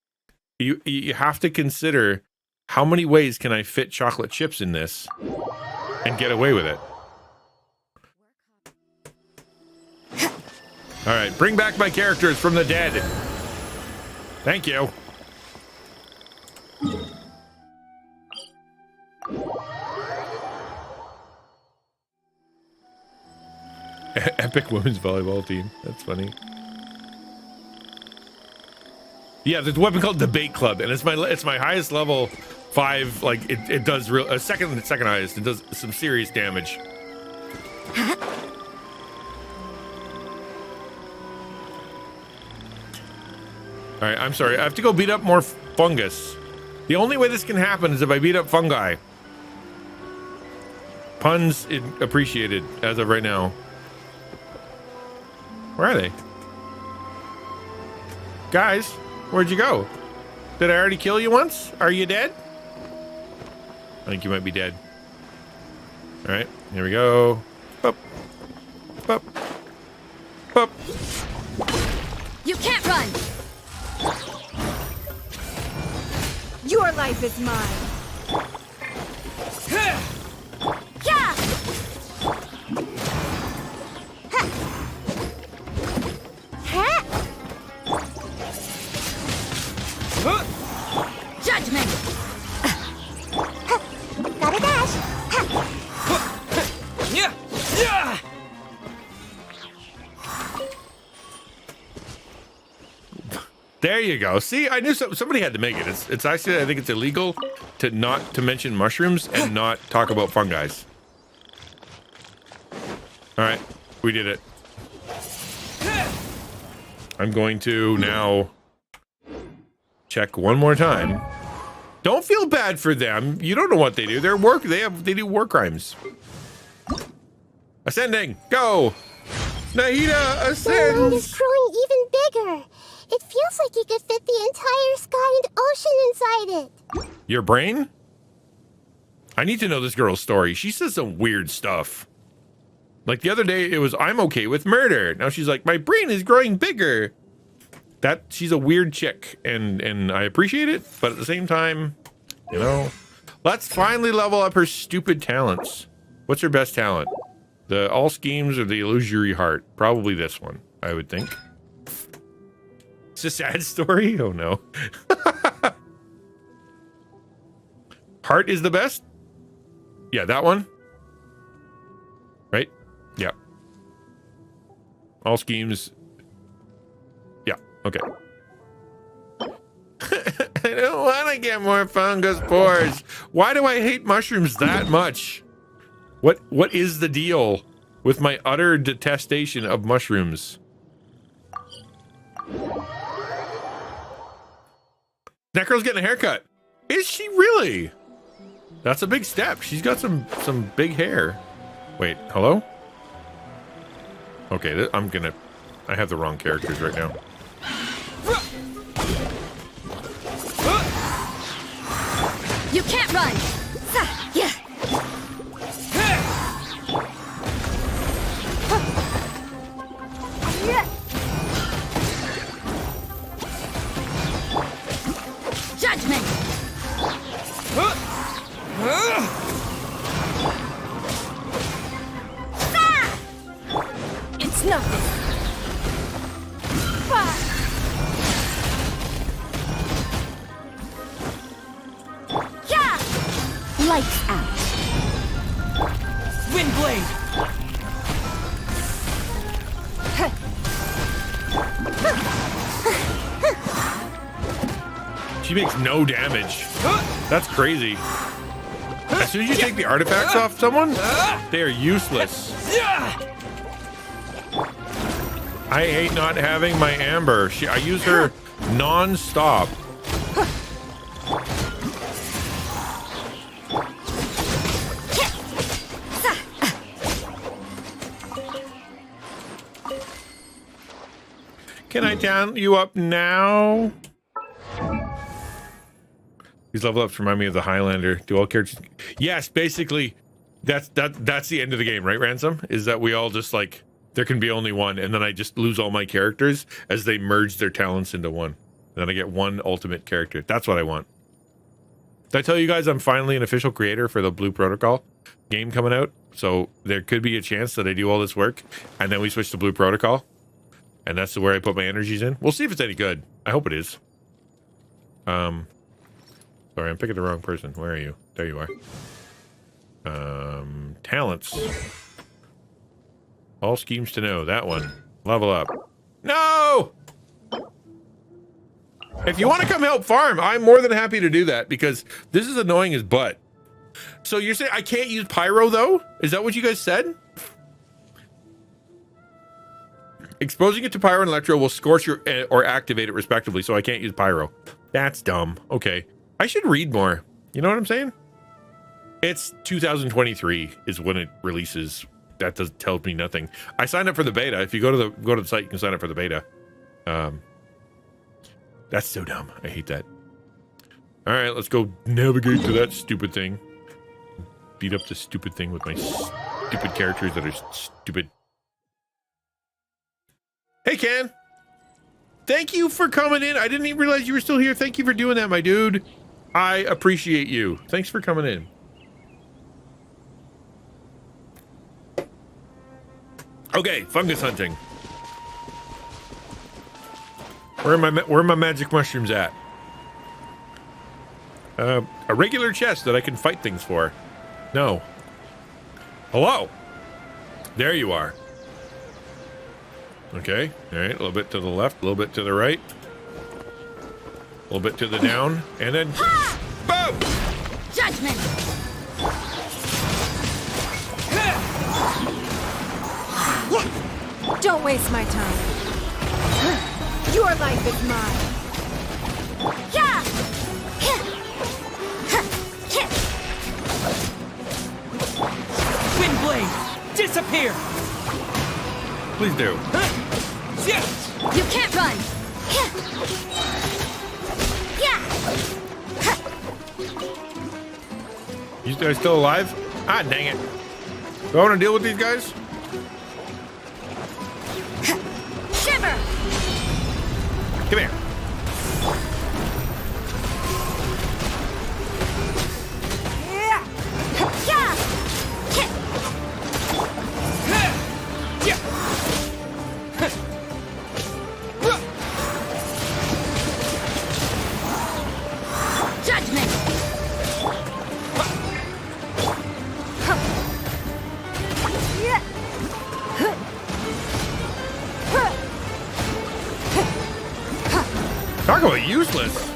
You have to consider how many ways can I fit chocolate chips in this and get away with it. All right, bring back my characters from the dead. Thank you. Epic women's volleyball team. That's funny. Yeah, there's a weapon called Debate Club, and it's my highest level 5. Like it does real second highest. It does some serious damage. All right, I'm sorry. I have to go beat up more fungus. The only way this can happen is if I beat up fungi. Puns appreciated as of right now. Where are they? Guys, where'd you go? Did I already kill you once? Are you dead? I think you might be dead. All right, here we go. Up, up, up. You can't run! Your life is mine. Yeah! Judgment! Gotta dash. Yeah! Yeah! There you go. See, I knew somebody had to make it. It's actually, I think it's illegal to not to mention mushrooms and not talk about fungi. All right, we did it. I'm going to now check one more time. Don't feel bad for them. You don't know what they do. They do war crimes. Ascending. Go. Nahida The world ascends. is growing even bigger. It feels like you could fit the entire sky and ocean inside it. Your brain? I need to know this girl's story. She says some weird stuff. Like the other day, it was, I'm okay with murder. Now she's like, my brain is growing bigger. She's a weird chick, and I appreciate it, but at the same time, you know, let's finally level up her stupid talents. What's her best talent? The all schemes or the illusory heart? Probably this one, I would think. It's a sad story? Oh no. Heart is the best? Yeah, that one. Right? Yeah. All schemes. Yeah, okay. I don't want to get more fungus spores. Why do I hate mushrooms that much? What is the deal with my utter detestation of mushrooms? That girl's getting a haircut. Is she really? That's a big step. She's got some big hair. Wait, hello? Okay, I have the wrong characters right now. You can't run! Yeah! Judgment! It's nothing. Yeah! Lights out. Wind blade! She makes no damage. That's crazy. As soon as you take the artifacts off someone, they are useless. I hate not having my Amber. I use her non-stop. Can I down you up now? These level ups remind me of the Highlander. Do all characters? Yes, basically, that's the end of the game, right, Ransom? Is that we all just like there can be only one, and then I just lose all my characters as they merge their talents into one. And then I get one ultimate character. That's what I want. Did I tell you guys I'm finally an official creator for the Blue Protocol game coming out? So there could be a chance that I do all this work, and then we switch to Blue Protocol, and that's where I put my energies in. We'll see if it's any good. I hope it is. Sorry, I'm picking the wrong person. Where are you? There you are. Talents. All schemes to know. That one. Level up. No! If you want to come help farm, I'm more than happy to do that because this is annoying as butt. So you're saying I can't use pyro though? Is that what you guys said? Exposing it to pyro and electro will scorch or activate it respectively, so I can't use pyro. That's dumb. Okay. I should read more. You know what I'm saying? It's 2023 is when it releases. That tells me nothing. I signed up for the beta. If you go to the site, you can sign up for the beta. That's so dumb. I hate that. All right, let's go navigate to that stupid thing. Beat up the stupid thing with my stupid characters that are stupid. Hey, Ken. Thank you for coming in. I didn't even realize you were still here. Thank you for doing that, my dude. I appreciate you. Thanks for coming in. Okay, fungus hunting. Where are my magic mushrooms at? A regular chest that I can fight things for. No. Hello. There you are. Okay. All right. A little bit to the left, a little bit to the right, a little bit to the down, and then boom! Judgment! Don't waste my time. Your life is mine. Yeah! Wind blade, disappear. Please do. You can't run! You guys still alive? Ah, dang it. Do I want to deal with these guys? Shiver! Come here. Judgment! Talk about useless.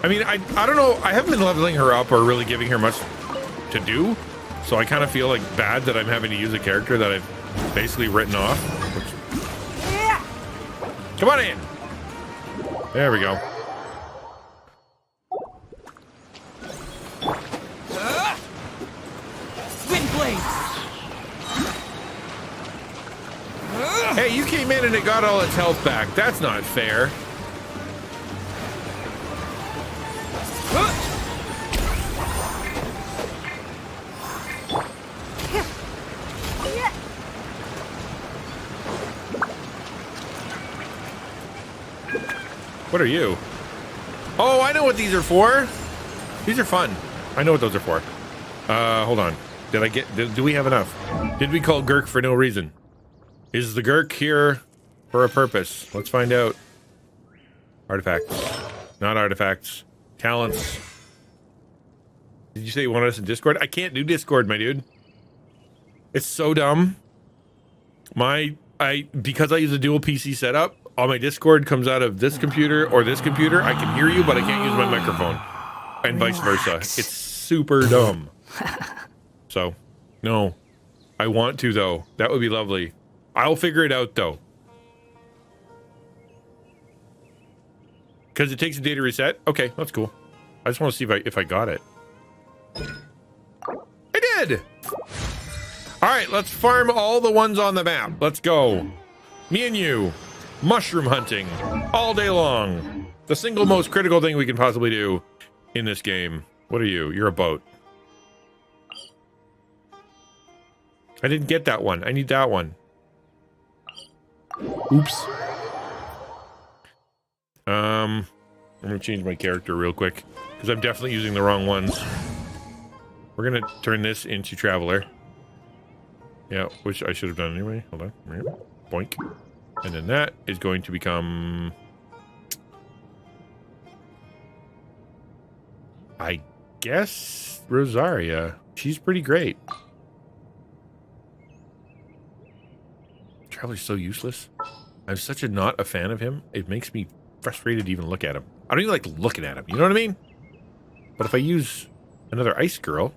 I mean, I don't know. I haven't been leveling her up or really giving her much to do. So I kind of feel like bad that I'm having to use a character that I've basically written off. Come on in. There we go. Wind blade. Hey, you came in and it got all its health back. That's not fair. What are you? Oh, I know what these are for. These are fun. I know what those are for. Hold on. Do we have enough? Did we call Gurk for no reason? Is the Gurk here for a purpose? Let's find out. Artifacts. Not artifacts. Talents. Did you say you wanted us in Discord? I can't do Discord, my dude. It's so dumb. Because I use a dual PC setup, all my Discord comes out of this computer or this computer. I can hear you, but I can't use my microphone. And vice versa. It's super dumb. So, no. I want to, though. That would be lovely. I'll figure it out, though. Because it takes a data reset? Okay, that's cool. I just want to see if I got it. I did! Alright, let's farm all the ones on the map. Let's go. Me and you. mushroom hunting all day long. The single most critical thing we can possibly do in this game. What are you? You're a boat. I didn't get that one. I need that one. Oops. I'm gonna change my character real quick because I'm definitely using the wrong ones. We're gonna turn this into Traveler. Yeah, which I should have done anyway. Hold on. Boink. And then that is going to become... I guess Rosaria. She's pretty great. Traveler's so useless. I'm such not a fan of him. It makes me frustrated to even look at him. I don't even like looking at him. You know what I mean? But if I use another ice girl,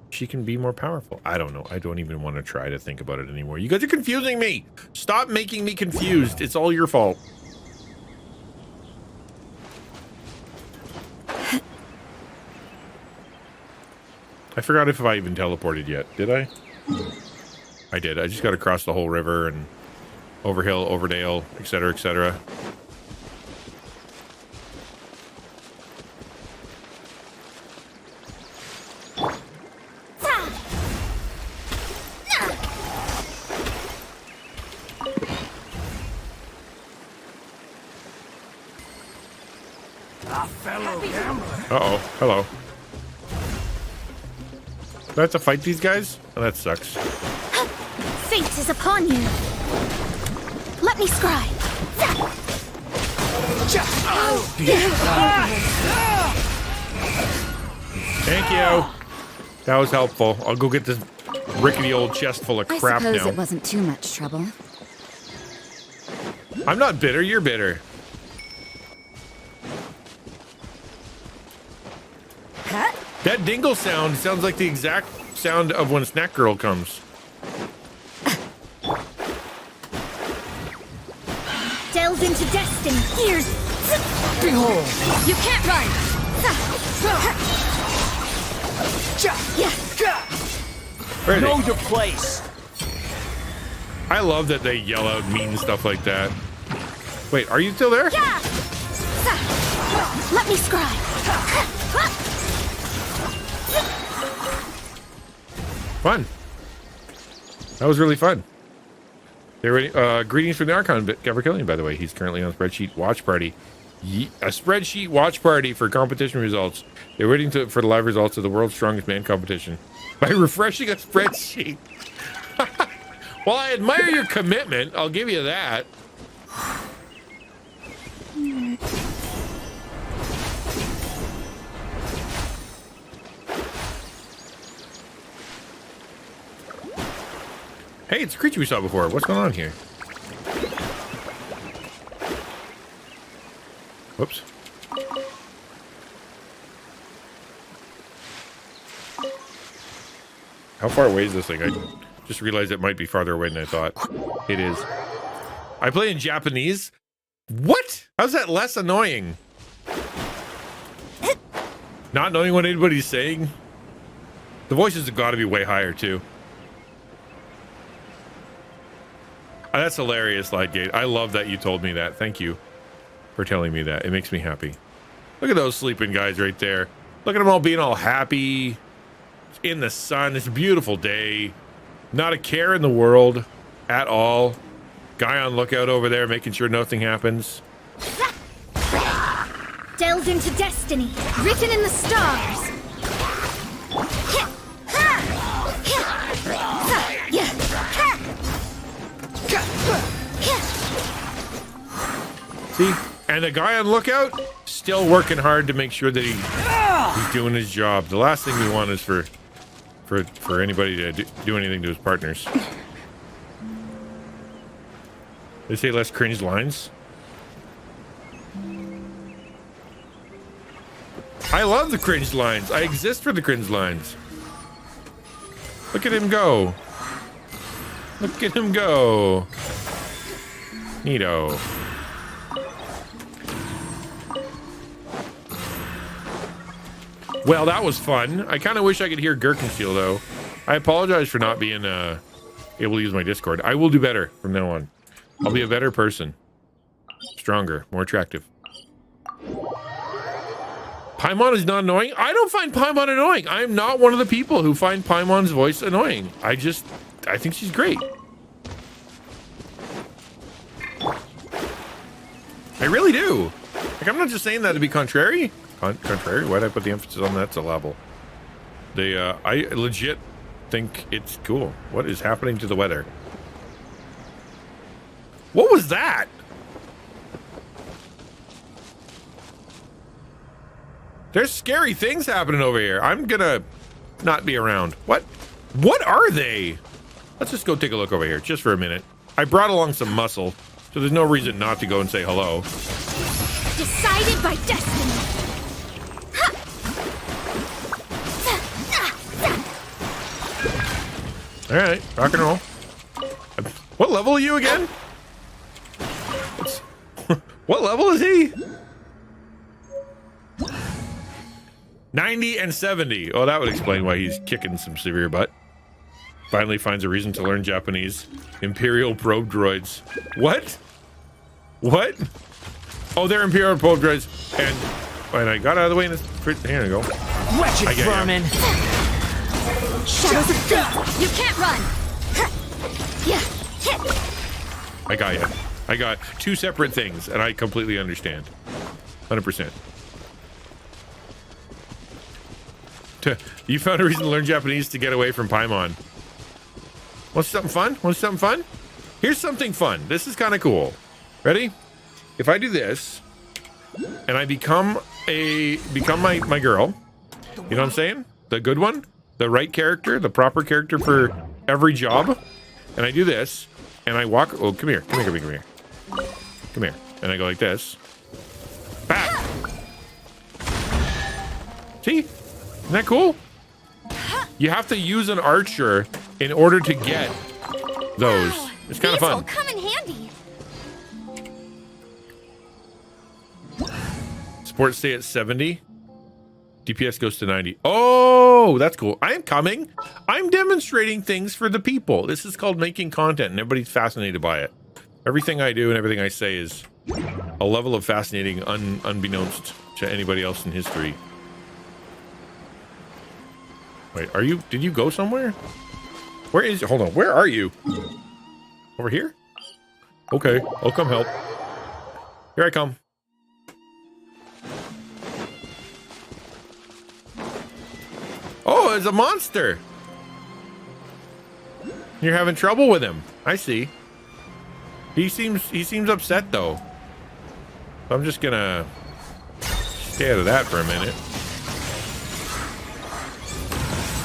she can be more powerful. I don't know. I don't even want to try to think about it anymore. You guys are confusing me. Stop making me confused. It's all your fault. I forgot if I even teleported yet. Did I? I did. I just got to cross the whole river and over hill, over dale, etc., etc. Uh-oh. Hello. Do I have to fight these guys? Oh, that sucks. Fate is upon you. Let me scry. Thank you. That was helpful. I'll go get this rickety old chest full of crap I suppose now. it wasn't too much trouble. I'm not bitter. You're bitter. That dingle sound sounds like the exact sound of when Snack Girl comes. Delve into destiny. Here's... Behold! You can't run! Where are Know they? your place! I love that they yell out mean stuff like that. Wait, are you still there? Let me scry. Fun. That was really fun. They're ready. Greetings from the Archon Quests, by the way. He's currently on spreadsheet watch party. A spreadsheet watch party for competition results. They're waiting for the live results of the world's strongest man competition by refreshing a spreadsheet. Well, I admire your commitment. I'll give you that. Hey, it's a creature we saw before. What's going on here? Whoops. How far away is this thing? I just realized it might be farther away than I thought. It is. I play in Japanese? What? How's that less annoying? Not knowing what anybody's saying? The voices have got to be way higher, too. Oh, that's hilarious, Lightgate. I love that you told me that. Thank you for telling me that. It makes me happy. Look at those sleeping guys right there. Look at them all being all happy in the sun. It's a beautiful day. Not a care in the world at all. Guy on lookout over there making sure nothing happens. Delve into destiny, written in the stars. See? And the guy on lookout, still working hard to make sure that he's doing his job. The last thing we want is for anybody to do anything to his partners. They say less cringe lines. I love the cringe lines. I exist for the cringe lines. Look at him go. Look at him go. Neato. Well, that was fun. I kind of wish I could hear Gherkinsteel, though. I apologize for not being able to use my Discord. I will do better from now on. I'll be a better person. Stronger, more attractive. Paimon is not annoying. I don't find Paimon annoying. I am not one of the people who find Paimon's voice annoying. I think she's great. I really do. Like, I'm not just saying that to be contrary. Contrary? Why'd I put the emphasis on that syllable? I legit think it's cool. What is happening to the weather? What was that? There's scary things happening over here. I'm gonna not be around. What are they? Let's just go take a look over here, just for a minute. I brought along some muscle, so there's no reason not to go and say hello. Decided by destiny. All right, rock and roll. What level are you again? What level is he? 90 and 70. Oh, that would explain why he's kicking some severe butt. Finally finds a reason to learn Japanese. Imperial probe droids. What? What? Oh, they're Imperial probe droids. And I got out of the way in this. Here we go. Wretched vermin! Shadows of death! You can't run! I got you. I got two separate things, and I completely understand. 100%. You found a reason to learn Japanese to get away from Paimon. Want something fun? Want something fun? Here's something fun. This is kind of cool. Ready? If I do this, and I become my girl, you know what I'm saying? The good one, the right character, the proper character for every job, and I do this, and I walk. Oh, come here, come here, come here, come here, come here, and I go like this. Back. See? Isn't that cool? You have to use an archer in order to get those. It's kind of These fun. will come in handy. Support stay at 70. DPS goes to 90. Oh, that's cool. I am coming. I'm demonstrating things for the people. This is called making content, and everybody's fascinated by it. Everything I do and everything I say is a level of fascinating unbeknownst to anybody else in history. Wait, did you go somewhere? Where is, hold on, where are you? Over here? Okay, I'll come help. Here I come. Oh, it's a monster. You're having trouble with him. I see. He seems upset though. So I'm just gonna stay out of that for a minute.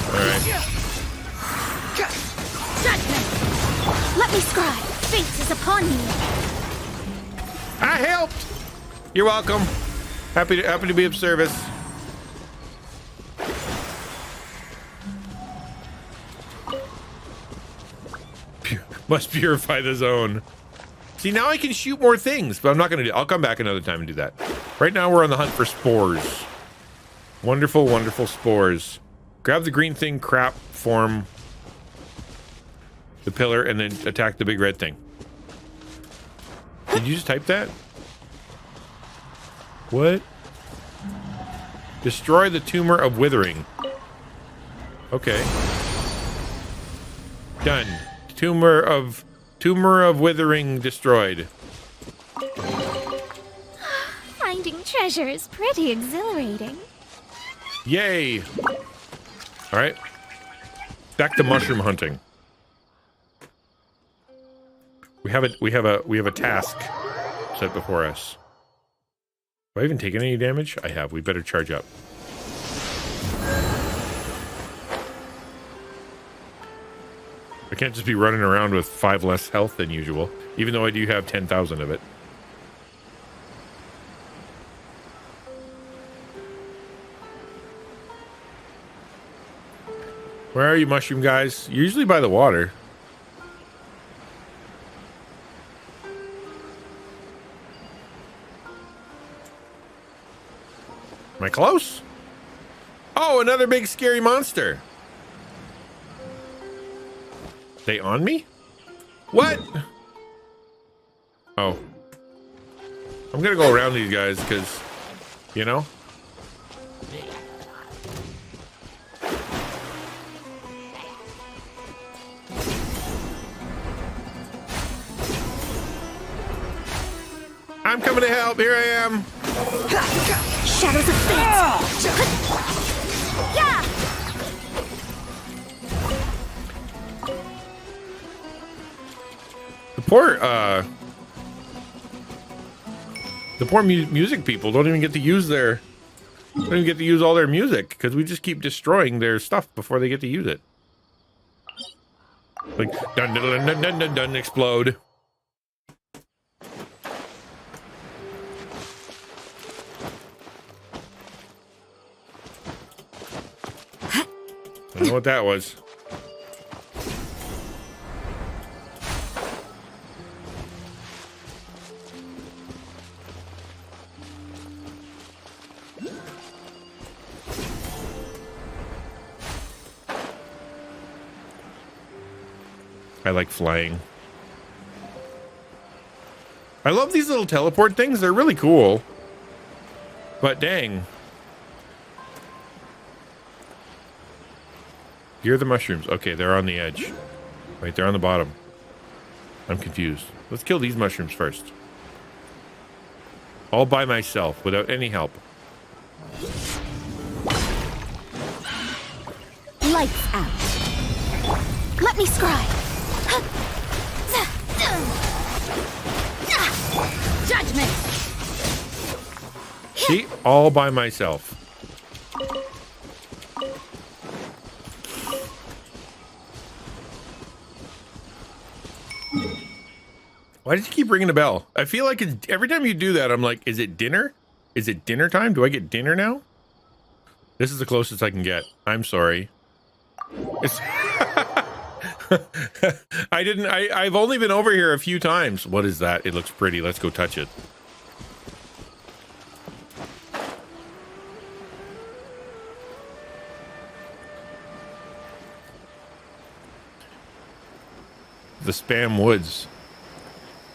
All right. Judgment! Let me scribe. Fate is upon you. I helped. You're welcome. Happy to be of service. Must purify the zone. See, now I can shoot more things, but I'm not gonna do. I'll come back another time and do that. Right now we're on the hunt for spores. Wonderful, wonderful spores. Grab the green thing, crap form the pillar, and then attack the big red thing. Did you just type that? What? Destroy the tumor of withering. Okay. Done. Tumor of withering destroyed. Finding treasure is pretty exhilarating. Yay! All right. Back to mushroom hunting. We have a task set before us. Have I even taken any damage? I have. We better charge up. I can't just be running around with 5 less health than usual, even though I do have 10,000 of it. Where are you, mushroom guys? Usually by the water. Am I close? Oh, another big scary monster. They on me? What? Oh. I'm gonna go around these guys because, you know. I'm coming to help. Here I am. Shadows of fate. Yeah. The poor music people don't even get to use all their music because we just keep destroying their stuff before they get to use it. Like dun dun dun dun dun dun, dun explode. I don't know what that was. I like flying. I love these little teleport things. They're really cool. But dang. Here are the mushrooms. Okay, they're on the edge. Wait, they're on the bottom. I'm confused. Let's kill these mushrooms first. All by myself, without any help. Lights out. Let me scry. Judgment. See? All by myself. Why did you keep ringing the bell? I feel like it's, every time you do that, I'm like, is it dinner? Is it dinner time? Do I get dinner now? This is the closest I can get. I'm sorry. It's I've only been over here a few times. What is that? It looks pretty. Let's go touch it. The Spam Woods.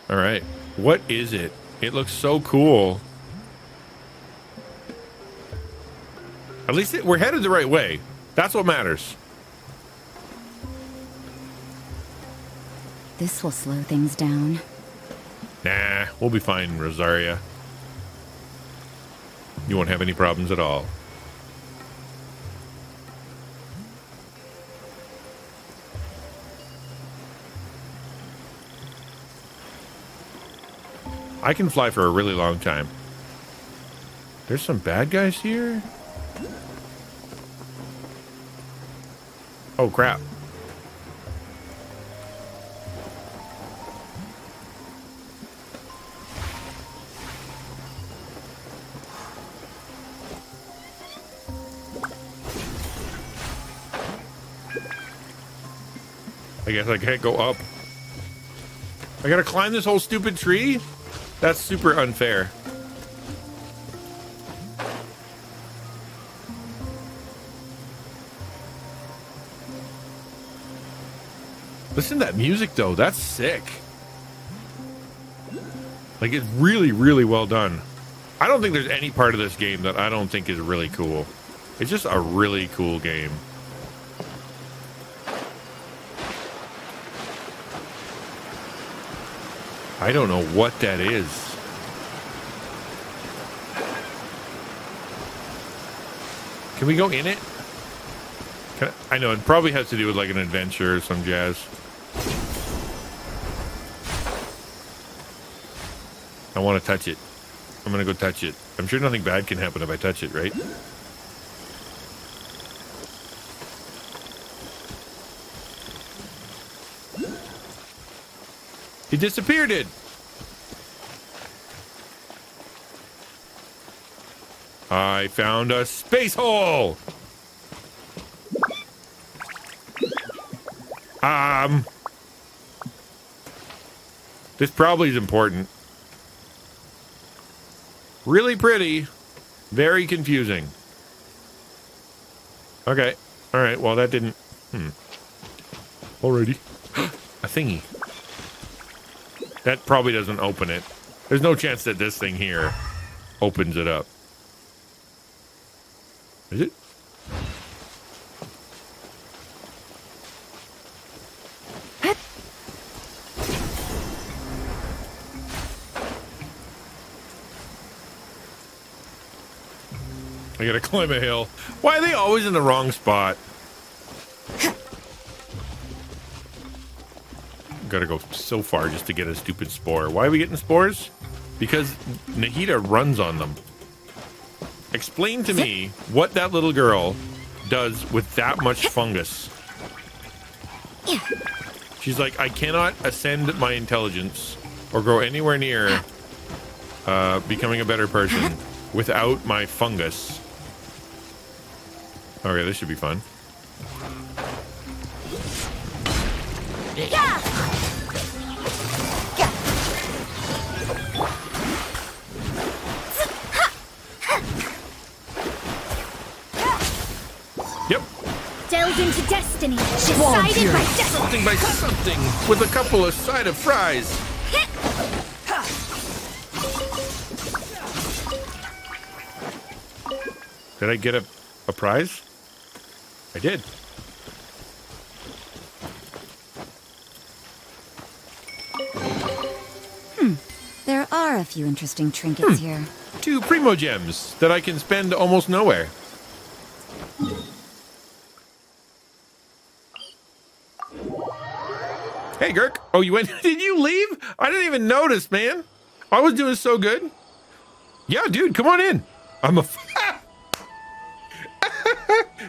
All right. What is it? It looks so cool. At least we're headed the right way. That's what matters. This will slow things down. Nah, we'll be fine, Rosaria. You won't have any problems at all. I can fly for a really long time. There's some bad guys here. Oh, crap. I guess I can't go up. I gotta climb this whole stupid tree? That's super unfair. Listen to that music though, that's sick. Like, it's really, really well done. I don't think there's any part of this game that I don't think is really cool. It's just a really cool game. I don't know what that is. Can we go in it? I know, it probably has to do with like an adventure or some jazz. I want to touch it. I'm going to go touch it. I'm sure nothing bad can happen if I touch it, right? He disappeared it. I found a space hole. This probably is important. Really pretty. Very confusing. Okay. All right. Well, that didn't. Alrighty. A thingy. That probably doesn't open it. There's no chance that this thing here opens it up. Is it? I gotta climb a hill. Why are they always in the wrong spot? Gotta go so far just to get a stupid spore. Why are we getting spores? Because Nahida runs on them. Explain to me what that little girl does with that much fungus. She's like, I cannot ascend my intelligence or go anywhere near becoming a better person without my fungus. Okay, this should be fun. Yep. Delved into destiny. Decided by destiny. Something by something with a couple of side of fries. Did I get a prize? I did. There are a few interesting trinkets here. 2 primo gems that I can spend almost nowhere. Hey, Girk. Oh, you went? Did you leave? I didn't even notice, man. I was doing so good. Yeah, dude, come on in. I'm a...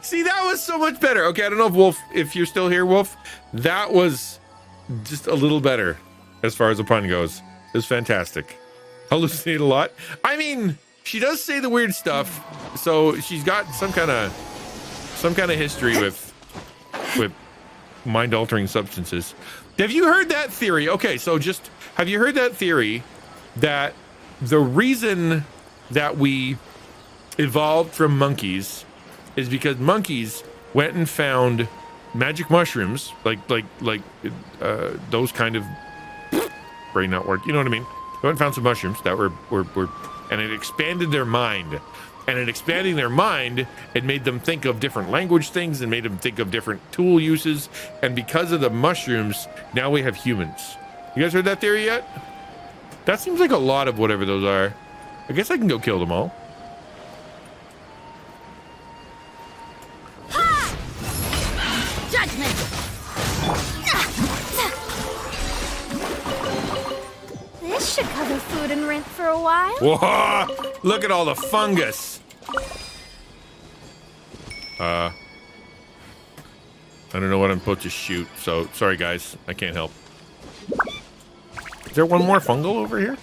See, that was so much better. Okay, I don't know if Wolf, if you're still here, Wolf. That was just a little better as far as the pun goes. It was fantastic. Hallucinate a lot. I mean, she does say the weird stuff, so she's got some kind of history with mind-altering substances. Have you heard that theory? Okay, so just have you heard that theory that the reason that we evolved from monkeys is because monkeys went and found magic mushrooms, like those kind of brain not work. You know what I mean? They went and found some mushrooms that were and it expanded their mind. And in expanding their mind, it made them think of different language things and made them think of different tool uses. And because of the mushrooms, now we have humans. You guys heard that theory yet? That seems like a lot of whatever those are. I guess I can go kill them all. Judgment. This should cover food and rent for a while. Whoa! Look at all the fungus. I don't know what I'm supposed to shoot, so sorry guys, I can't help. Is there one more fungal over here?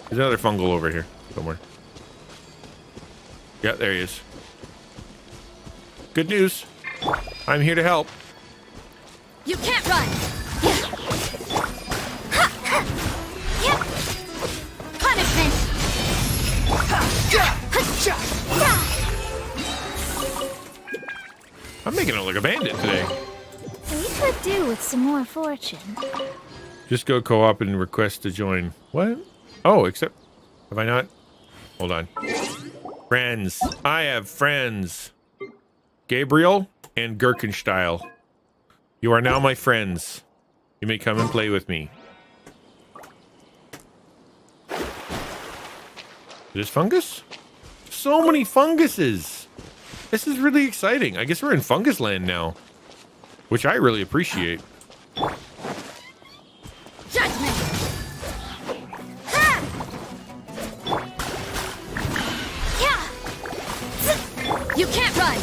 There's another fungal over here somewhere. Yeah, there he is. Good news. I'm here to help. You can't run. Punishment. I'm making it look like a bandit today. We could do with some more fortune. Just go co-op and request to join. What? Oh, except... Have I not? Hold on. Friends. I have friends. Gabriel and Gherkenstyle. You are now my friends. You may come and play with me. Is this fungus? So many funguses. This is really exciting. I guess we're in fungus land now, which I really appreciate. Judgment. You can't run.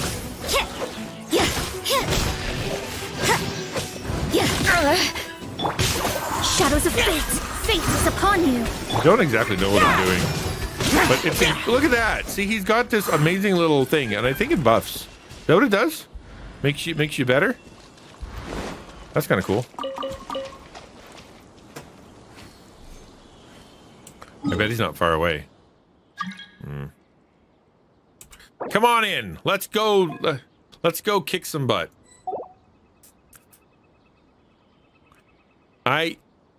Shadows of fate. Fate is upon you. I don't exactly know what I'm doing. But it's look at that. See, he's got this amazing little thing, and I think it buffs. Is that what it does? Makes you better? That's kind of cool. I bet he's not far away. Come on in. Let's go kick some butt.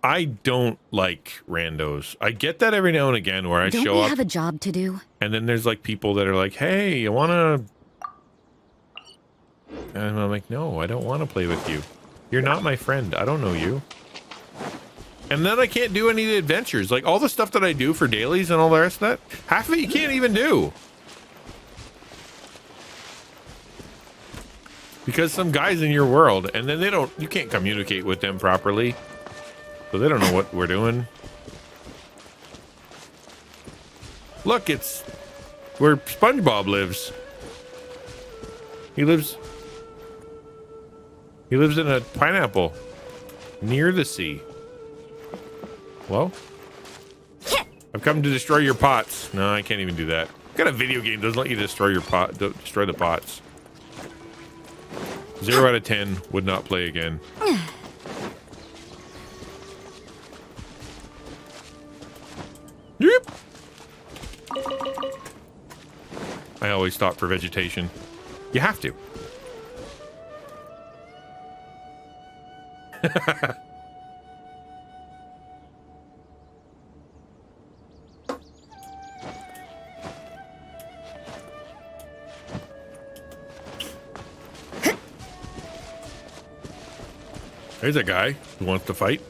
I don't like randos. I get that every now and again where I Don't show we up have a job to do? and then there's like people that are like, hey, you wanna... And I'm like, no, I don't want to play with you. You're not my friend. I don't know you. And then I can't do any of the adventures. Like all the stuff that I do for dailies and all the rest of that, half of it you can't even do. Because some guy's in your world and then you can't communicate with them properly. So they don't know what we're doing. Look, it's where SpongeBob lives. He lives in a pineapple near the sea. Hello? I've come to destroy your pots. No, I can't even do that. Got a video game doesn't let you destroy your destroy the pots. 0 out of 10 would not play again. Yep. I always stop for vegetation. You have to. There's a guy who wants to fight.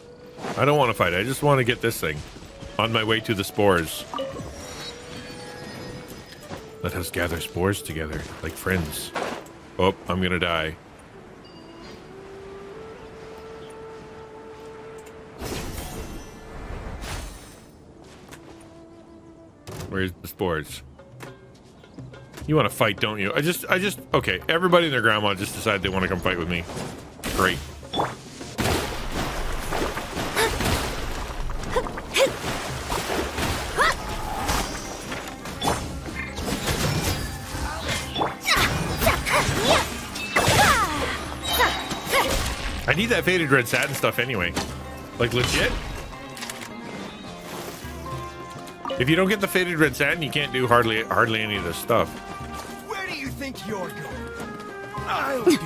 I don't want to fight. I just want to get this thing on my way to the spores. Let us gather spores together like friends. Oh, I'm gonna die. Where's the spores? You want to fight, don't you? Okay, everybody and their grandma just decided they want to come fight with me. Great. I need that faded red satin stuff anyway. Like, legit. If you don't get the faded red satin, you can't do hardly any of this stuff. Where do you think you're going? I'll be...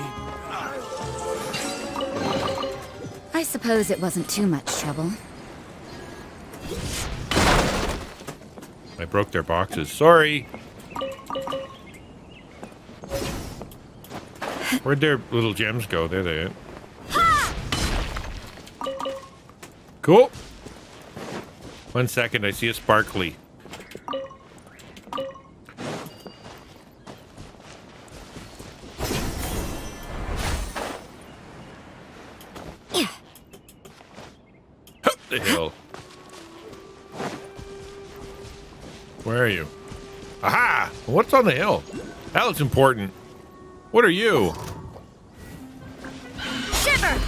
I suppose it wasn't too much trouble. I broke their boxes. Sorry. Where'd their little gems go? There they are. Cool. 1 second, I see a sparkly. Up the hill. Where are you? Aha! What's on the hill? That looks important. What are you? Shiver!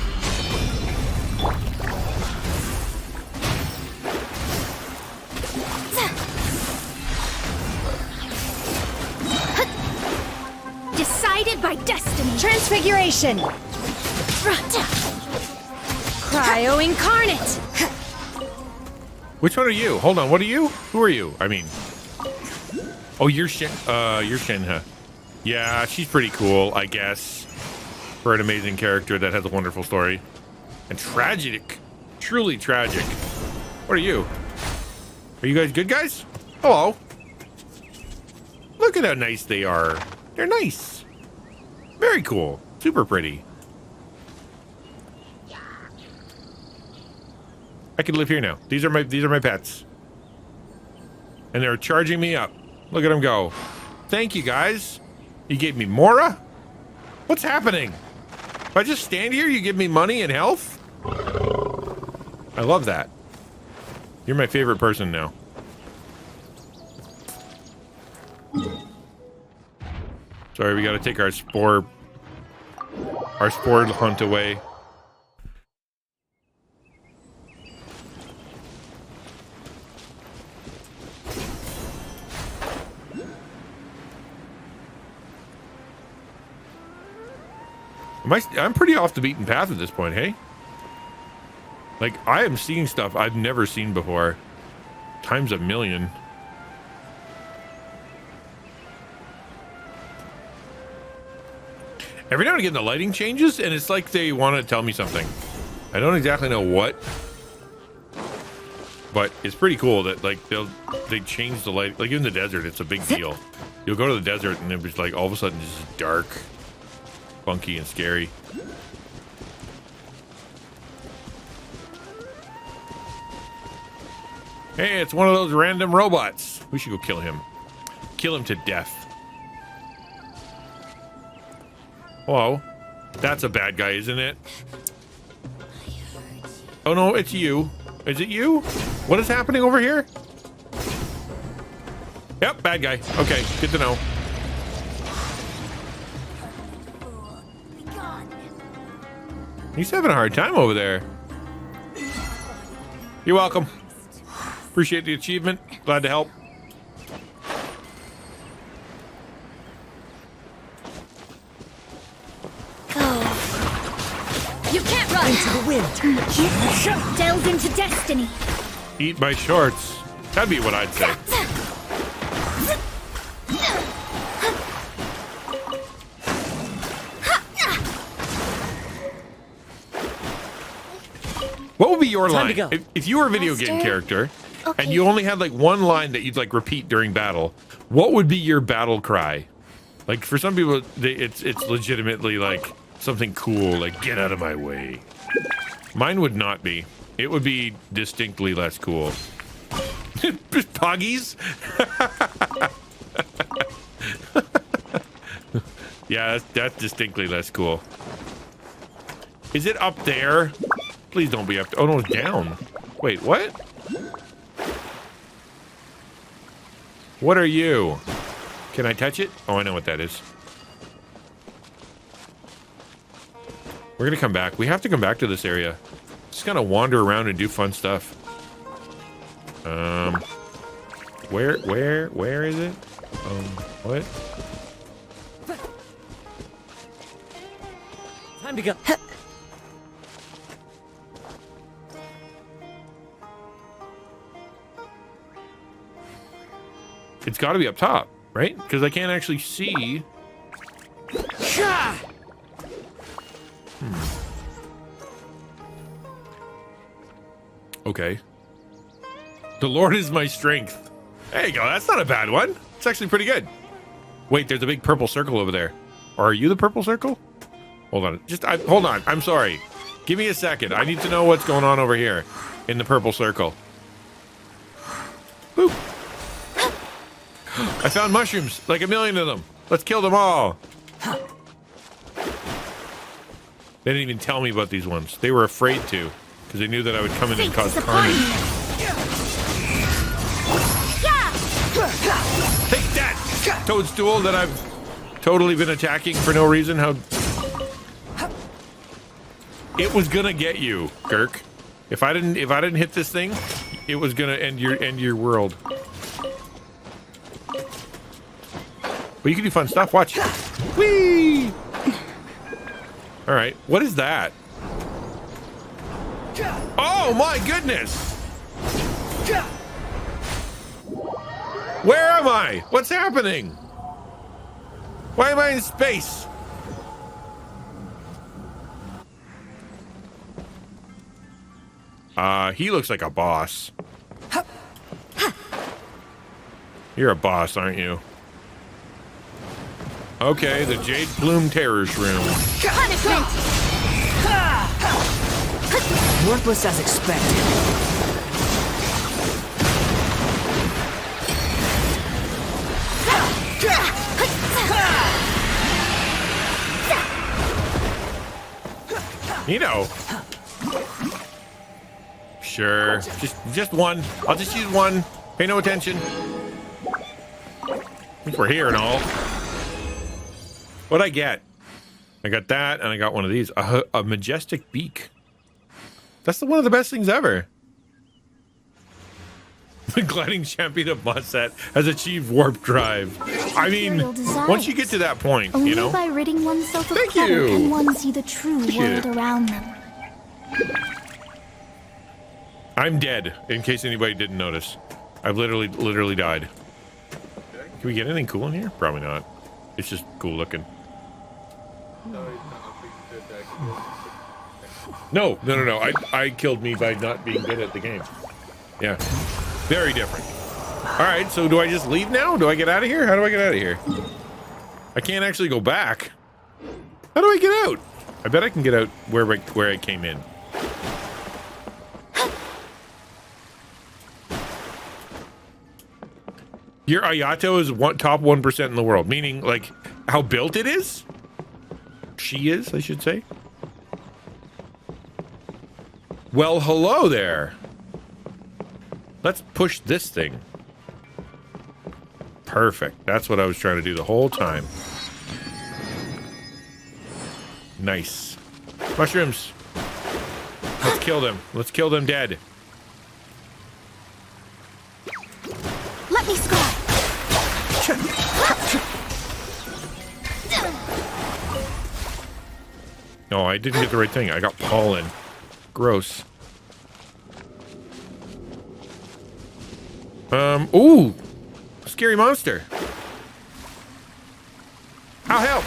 Decided by destiny. Transfiguration! Cryo incarnate! Which one are you? Hold on, what are you? Who are you? I mean... Oh, you're Shenhe. Yeah, she's pretty cool, I guess. For an amazing character that has a wonderful story. And tragic. Truly tragic. What are you? Are you guys good guys? Hello. Look at how nice they are. They're nice. Very cool. Super pretty. I can live here now. These are my pets. And they're charging me up. Look at them go. Thank you guys. You gave me Mora? What's happening? If I just stand here, you give me money and health? I love that. You're my favorite person now. Sorry, we gotta take our spore hunt away. I'm pretty off the beaten path at this point, hey? Like, I am seeing stuff I've never seen before. Times a million. Every now and again, the lighting changes, and it's like they want to tell me something. I don't exactly know what, But it's pretty cool that like they change the light. Like in the desert, it's a big deal. You'll go to the desert and it's like all of a sudden it's just dark, funky, and scary. Hey, it's one of those random robots. We should go kill him. Kill him to death. Whoa. That's a bad guy, isn't it? Oh no, it's you. Is it you? What is happening over here? Yep, bad guy. Okay, good to know. He's having a hard time over there. You're welcome. Appreciate the achievement. Glad to help. You can't run! Into the wind. Delve into destiny! Eat my shorts. That'd be what I'd say. What would be your line? If you were a video game character and you only had like one line that you'd like repeat during battle, what would be your battle cry? Like for some people, it's legitimately like something cool, like get out of my way. Mine would not be. It would be distinctly less cool. Poggies? Yeah, that's distinctly less cool. Is it up there? Please don't be up there. Oh no, it's down. Wait, what? What are you? Can I touch it? Oh, I know what that is. We're gonna come back. We have to come back to this area. Just gonna wander around and do fun stuff. Where is it? What? Time to go. It's got to be up top, right? Because I can't actually see. Okay. The Lord is my strength. There you go. That's not a bad one. It's actually pretty good. Wait, there's a big purple circle over there. Or are you the purple circle? Hold on. Hold on. I'm sorry. Give me a second. I need to know what's going on over here in the purple circle. Boop. I found mushrooms, like 1 million of them. Let's kill them all. They didn't even tell me about these ones. They were afraid to, because they knew that I would come in and cause carnage. Take that, toadstool that I've totally been attacking for no reason. How it was gonna get you, Girk. If I didn't hit this thing, it was gonna end your world. But you can do fun stuff. Watch. Whee! All right. What is that? Oh my goodness! Where am I? What's happening? Why am I in space? He looks like a boss. You're a boss, aren't you? Okay, the Jade Plume Terror Shroom. Punishment! Worthless as expected. You know. Sure. Just one. I'll just use one. Pay no attention. Since we're here and all. What'd I get? I got that, and I got one of these. A majestic beak. That's one of the best things ever. The gliding champion of Mosset has achieved warp drive. I mean, once you get to that point, Only you know. by ridding oneself of Thank clutter you. can one see the true Appreciate world it. around them. I'm dead, in case anybody didn't notice. I've literally died. Can we get anything cool in here? Probably not. It's just cool looking. No. I killed me by not being good at the game. Yeah. Very different. All right, so do I just leave now? Do I get out of here? How do I get out of here? I can't actually go back. How do I get out? I bet I can get out where I came in. Your Ayato is top 1% in the world, meaning like how built it is? She is, I should say. Well, hello there. Let's push this thing. Perfect. That's what I was trying to do the whole time. Nice. Mushrooms. Let's kill them. Let's kill them dead. Let me scry. No, I didn't get the right thing. I got pollen. Gross. Ooh! Scary monster. I'll help.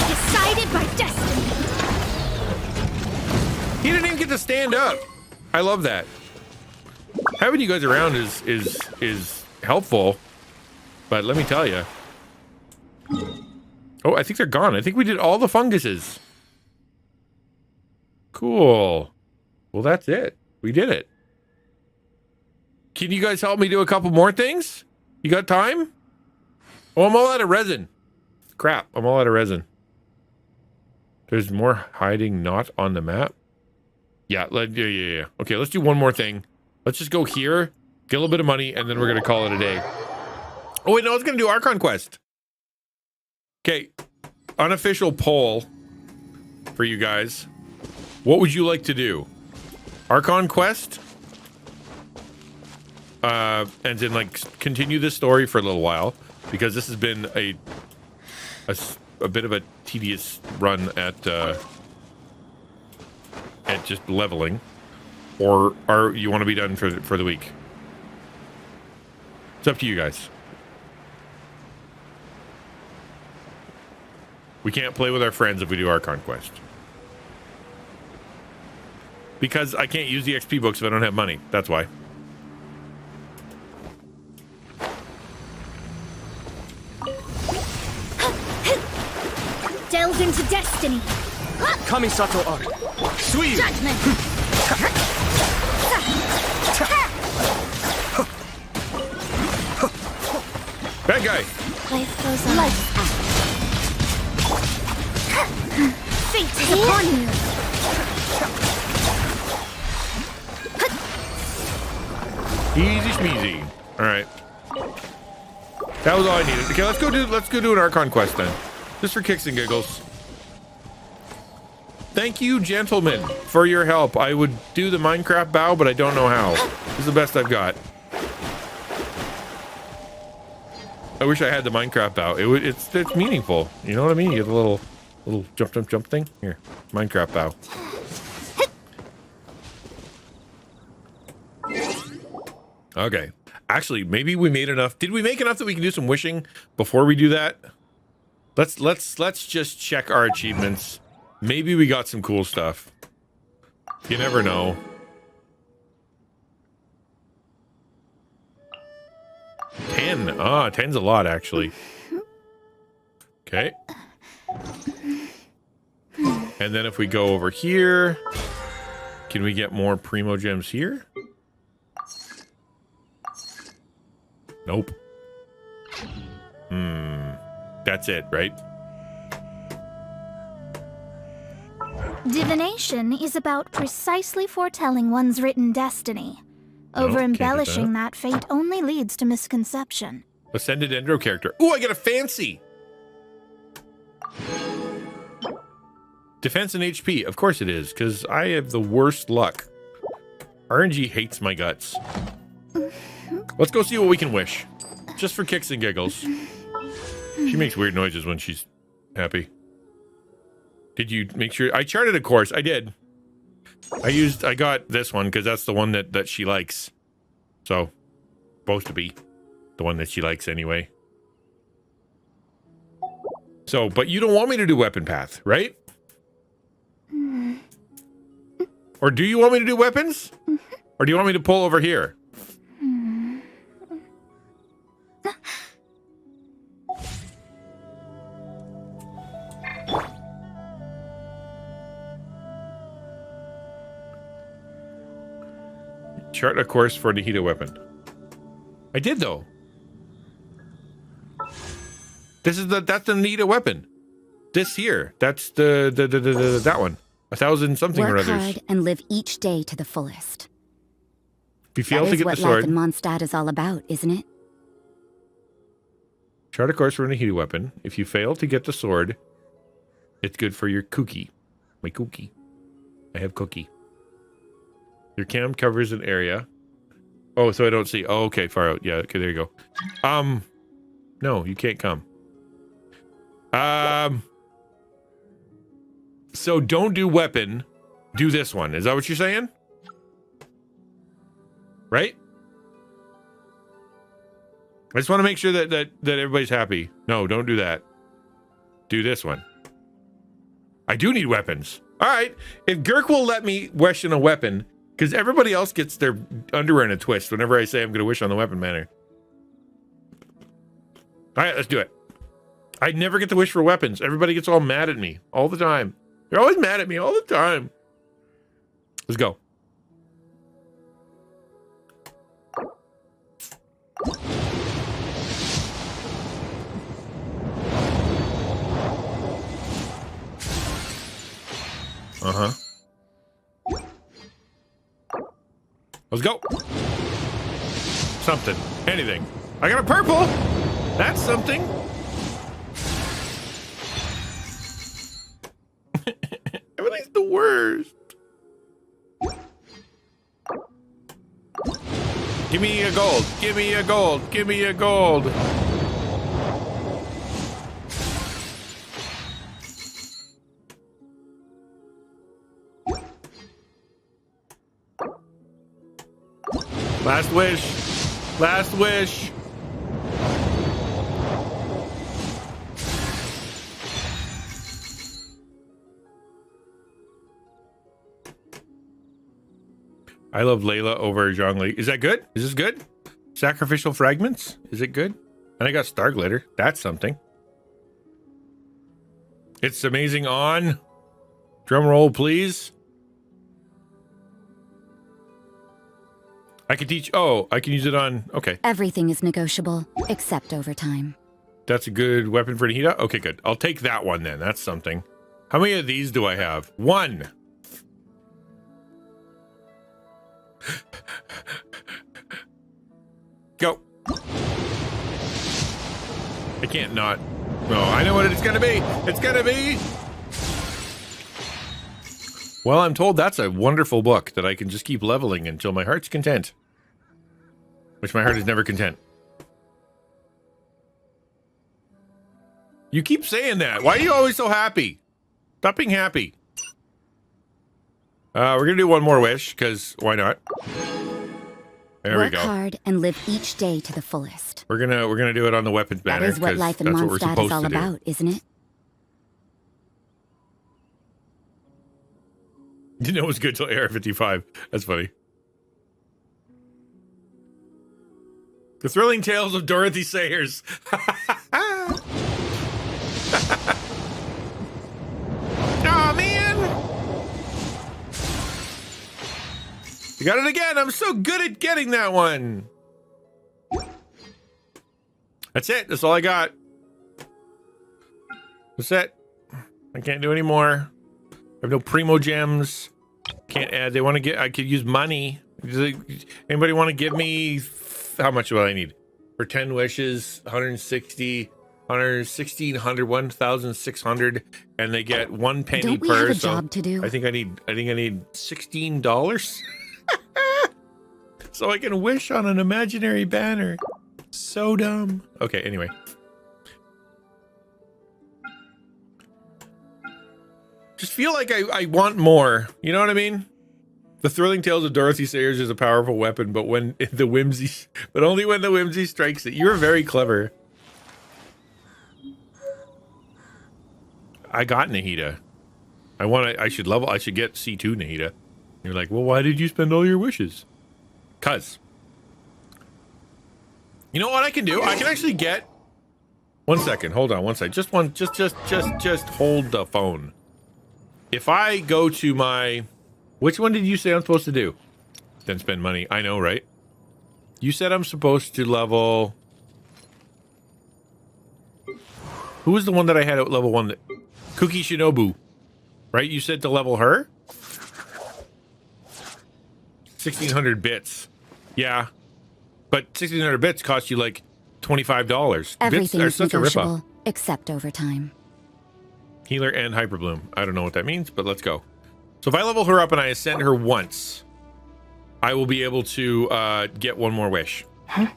Decided by destiny. He didn't even get to stand up. I love that. Having you guys around is helpful, but let me tell you. Oh, I think they're gone. I think we did all the funguses. Cool. Well, that's it. We did it. Can you guys help me do a couple more things? You got time? Oh, I'm all out of resin. Crap, I'm all out of resin. There's more hiding not on the map. Yeah. Okay, let's do one more thing. Let's just go here, get a little bit of money, and then we're going to call it a day. Oh, wait, no, I was going to do Archon Quest. Okay, unofficial poll for you guys. What would you like to do? Archon Quest? And then, like, continue this story for a little while, because this has been a bit of a tedious run at just leveling. Or you want to be done for the week? It's up to you guys. We can't play with our friends if we do Archon Quest. Because I can't use the XP books if I don't have money. That's why. Delve into destiny. Kamisato art. Sweet. Judgment. Bad guy. Life goes on. Life. Fate is upon you. Easy schmeezy. All right. That was all I needed. Okay, let's go do an Archon Quest then. Just for kicks and giggles. Thank you, gentlemen, for your help. I would do the Minecraft bow, but I don't know how. This is the best I've got. I wish I had the Minecraft bow. It's meaningful. You know what I mean? You get a little jump thing. Here, Minecraft bow. Okay. Actually, maybe we made enough. Did we make enough that we can do some wishing before we do that? Let's just check our achievements. Maybe we got some cool stuff. You never know. $10. Ah, 10's a lot, actually. Okay. And then if we go over here, can we get more Primo Gems here? Nope. That's it, right? Divination is about precisely foretelling one's written destiny. Over-embellishing that fate only leads to misconception. Ascended Endro character. Ooh, I get a fancy! Defense and HP. Of course it is, because I have the worst luck. RNG hates my guts. Let's go see what we can wish. Just for kicks and giggles. She makes weird noises when she's happy. Did you make sure? I charted a course. I did. I got this one because that's the one that she likes. So, supposed to be the one that she likes anyway. So, but you don't want me to do weapon path, right? Or do you want me to do weapons? Or do you want me to pull over here? Chart a course for the Nahida weapon. I did though. That's the Nahida weapon. This here. That's the that one. 1,000 something or Work others. hard and live each day to the fullest. If you fail That to is get what the life sword, in Mondstadt is all about, isn't it? chart a course for a Nahida weapon. If you fail to get the sword, it's good for your cookie. My cookie. I have cookie. Your cam covers an area. Oh, so I don't see. Oh, okay, far out. Yeah, okay, there you go. No, you can't come. So don't do weapon. Do this one. Is that what you're saying? Right? I just want to make sure that everybody's happy. No, don't do that. Do this one. I do need weapons. All right. If Girk will let me wish on a weapon, because everybody else gets their underwear in a twist whenever I say I'm going to wish on the weapon banner. All right, let's do it. I never get to wish for weapons. Everybody gets all mad at me all the time. They're always mad at me all the time. Let's go. Uh-huh. Let's go. Something. Anything. I got a purple. That's something. Everything's the worst. Give me a gold. Give me a gold. Give me a gold. Last wish. Last wish. I love Layla over Zhongli. Is that good? Is this good? Sacrificial fragments? Is it good? And I got Star Glitter. That's something. It's amazing on. Drum roll, please. I can teach. Oh, I can use it on. Okay. Everything is negotiable, except overtime. That's a good weapon for Nahida. Okay, good. I'll take that one then. That's something. How many of these do I have? One. Go. I can't not. No, I know what it's gonna be. It's gonna be. Well, I'm told that's a wonderful book that I can just keep leveling until my heart's content. Which my heart is never content. You keep saying that. Why are you always so happy? Stop being happy. We're gonna do one more wish, because why not? There we go. Work hard and live each day to the fullest. We're gonna do it on the weapons That banner. is what life in that's what we're Mondstadt supposed is all to do. about, isn't it? Didn't know it was good till AR-55. That's funny. The Thrilling Tales of Dorothy Sayers. Aw, man! You got it again. I'm so good at getting that one. That's it. That's all I got. That's it. I can't do any more. I have no primo gems. Can't add. They want to get. I could use money. Anybody want to give me? How much do I need? For 10 wishes, 160, 1,600, 1,600, and they get 1 penny Don't we per. have a So job to do? I think I need $16. So I can wish on an imaginary banner. So dumb. Okay, anyway. Just feel like I want more. You know what I mean? The Thrilling Tales of Dorothy Sayers is a powerful weapon, but when the whimsy, but only when the whimsy strikes it. You're very clever. I got Nahida. I should get C2 Nahida. You're like, well, why did you spend all your wishes? Cuz. You know what I can do? I can actually get... 1 second. Hold on 1 second. Just hold the phone. If I go to my... Which one did you say I'm supposed to do? Then spend money. I know, right? You said I'm supposed to level... Who was the one that I had at level 1? Cookie Shinobu. Right? You said to level her? 1,600 bits. Yeah. But 1,600 bits cost you like $25. Everything bits are is such a negotiable, ripoff. except overtime. Healer and Hyperbloom. I don't know what that means, but let's go. So if I level her up and I ascend her once, I will be able to get one more wish. Can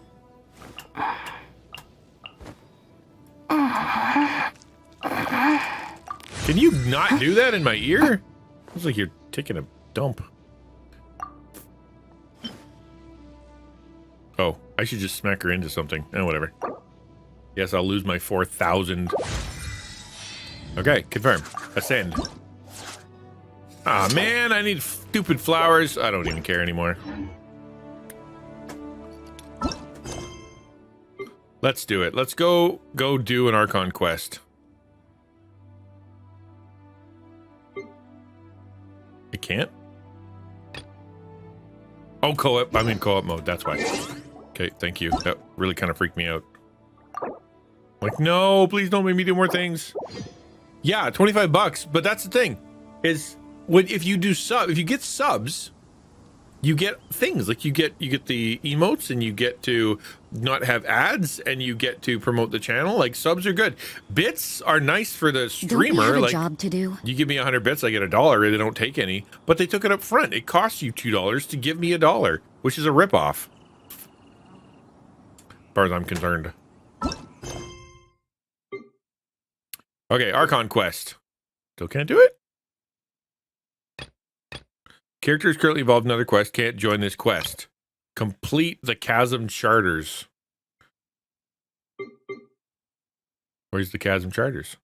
you not do that in my ear? Looks like you're taking a dump. Oh, I should just smack her into something. Oh, whatever. Yes, I'll lose my 4,000. Okay, confirm. Ascend. Ah, man, I need stupid flowers. I don't even care anymore. Let's do it. Let's go do an Archon Quest. I can't? Oh, co-op. I'm in co-op mode. That's why. Okay, thank you. That really kind of freaked me out. Like, no, please don't make me do more things. Yeah, $25, but that's the thing. Is if you get subs, you get things like you get the emotes, and you get to not have ads, and you get to promote the channel. Like, subs are good. Bits are nice for the streamer. Don't we have a like, job to do? you give me 100 bits, I get $1. They don't take any, but they took it up front. It costs you $2 to give me $1, which is a ripoff, as far as I'm concerned. Okay, Archon Quest. Still can't do it? Character is currently involved in another quest. Can't join this quest. Complete the Chasm Charters. Where's the Chasm Charters?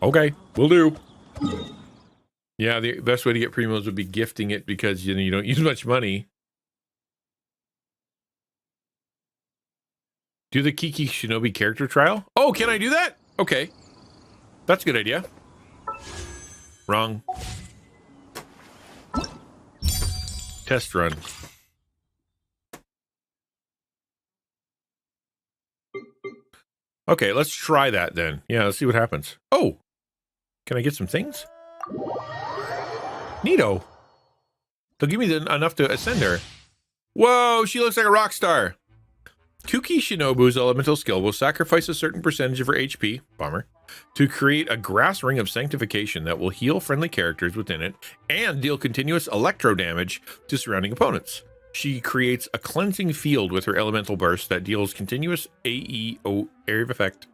Okay, will do. Yeah, the best way to get primos would be gifting it, because you don't use much money. Do the Kiki Shinobi character trial? Oh, can I do that? Okay. That's a good idea. Wrong. Test run. Okay, let's try that then. Yeah, let's see what happens. Oh! Can I get some things? Neato. They'll give me enough to ascend her. Whoa, she looks like a rock star. Kuki Shinobu's elemental skill will sacrifice a certain percentage of her HP, bummer, to create a grass ring of sanctification that will heal friendly characters within it and deal continuous electro damage to surrounding opponents. She creates a cleansing field with her elemental burst that deals continuous AEO area of effect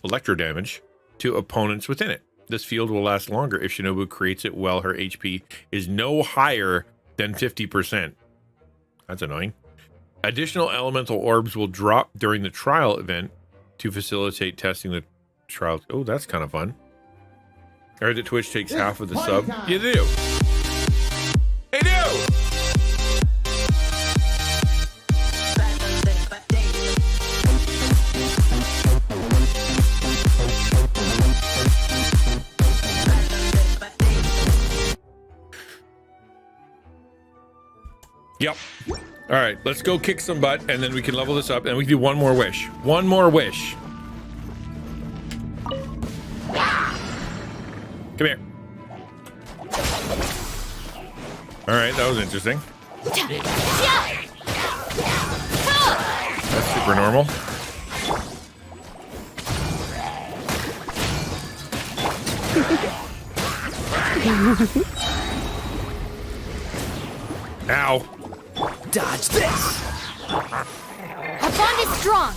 electro damage to opponents within it. This field will last longer if Shinobu creates it while her HP is no higher than 50%. That's annoying. Additional elemental orbs will drop during the trial event to facilitate testing the trial. Oh, that's kind of fun. I heard that Twitch takes half of the sub. Yeah, they do. They do! Yep. All right, let's go kick some butt, and then we can level this up, and we can do one more wish. One more wish. Come here. All right, that was interesting. That's super normal. Ow. Dodge this! Our bond is strong!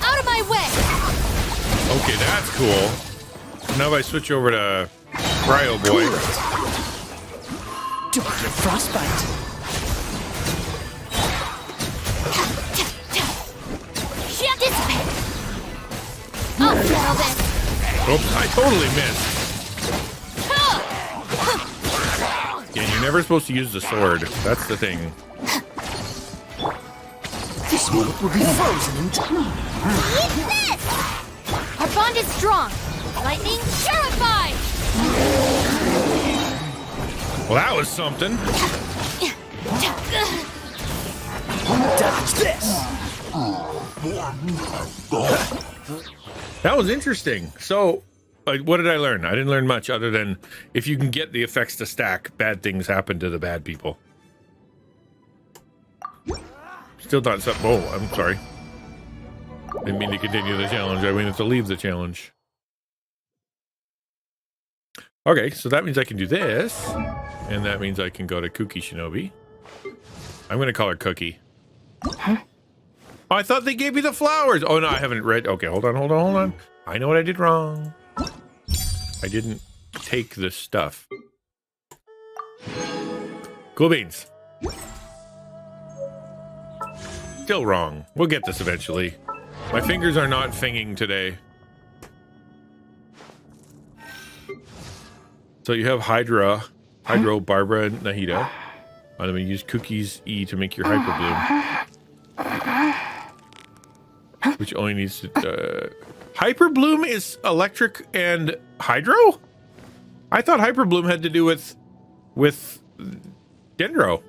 Out of my way! Okay, that's cool. Now if I switch over to Cryo Boy. Don't get frostbite. Dissipate! I'll settle this! Oops, I totally missed. Yeah, you never supposed to use the sword. That's the thing. This world will be frozen in time. Eat this! Our bond is strong. Lightning purified! Well, that was something. Dodge this. That was interesting. So, what did I learn? I didn't learn much other than if you can get the effects to stack, bad things happen to the bad people. Still not something. Oh, I'm sorry. Didn't mean to continue the challenge. I mean to leave the challenge. Okay, so that means I can do this. And that means I can go to Cookie Shinobi. I'm going to call her Cookie. Huh? Oh, I thought they gave me the flowers. Oh, no, I haven't read. Okay, hold on. I know what I did wrong. I didn't take the stuff. Cool beans. Still wrong. We'll get this eventually. My fingers are not finging today. So you have Hydro, Barbara, and Nahida. I'm going to use Cookie's E to make your Hyper Bloom. Which only needs to... Hyper Bloom is electric and hydro? I thought Hyper Bloom had to do with Dendro.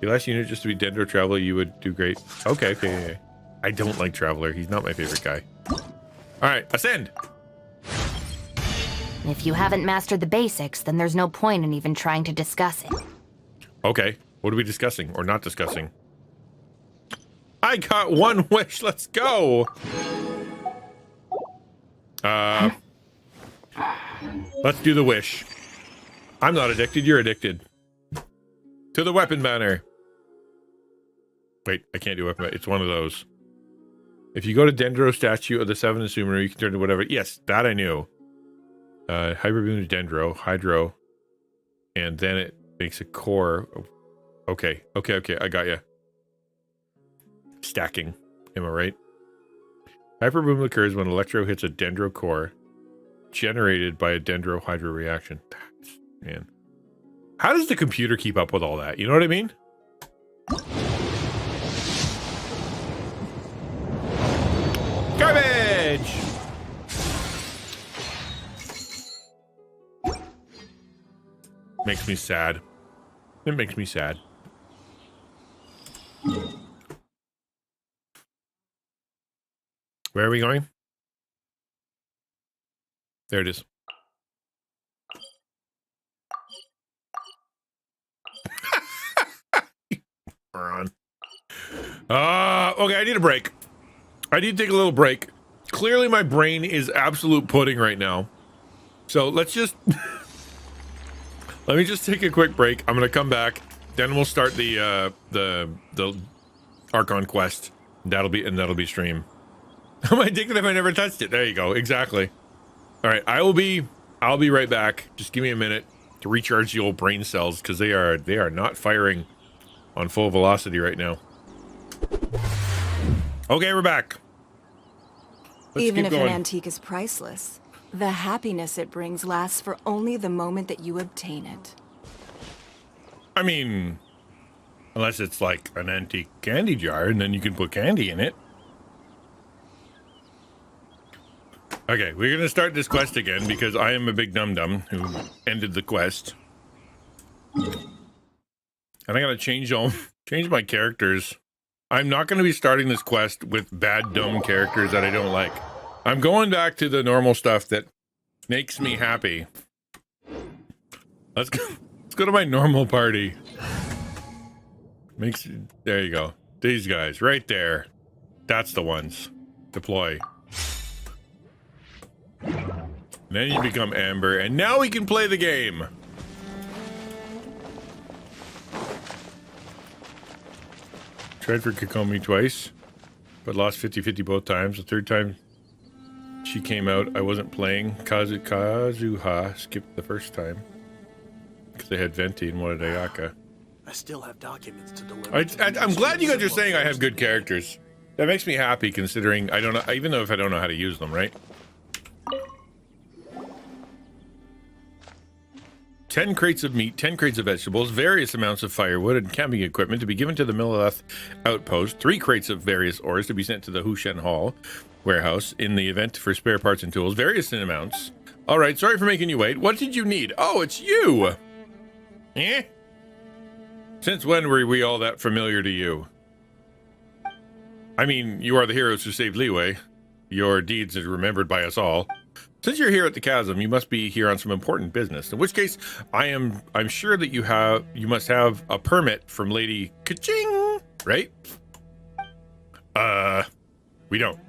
The last unit just to be Dendro Traveler, you would do great. Okay. I don't like Traveler. He's not my favorite guy. All right, ascend. If you haven't mastered the basics, then there's no point in even trying to discuss it. Okay, what are we discussing or not discussing? I got one wish. Let's go. Let's do the wish. I'm not addicted. You're addicted. To the weapon banner. Wait, I can't do weapon banner. It's one of those. If you go to Dendro statue of the Seven Sumeru, you can turn to whatever. Yes, that I knew. Hyper Boom to Dendro, Hydro, and then it makes a core. Okay, I got you. Stacking, am I right? Hyper Boom occurs when Electro hits a Dendro core generated by a Dendro Hydro reaction. Man, how does the computer keep up with all that? You know what I mean? Garbage! Makes me sad. It makes me sad. Where are we going? There it is. Okay, I need a break. I need to take a little break. Clearly my brain is absolute pudding right now. So let's just... Let me just take a quick break. I'm gonna come back. Then we'll start the Archon Quest. That'll be stream. I'm addicted if I never touched it. There you go. Exactly. All right, I'll be right back. Just give me a minute to recharge the old brain cells because they are not firing on full velocity right now. Okay, we're back. Even if an antique is priceless, the happiness it brings lasts for only the moment that you obtain it. I mean, unless it's like an antique candy jar and then you can put candy in it. Okay, we're going to start this quest again because I am a big dum-dum who ended the quest. And I got to change my characters. I'm not going to be starting this quest with bad, dumb characters that I don't like. I'm going back to the normal stuff that makes me happy. Let's go to my normal party. There you go. These guys right there. That's the ones. Deploy. And then you become Amber, and now we can play the game. Tried for Kokomi twice, but lost 50-50 both times. The third time she came out, I wasn't playing. Kazuha skipped the first time because they had Venti and wanted Ayaka. I still have documents to deliver. I'm glad you guys are saying I have good characters. That makes me happy considering I don't know, even though if I don't know how to use them, right? 10 crates of meat, 10 crates of vegetables, various amounts of firewood and camping equipment to be given to the Millelith outpost, 3 crates of various ores to be sent to the Hushen Hall warehouse in the event for spare parts and tools, various in amounts. All right, sorry for making you wait. What did you need? Oh, it's you! Eh? Since when were we all that familiar to you? I mean, you are the heroes who saved Liyue. Your deeds are remembered by us all. Since you're here at the chasm, you must be here on some important business. In which case, I'm sure that you must have a permit from Lady Kaching, right? We don't.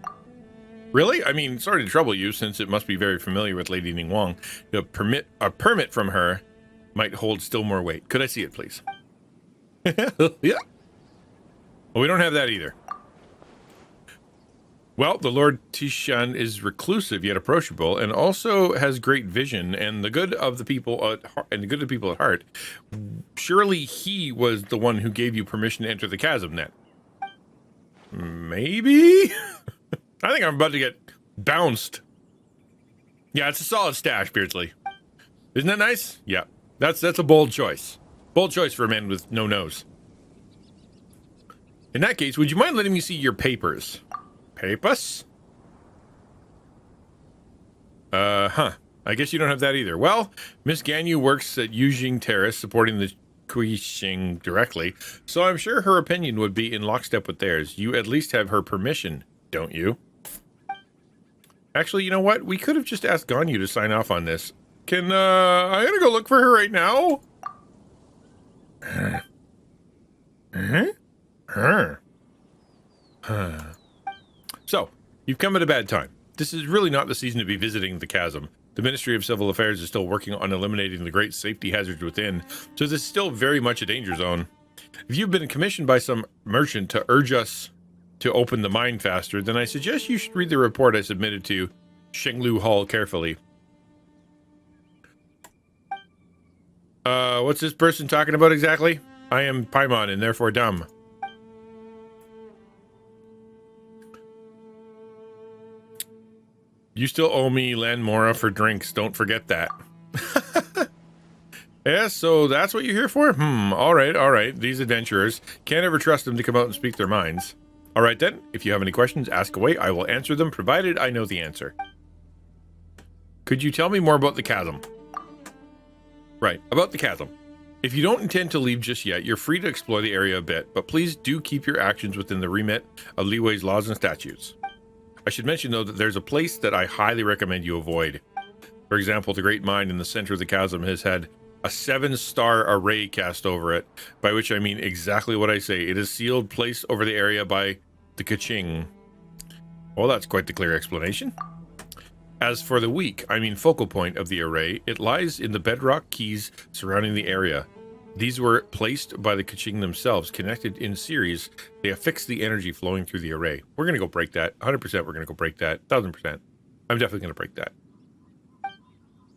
Really? I mean, sorry to trouble you, since it must be very familiar with Lady Ningguang. A permit from her might hold still more weight. Could I see it, please? Yeah. Well, we don't have that either. Well, the Lord Tishan is reclusive yet approachable, and also has great vision and the good of the people at heart. Surely he was the one who gave you permission to enter the chasm, then? Maybe. I think I'm about to get bounced. Yeah, it's a solid stash, Beardsley. Isn't that nice? Yeah, that's a bold choice. Bold choice for a man with no nose. In that case, would you mind letting me see your papers? Papers? I guess you don't have that either. Well, Miss Ganyu works at Yujing Terrace, supporting the Kuixing directly, so I'm sure her opinion would be in lockstep with theirs. You at least have her permission, don't you? Actually, you know what? We could have just asked Ganyu to sign off on this. I'm gonna go look for her right now. So, you've come at a bad time. This is really not the season to be visiting the chasm. The Ministry of Civil Affairs is still working on eliminating the great safety hazards within, so this is still very much a danger zone. If you've been commissioned by some merchant to urge us to open the mine faster, then I suggest you should read the report I submitted to Shenglu Hall carefully. What's this person talking about exactly? I am Paimon and therefore dumb. You still owe me Lanmora for drinks, don't forget that. Yeah, so that's what you're here for? All right. These adventurers, can't ever trust them to come out and speak their minds. All right then, if you have any questions, ask away. I will answer them, provided I know the answer. Could you tell me more about the chasm? Right, about the chasm. If you don't intend to leave just yet, you're free to explore the area a bit, but please do keep your actions within the remit of Liyue's laws and statutes. I should mention, though, that there's a place that I highly recommend you avoid. For example, the Great Mine in the center of the chasm has had a 7-star array cast over it, by which I mean exactly what I say. It is sealed place over the area by the Kaching. Well, that's quite the clear explanation. As for the weak, I mean focal point of the array, it lies in the bedrock keys surrounding the area. These were placed by the Kaching themselves, connected in series. They affix the energy flowing through the array. We're going to go break that. 100% we're going to go break that. 1000%. I'm definitely going to break that.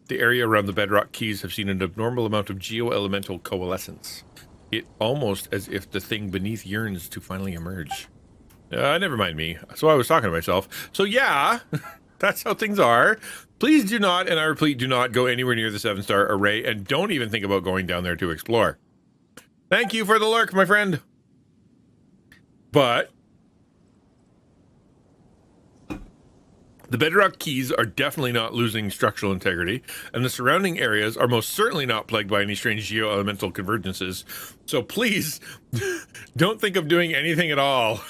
The area around the bedrock keys have seen an abnormal amount of geo-elemental coalescence. It almost as if the thing beneath yearns to finally emerge. Never mind me. So I was talking to myself. So yeah, that's how things are. Please do not, and I repeat, do not go anywhere near the 7-star array, and don't even think about going down there to explore. Thank you for the lurk, my friend. But the bedrock keys are definitely not losing structural integrity, and the surrounding areas are most certainly not plagued by any strange geo-elemental convergences. So please, don't think of doing anything at all.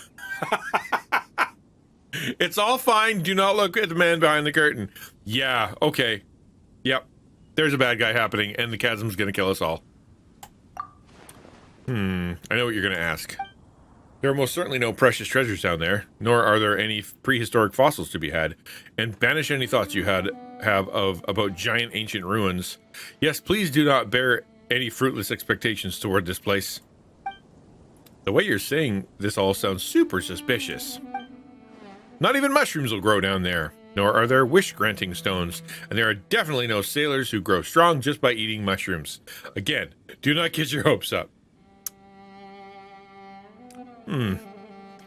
It's all fine. Do not look at the man behind the curtain. Yeah, okay. Yep. There's a bad guy happening, and the chasm's gonna kill us all. I know what you're gonna ask. There are most certainly no precious treasures down there, nor are there any prehistoric fossils to be had. And banish any thoughts you have about giant ancient ruins. Yes, please do not bear any fruitless expectations toward this place. The way you're saying this all sounds super suspicious. Not even mushrooms will grow down there, nor are there wish-granting stones, and there are definitely no sailors who grow strong just by eating mushrooms. Again, do not get your hopes up. I'm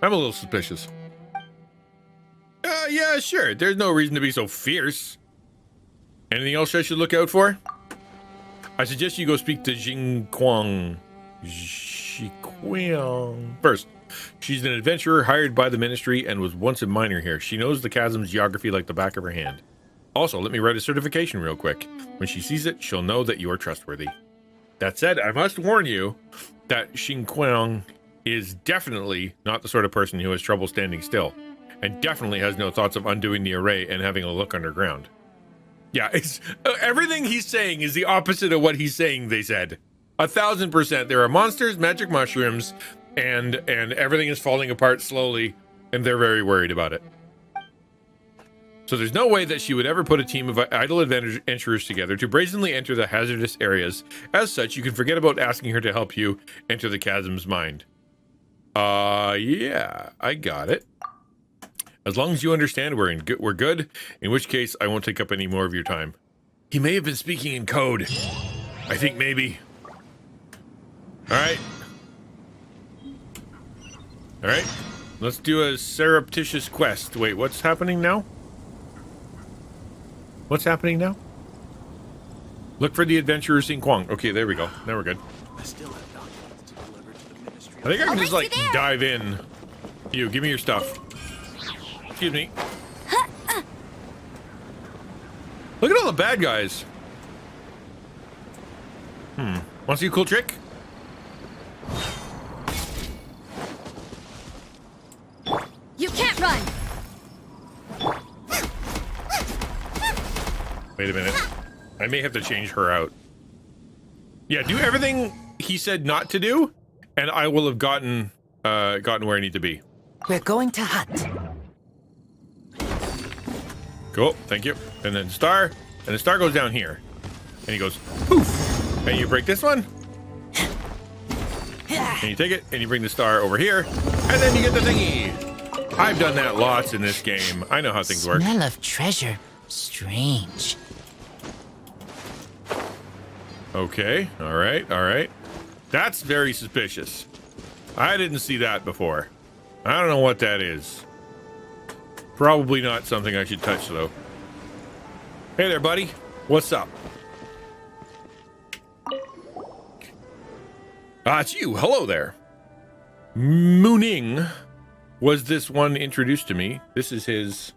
a little suspicious. Yeah, sure, there's no reason to be so fierce. Anything else I should look out for? I suggest you go speak to Xinquang first. She's an adventurer hired by the ministry and was once a miner here. She knows the chasm's geography like the back of her hand. Also, let me write a certification real quick. When she sees it, she'll know that you are trustworthy. That said, I must warn you that Xinquang is definitely not the sort of person who has trouble standing still, and definitely has no thoughts of undoing the array and having a look underground. Yeah, it's everything he's saying is the opposite of what he's saying, they said. 1000%. There are monsters, magic mushrooms, and everything is falling apart slowly, and they're very worried about it. So there's no way that she would ever put a team of idle adventurers together to brazenly enter the hazardous areas. As such, you can forget about asking her to help you enter the chasm's mind. Yeah, I got it. As long as you understand we're good, in which case I won't take up any more of your time. He may have been speaking in code. I think maybe. Alright. Alright. Let's do a surreptitious quest. Wait, what's happening now? What's happening now? Look for the adventurer Xinquang. Okay, there we go. Now we're good. I still have documents to deliver to the ministry. I think I can just like dive in. You, give me your stuff. Excuse me. Look at all the bad guys. Want to see a cool trick? You can't run! Wait a minute. I may have to change her out. Yeah, do everything he said not to do, and I will have gotten where I need to be. We're going to hunt. Cool, thank you. And then star, and the star goes down here. And he goes, poof! And you break this one. And you take it, and you bring the star over here, and then you get the thingy. I've done that lots in this game. I know how things work. Smell of treasure. Strange. Okay, all right. That's very suspicious. I didn't see that before. I don't know what that is. Probably not something I should touch, though. Hey there, buddy. What's up? It's you. Hello there. Mooning was this one introduced to me. This is his...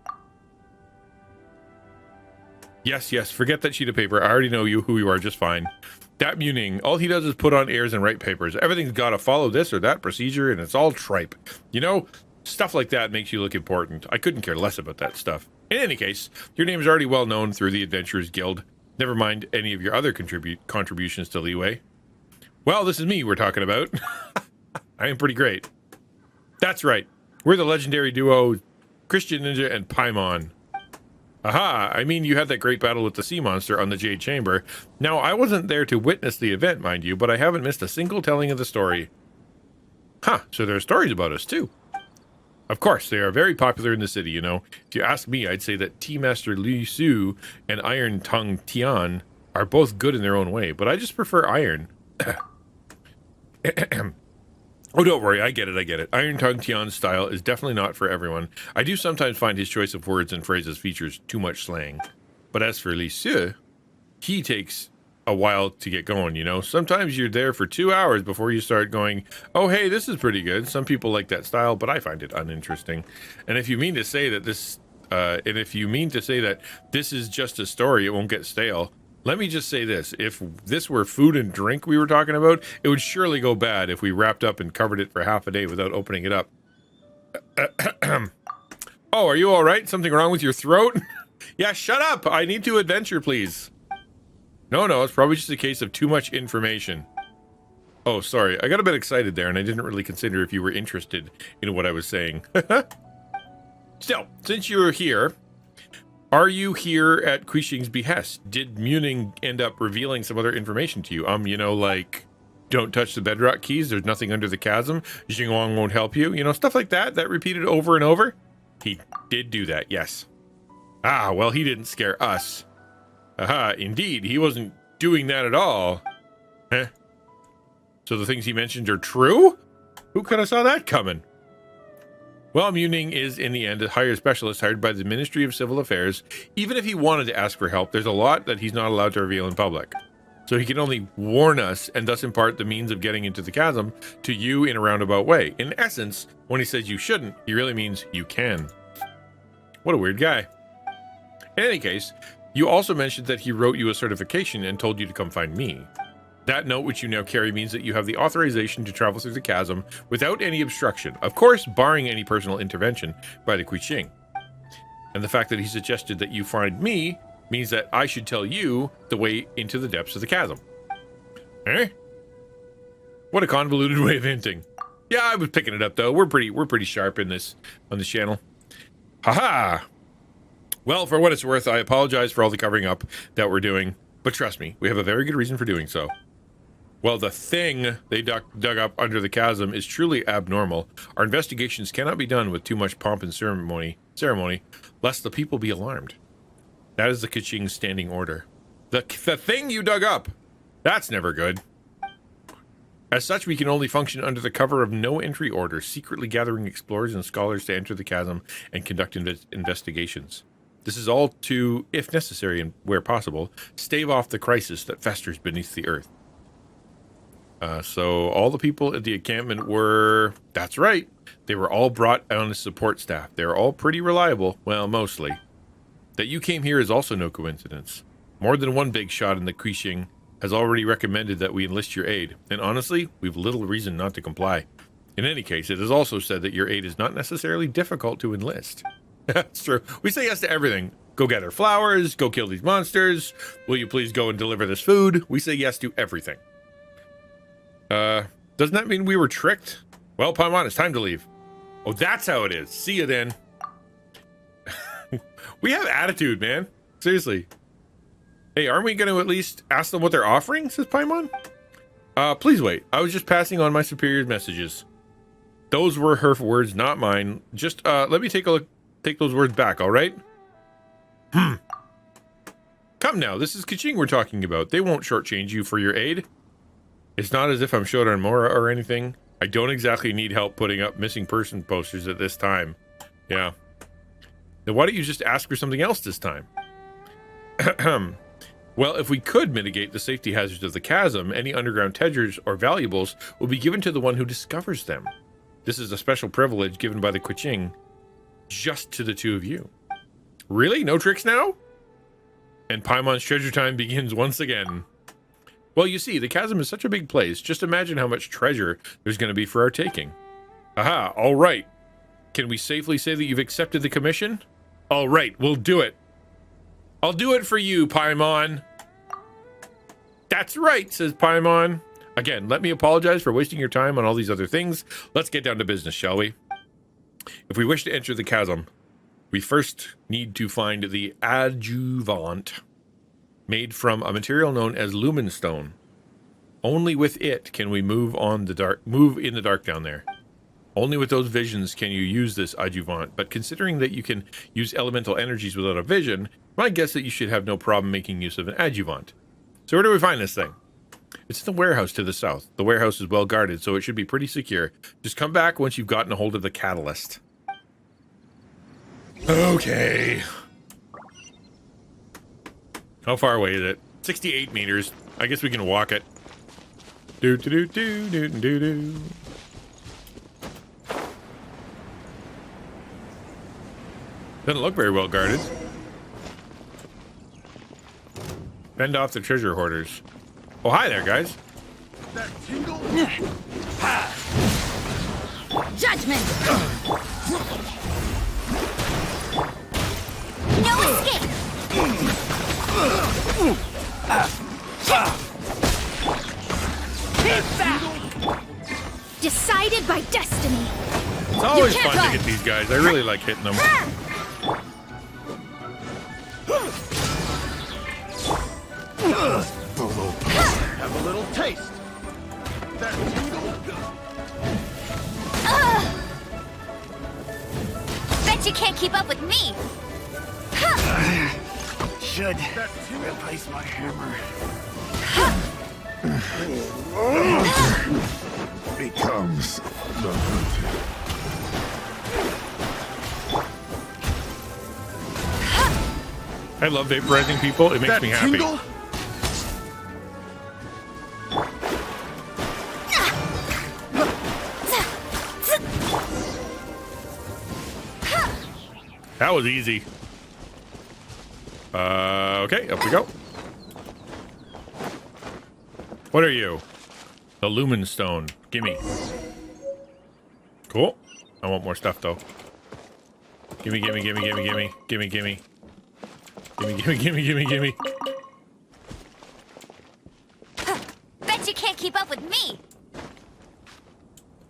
Yes, forget that sheet of paper. I already know who you are just fine. That Muning, all he does is put on airs and write papers. Everything's got to follow this or that procedure, and it's all tripe. You know, stuff like that makes you look important. I couldn't care less about that stuff. In any case, your name is already well known through the Adventurers Guild. Never mind any of your other contributions to Leeway. Well, this is me we're talking about. I am pretty great. That's right. We're the legendary duo XtianNinja and Paimon. Aha, I mean, you had that great battle with the sea monster on the Jade Chamber. Now, I wasn't there to witness the event, mind you, but I haven't missed a single telling of the story. Huh, so there are stories about us, too. Of course, they are very popular in the city, you know. If you ask me, I'd say that Tea Master Li Su and Iron Tongue Tian are both good in their own way, but I just prefer Iron. Oh, don't worry, I get it. Iron Tongue Tian's style is definitely not for everyone. I do sometimes find his choice of words and phrases features too much slang. But as for Li Su, he takes a while to get going, you know? Sometimes you're there for 2 hours before you start going, oh, hey, this is pretty good. Some people like that style, but I find it uninteresting. And if you mean to say that this is just a story, it won't get stale. Let me just say this. If this were food and drink we were talking about, it would surely go bad if we wrapped up and covered it for half a day without opening it up. Oh, are you all right? Something wrong with your throat? Yeah, shut up. I need to adventure, please. No, it's probably just a case of too much information. Oh, sorry. I got a bit excited there, and I didn't really consider if you were interested in what I was saying. Still, since you're here... Are you here at Quishing's behest? Did Muning end up revealing some other information to you? You know, like, don't touch the bedrock keys, there's nothing under the chasm, Xinguang won't help you, you know, stuff like that repeated over and over? He did do that, yes. Ah, well, he didn't scare us. Aha, indeed, he wasn't doing that at all. Huh? So the things he mentioned are true? Who could have saw that coming? Well, Muning is, in the end, a hired specialist hired by the Ministry of Civil Affairs. Even if he wanted to ask for help, there's a lot that he's not allowed to reveal in public. So he can only warn us and thus impart the means of getting into the chasm to you in a roundabout way. In essence, when he says you shouldn't, he really means you can. What a weird guy. In any case, you also mentioned that he wrote you a certification and told you to come find me. That note, which you now carry, means that you have the authorization to travel through the chasm without any obstruction, of course, barring any personal intervention by the Qixing. And the fact that he suggested that you find me means that I should tell you the way into the depths of the chasm. Eh? What a convoluted way of hinting. Yeah, I was picking it up though. We're pretty sharp in this on this channel. Haha. Well, for what it's worth, I apologize for all the covering up that we're doing, but trust me, we have a very good reason for doing so. Well, the thing they dug up under the chasm is truly abnormal. Our investigations cannot be done with too much pomp and ceremony, lest the people be alarmed. That is the Qixing's standing order. The thing you dug up! That's never good. As such, we can only function under the cover of no entry order, secretly gathering explorers and scholars to enter the chasm and conduct investigations. This is all to, if necessary and where possible, stave off the crisis that festers beneath the earth. So all the people at the encampment were, that's right, they were all brought on as support staff. They're all pretty reliable, well, mostly. That you came here is also no coincidence. More than one big shot in the Qixing has already recommended that we enlist your aid, and honestly, we've little reason not to comply. In any case, it is also said that your aid is not necessarily difficult to enlist. That's true. We say yes to everything. Go gather flowers, go kill these monsters, will you please go and deliver this food? We say yes to everything. Doesn't that mean we were tricked? Well, Paimon, it's time to leave. Oh, that's how it is. See you then. We have attitude, man. Seriously. Hey, aren't we going to at least ask them what they're offering, says Paimon? Please wait. I was just passing on my superior's messages. Those were her words, not mine. Just, let me take a look. Take those words back, all right? Come now, this is Qixing we're talking about. They won't shortchange you for your aid. It's not as if I'm short on Mora or anything. I don't exactly need help putting up missing person posters at this time. Yeah. Then why don't you just ask for something else this time? Well, if we could mitigate the safety hazards of the chasm, any underground treasures or valuables will be given to the one who discovers them. This is a special privilege given by the Qixing just to the two of you. Really? No tricks now? And Paimon's treasure time begins once again. Well, you see, the chasm is such a big place. Just imagine how much treasure there's going to be for our taking. Aha, all right. Can we safely say that you've accepted the commission? All right, we'll do it. I'll do it for you, Paimon. That's right, says Paimon. Again, let me apologize for wasting your time on all these other things. Let's get down to business, shall we? If we wish to enter the chasm, we first need to find the adjuvant, made from a material known as lumenstone. Only with it can we move in the dark down there. Only with those visions can you use this adjuvant, but considering that you can use elemental energies without a vision, my guess that you should have no problem making use of an adjuvant. So where do we find this thing? It's in the warehouse to the south. The warehouse is well guarded, so it should be pretty secure. Just come back once you've gotten a hold of the catalyst. Okay. How far away is it? 68 meters. I guess we can walk it. Do-do-do-do-do-do-do. Doesn't look very well guarded. Fend off the treasure hoarders. Oh, hi there, guys. That tingle? Judgment! No escape! Decided by destiny. It's always fun to get these guys. I really like hitting them. Have a little taste. That tingle? Bet you can't keep up with me. Should replace my hammer. Becomes the hunted. I love vaporizing people. It makes me happy. Tingle? That was easy. Okay, up we go. What are you? The Lumen Stone. Gimme. Cool. I want more stuff, though. Gimme, gimme, gimme, gimme, gimme. Gimme, gimme. Gimme, gimme, gimme, gimme, gimme. Bet you can't keep up with me.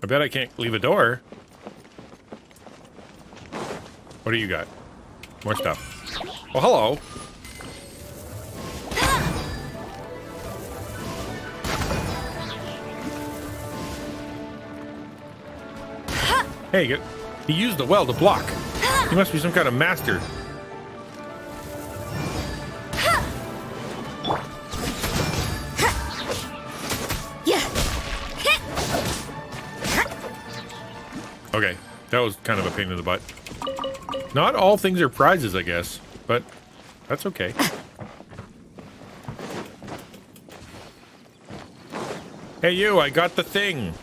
I bet I can't leave a door. What do you got? More stuff. Oh, hello. Hey, he used the well to block. He must be some kind of master. Okay, that was kind of a pain in the butt. Not all things are prizes, I guess, but that's okay. Hey, you, I got the thing.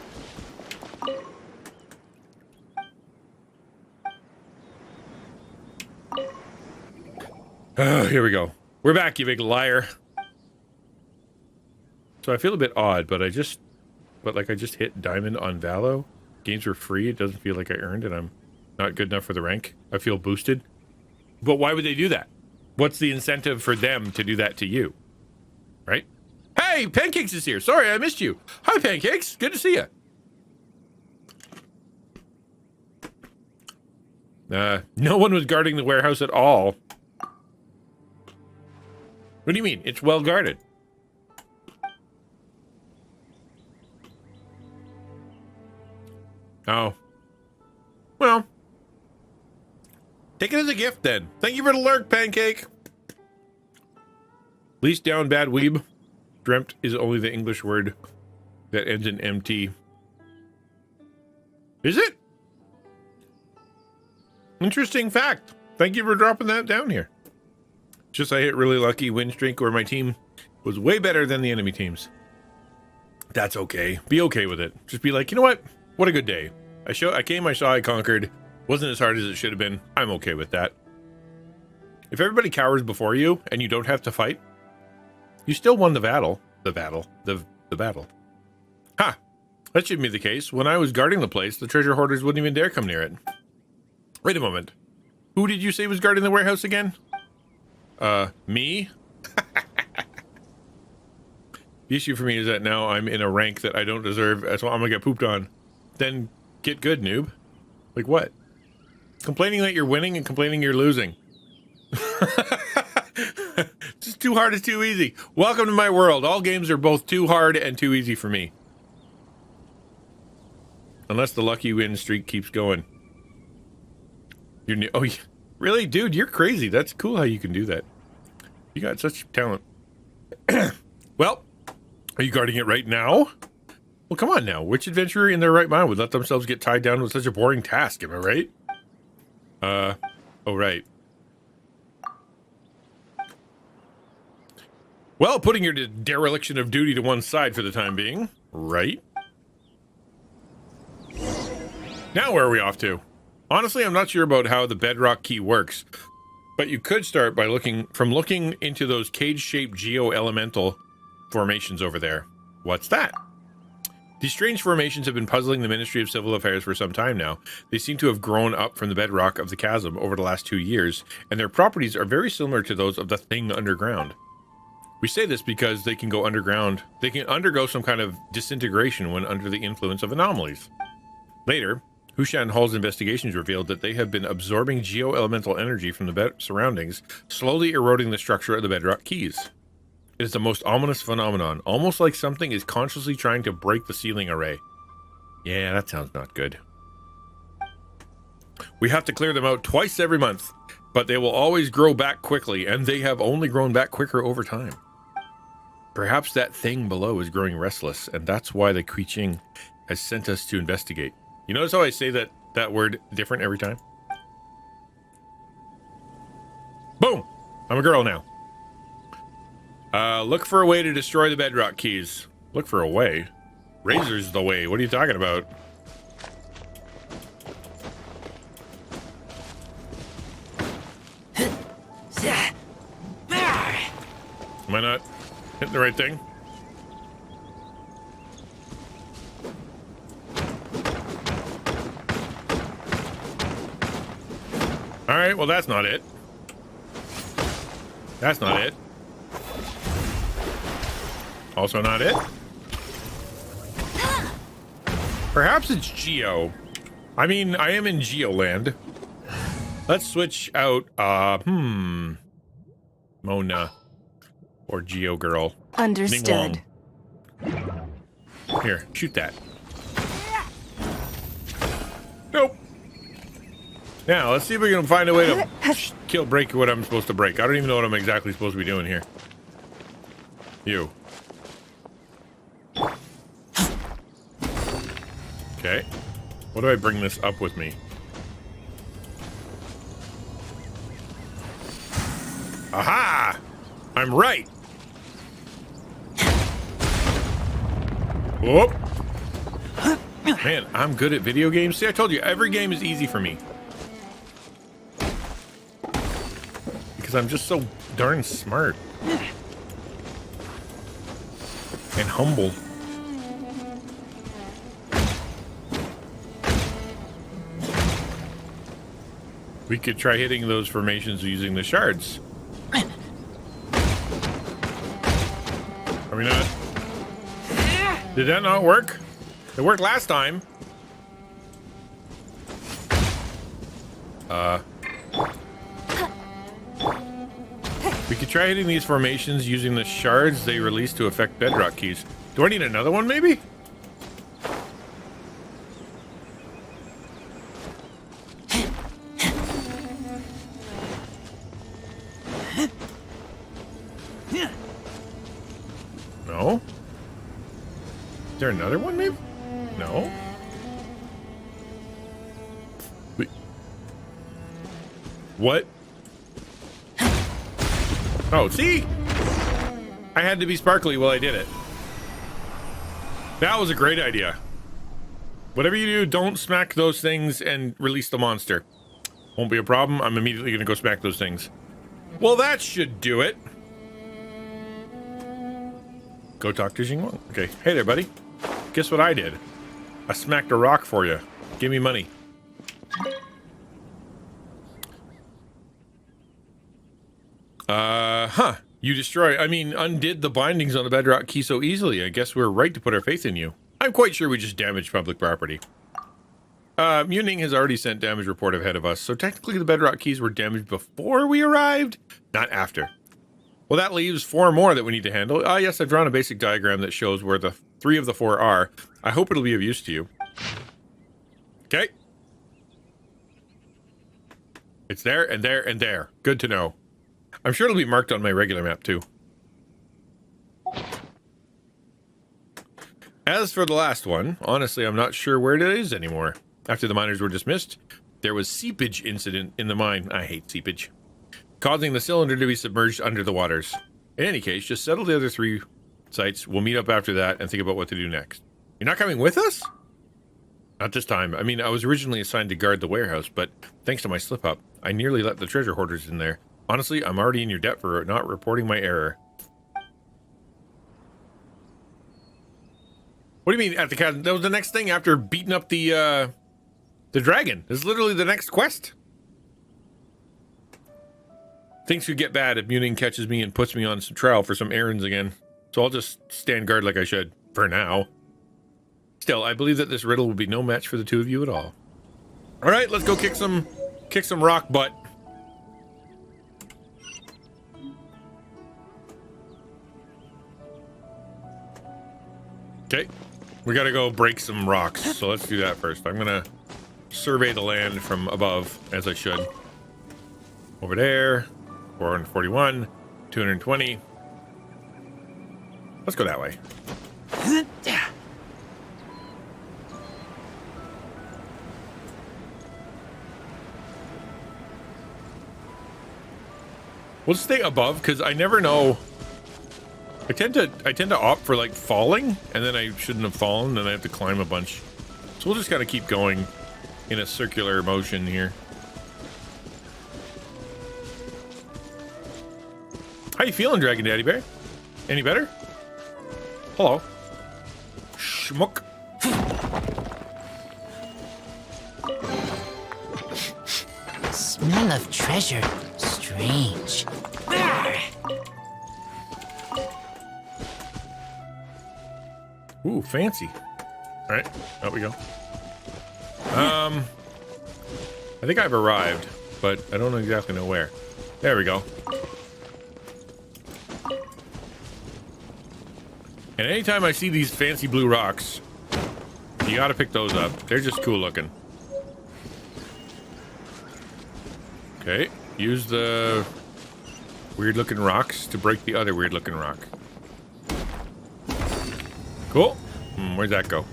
Here we go. We're back, you big liar. So I feel a bit odd, but I just hit diamond on Valo. Games were free. It doesn't feel like I earned it. I'm not good enough for the rank. I feel boosted. But why would they do that? What's the incentive for them to do that to you? Right? Hey, Pancakes is here. Sorry, I missed you. Hi, Pancakes. Good to see you. No one was guarding the warehouse at all. What do you mean? It's well guarded. Oh. Well. Take it as a gift, then. Thank you for the lurk, Pancake. Least down bad weeb. Dreamt is only the English word that ends in MT. Is it? Interesting fact. Thank you for dropping that down here. Just I hit really lucky win streak where my team was way better than the enemy teams. That's okay. Be okay with it. Just be like, you know what? What a good day. I came, I saw, I conquered. Wasn't as hard as it should have been. I'm okay with that. If everybody cowers before you and you don't have to fight, you still won the battle. The battle. Ha! That shouldn't be the case. When I was guarding the place, the treasure hoarders wouldn't even dare come near it. Wait a moment. Who did you say was guarding the warehouse again? Me? The issue for me is that now I'm in a rank that I don't deserve, so I'm gonna get pooped on. Then get good, noob. Like what? Complaining that you're winning and complaining you're losing. Just too hard is too easy. Welcome to my world. All games are both too hard and too easy for me. Unless the lucky win streak keeps going. You're new. Oh, really? Dude, you're crazy. That's cool how you can do that. You got such talent. Well, are you guarding it right now? Well, come on now. Which adventurer in their right mind would let themselves get tied down with such a boring task? Am I right? Oh, right. Well, putting your dereliction of duty to one side for the time being. Right? Now where are we off to? Honestly, I'm not sure about how the bedrock key works, but you could start by looking into those cage-shaped geo-elemental formations over there. What's that? These strange formations have been puzzling the Ministry of Civil Affairs for some time now. They seem to have grown up from the bedrock of the chasm over the last 2 years, and their properties are very similar to those of the thing underground. We say this because they can go underground. They can undergo some kind of disintegration when under the influence of anomalies. Later, Hushan Hall's investigations revealed that they have been absorbing geo-elemental energy from the surroundings, slowly eroding the structure of the bedrock keys. It is the most ominous phenomenon, almost like something is consciously trying to break the sealing array. Yeah, that sounds not good. We have to clear them out twice every month, but they will always grow back quickly, and they have only grown back quicker over time. Perhaps that thing below is growing restless, and that's why the Kuiqing has sent us to investigate. You notice how I say that word different every time? Boom! I'm a girl now. Look for a way to destroy the bedrock keys. Look for a way? Razor's the way. What are you talking about? I not hitting the right thing? All right, well, that's not it. That's not it. Also not it. Perhaps it's Geo. I mean, I am in Geoland. Let's switch out, Mona. Or Geo Girl. Understood. Here, shoot that. Nope. Now, let's see if we can find a way to break what I'm supposed to break. I don't even know what I'm exactly supposed to be doing here. You. Okay. What do I bring this up with me? Aha! I'm right. Whoop. Man, I'm good at video games. See, I told you, every game is easy for me. Because I'm just so darn smart. And humble. We could try hitting those formations using the shards. Are we not? Did that not work? It worked last time. We could try hitting these formations using the shards they release to affect bedrock keys. Do I need another one, maybe? No? Is there another one, maybe? No? Wait. What? Oh, see? I had to be sparkly while I did it. That was a great idea. Whatever you do, don't smack those things and release the monster. Won't be a problem. I'm immediately going to go smack those things. Well, that should do it. Go talk to Xingwang. Okay. Hey there, buddy. Guess what I did? I smacked a rock for you. Give me money. You undid the bindings on the bedrock key so easily. I guess we're right to put our faith in you. I'm quite sure we just damaged public property. Muning has already sent damage report ahead of us, so technically the bedrock keys were damaged before we arrived, not after. Well, that leaves 4 more that we need to handle. Yes, I've drawn a basic diagram that shows where the 3 of the 4 are. I hope it'll be of use to you. Okay. It's there, and there, and there. Good to know. I'm sure it'll be marked on my regular map, too. As for the last one, honestly, I'm not sure where it is anymore. After the miners were dismissed, there was seepage incident in the mine. I hate seepage. Causing the cylinder to be submerged under the waters. In any case, just settle the other 3 sites. We'll meet up after that and think about what to do next. You're not coming with us? Not this time. I mean, I was originally assigned to guard the warehouse, but thanks to my slip-up, I nearly let the treasure hoarders in there. Honestly, I'm already in your debt for not reporting my error. What do you mean at the cabin? That was the next thing after beating up the dragon. This is literally the next quest. Things could get bad if Muning catches me and puts me on some trial for some errands again. So I'll just stand guard like I should, for now. Still, I believe that this riddle will be no match for the 2 of you at all. Alright, let's go kick some rock butt. Okay, we gotta go break some rocks, so let's do that first. I'm gonna survey the land from above, as I should. Over there, 441, 220. Let's go that way. We'll stay above, because I never know. I tend to opt for like falling, and then I shouldn't have fallen, and I have to climb a bunch. So we'll just kind of keep going in a circular motion here. How you feeling, Dragon Daddy Bear? Any better? Hello. Schmuck. Smell of treasure. Strange. Ooh, fancy. All right, out we go. I think I've arrived, but I don't exactly know where. There we go. And anytime I see these fancy blue rocks, you gotta pick those up. They're just cool looking. Okay, use the weird looking rocks to break the other weird looking rock. Cool. Where'd that go?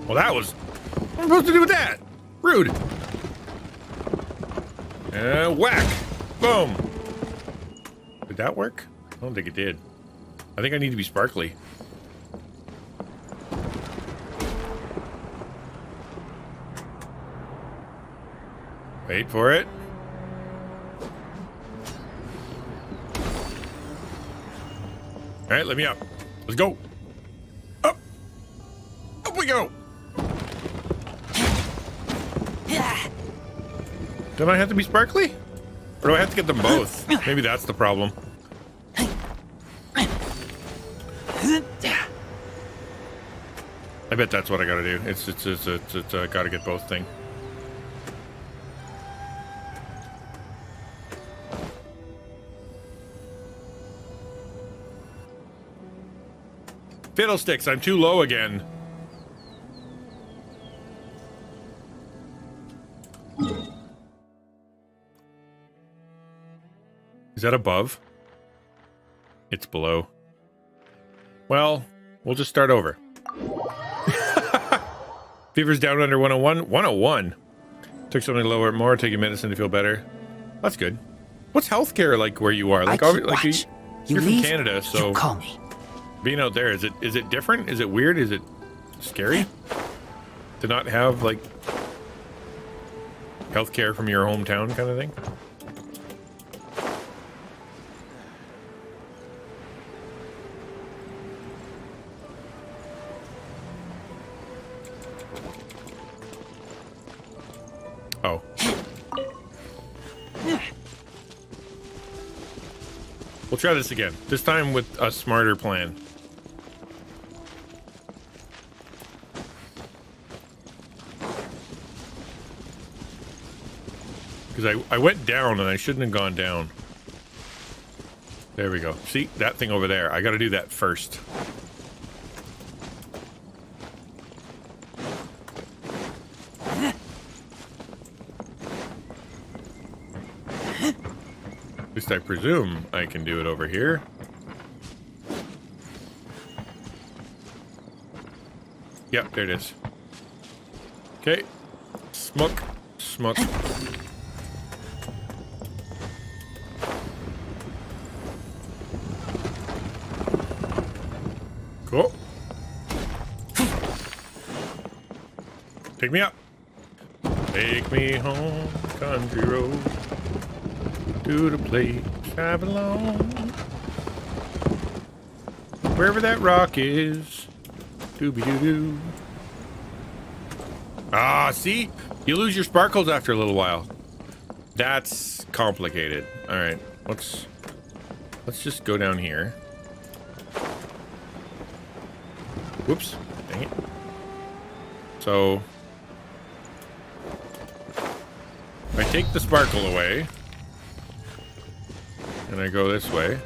Well, that was... What am I supposed to do with that? Rude. Whack. Boom. Did that work? I don't think it did. I think I need to be sparkly. Wait for it. All right, let me up. Let's go. Up. Up we go. Don't I have to be sparkly? Or do I have to get them both? Maybe that's the problem. I bet that's what I gotta do. It's gotta get both thing. Fiddlesticks, I'm too low again. Is that above? It's below. Well, we'll just start over. Fever's down under 101. 101. Took something to lower it more, taking medicine to feel better. That's good. What's healthcare like where you are? Like, you're from Canada, so call me. Being out there, is it different? Is it weird? Is it scary to not have like healthcare from your hometown kind of thing? Oh. We'll try this again. This time with a smarter plan. Because I went down and I shouldn't have gone down. There we go. See, that thing over there. I got to do that first. At least I presume I can do it over here. Yep, there it is. Okay. Smoke. Smoke. Cool. Take me up. Take me home, country road, to the place I belong. Wherever that rock is. Dooby-doo-doo. Ah, see? You lose your sparkles after a little while. That's complicated. Alright, let's just go down here. Whoops. Dang it. So I take the sparkle away and I go this way.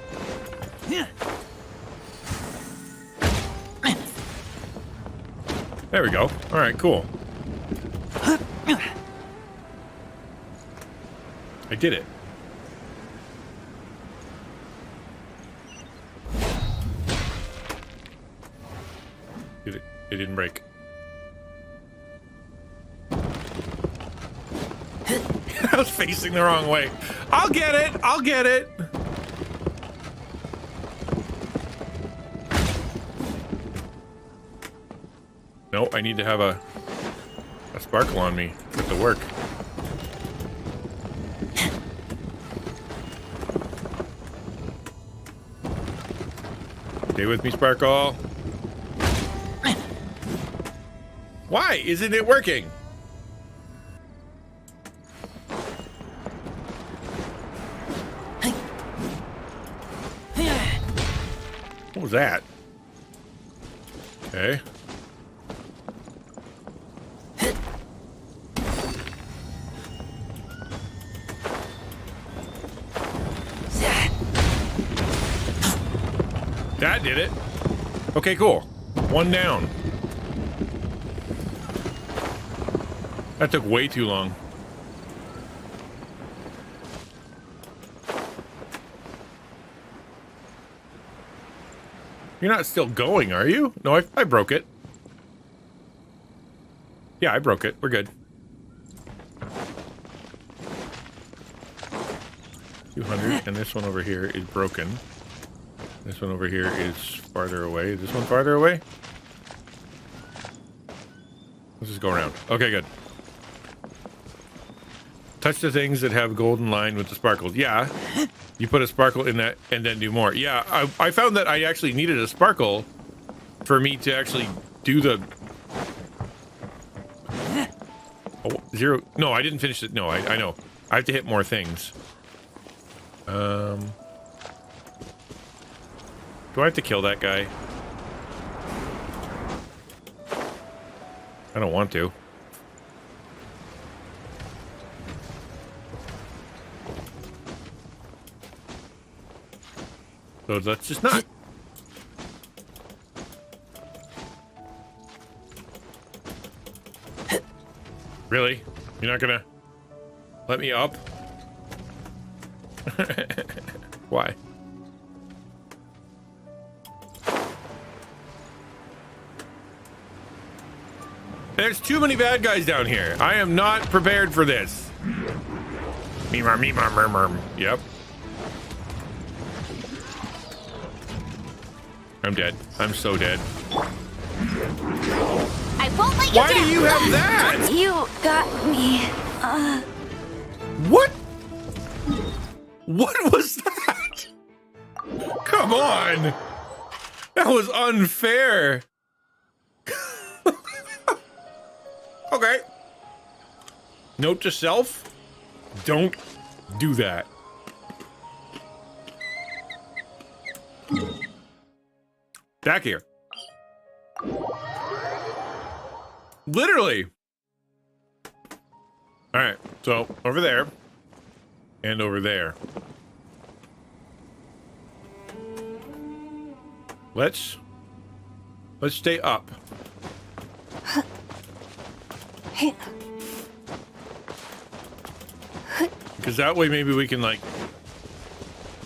There we go. All right, cool. I did it. It didn't break. I was facing the wrong way. I'll get it. I'll get it. No, I need to have a sparkle on me for it to work. Stay with me, Sparkle. Why isn't it working? What was that? Okay. That did it. Okay, cool. One down. That took way too long. You're not still going, are you? No, I broke it. Yeah, I broke it. We're good. 200, and this one over here is broken. This one over here is farther away. Is this one farther away? Let's just go around. Okay, good. Touch the things that have golden line with the sparkles. Yeah. You put a sparkle in that and then do more. Yeah, I found that I actually needed a sparkle for me to actually do the... Oh, 0. No, I didn't finish it. No, I know. I have to hit more things. Do I have to kill that guy? I don't want to. So let's just not. Really? You're not gonna let me up? Why? There's too many bad guys down here. I am not prepared for this. Yep. I'm dead. I'm so dead. I won't let you down. Why do you have that? You got me. What? What was that? Come on. That was unfair. Okay. Note to self, don't do that. Back here. Literally. All right, so over there and over there. Let's stay up. Because that way maybe we can like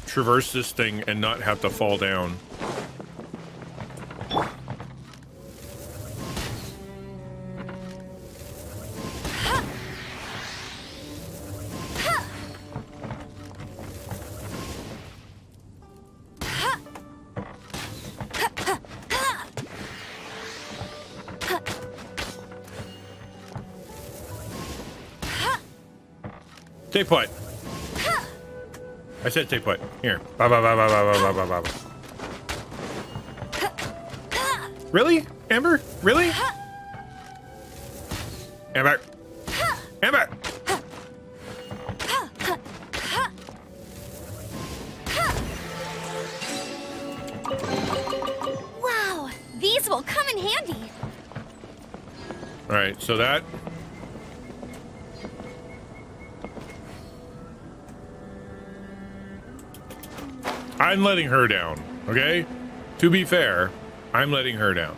traverse this thing and not have to fall down. Stay put. I said stay put. Here. Ba, ba, ba, ba, ba, ba, ba, ba, ba. Really? Amber? Really? Amber. Amber. Wow, these will come in handy. All right, so that... I'm letting her down, okay? To be fair, I'm letting her down.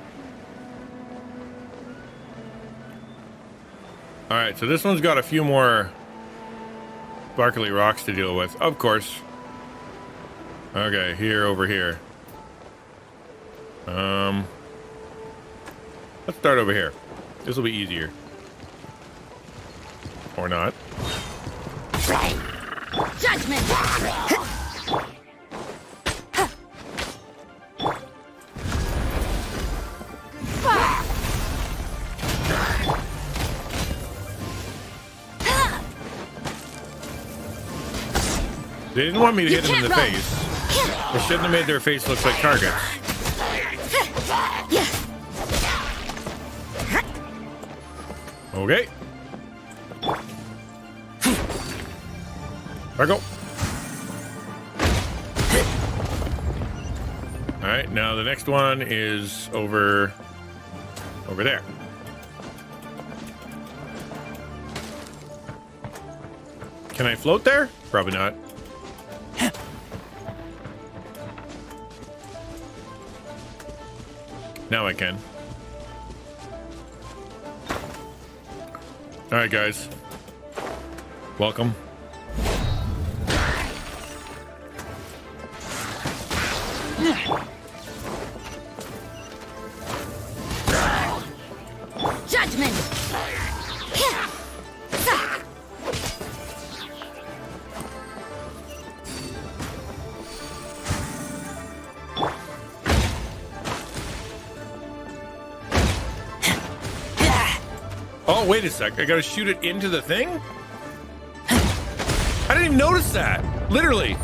All right, so this one's got a few more sparkly rocks to deal with, of course. Okay, here, over here. Let's start over here. This will be easier. Or not. Judgment! They didn't want me to hit them in the face. They shouldn't have made their face look like targets. Okay. There I go. Alright, now the next one is over there. Can I float there? Probably not. Now I can. Alright, guys. Welcome. Judgment! Oh, wait a sec. I gotta shoot it into the thing? I didn't even notice that. Literally.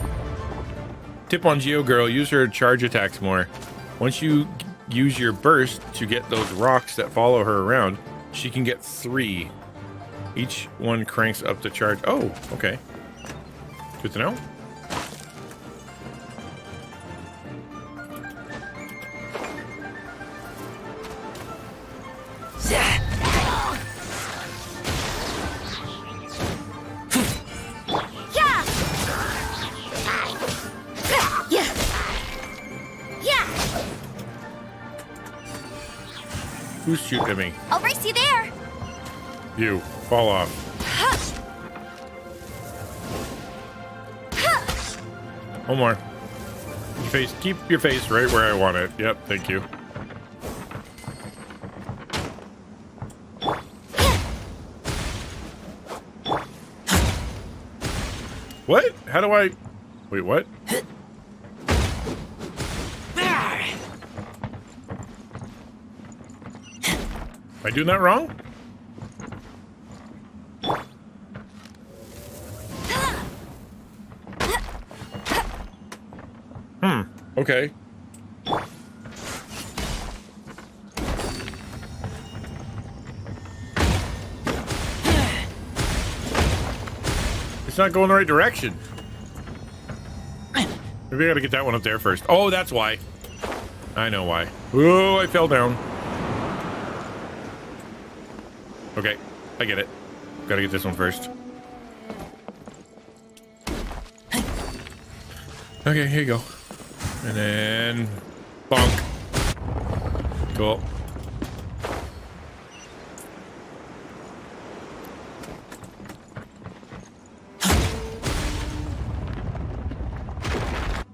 Tip on Geo Girl, use her charge attacks more. Once you use your burst to get those rocks that follow her around, she can get 3. Each one cranks up the charge. Oh, okay. Good to know. Who's shooting at me? I'll race you there. You. Fall off. One more. Your face. Keep your face right where I want it. Yep, thank you. What? How do I... Wait, what? Am I doing that wrong? Okay. It's not going the right direction. Maybe I gotta get that one up there first. Oh, that's why. I know why. Oh, I fell down. Okay, I get it. Gotta get this one first. Okay, here you go. And then... bonk. Cool.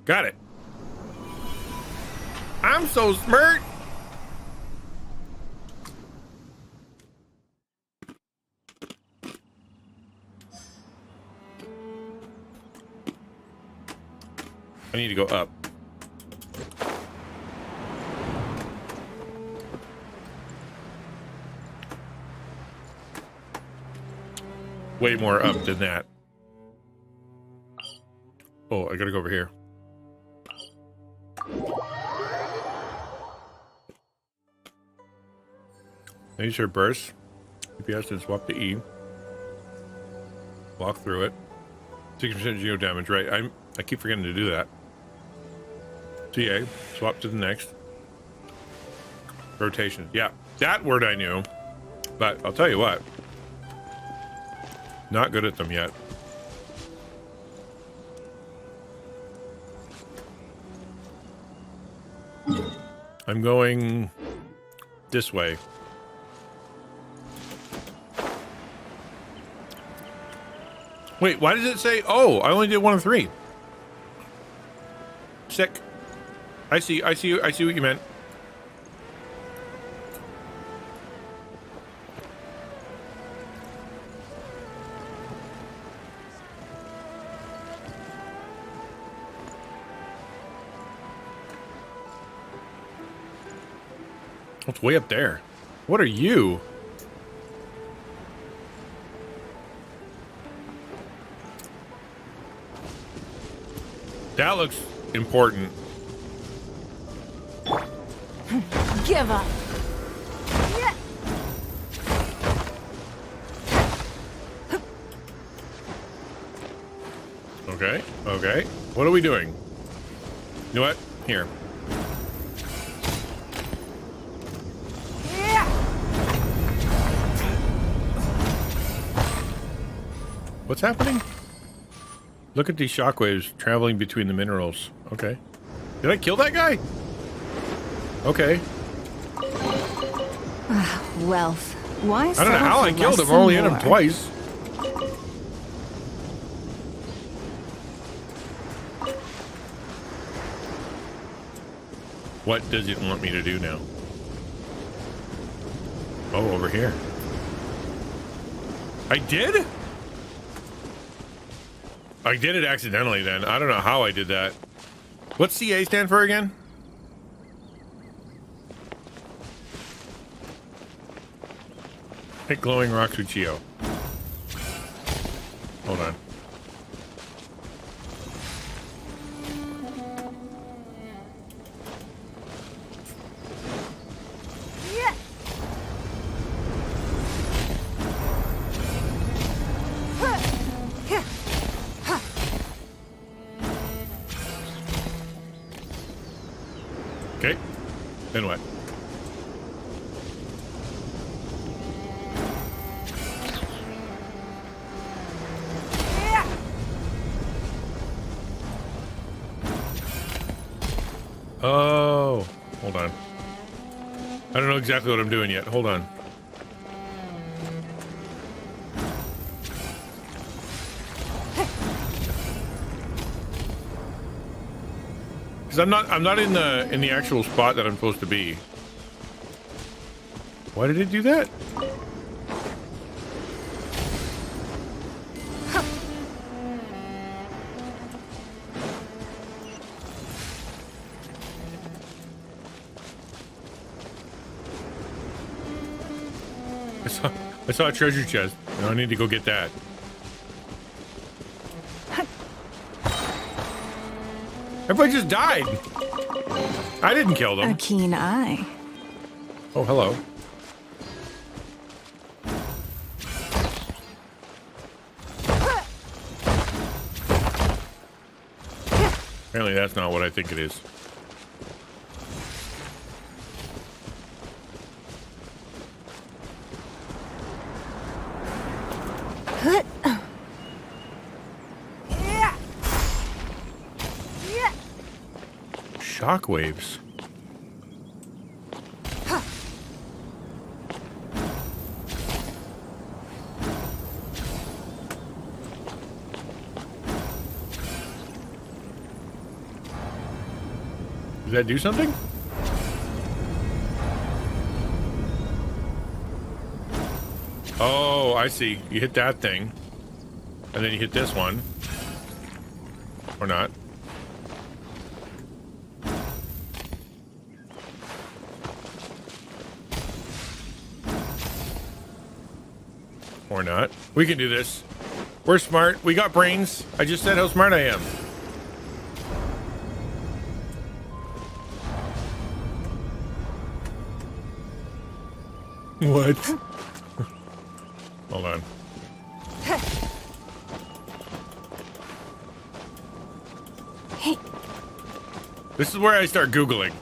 Got it. I'm so smart. I need to go up. Way more up than that. Oh, I gotta go over here. Use her burst. DPS and swap to E. Walk through it. 60% geo damage, right? I keep forgetting to do that. TA. Swap to the next. Rotation. Yeah, that word I knew. But I'll tell you what. Not good at them yet. I'm going this way. Wait, why does it say, oh, I only did 1 of 3. Sick. I see what you meant. It's way up there. What are you? That looks important. Give up. Yeah. Okay, okay. What are we doing? You know what? Here. Yeah. What's happening? Look at these shockwaves traveling between the minerals. Okay. Did I kill that guy? Okay. Wealth. Why? I don't know how I killed him. I only hit him twice. What does it want me to do now? Oh, over here. I did? I did it accidentally then. I don't know how I did that. What's CA stand for again? Hit glowing rocks with Chio. Hold on. Yeah. Okay. Then what? Oh, hold on. I don't know exactly what I'm doing yet. Hold on. Because I'm not in the actual spot that I'm supposed to be. Why did it do that? I saw a treasure chest. Now I need to go get that. Everybody just died. I didn't kill them. A keen eye. Oh, hello. Apparently that's not what I think it is. Shockwaves. Does that do something? Oh, I see. You hit that thing. And then you hit this one. Or not. Or not. We can do this. We're smart. We got brains. I just said how smart I am. What? Hold on. Hey. This is where I start Googling.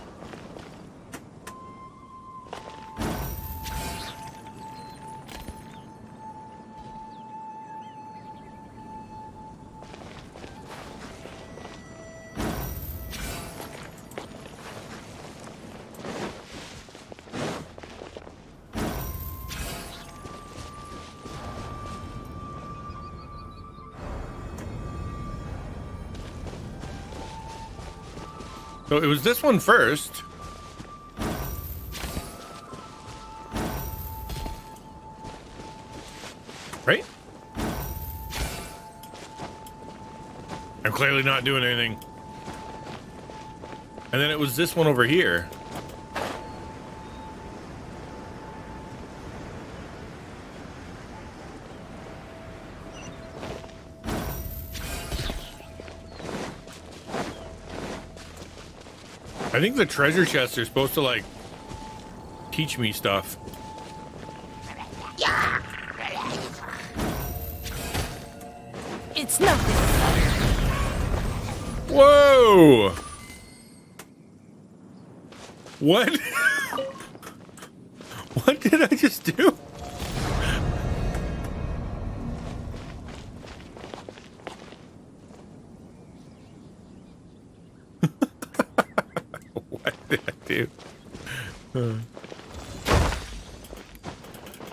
So it was this one first. Right? I'm clearly not doing anything. And then it was this one over here. I think the treasure chests are supposed to, like, teach me stuff. It's nothing. Whoa! What? What did I just do? What did I do?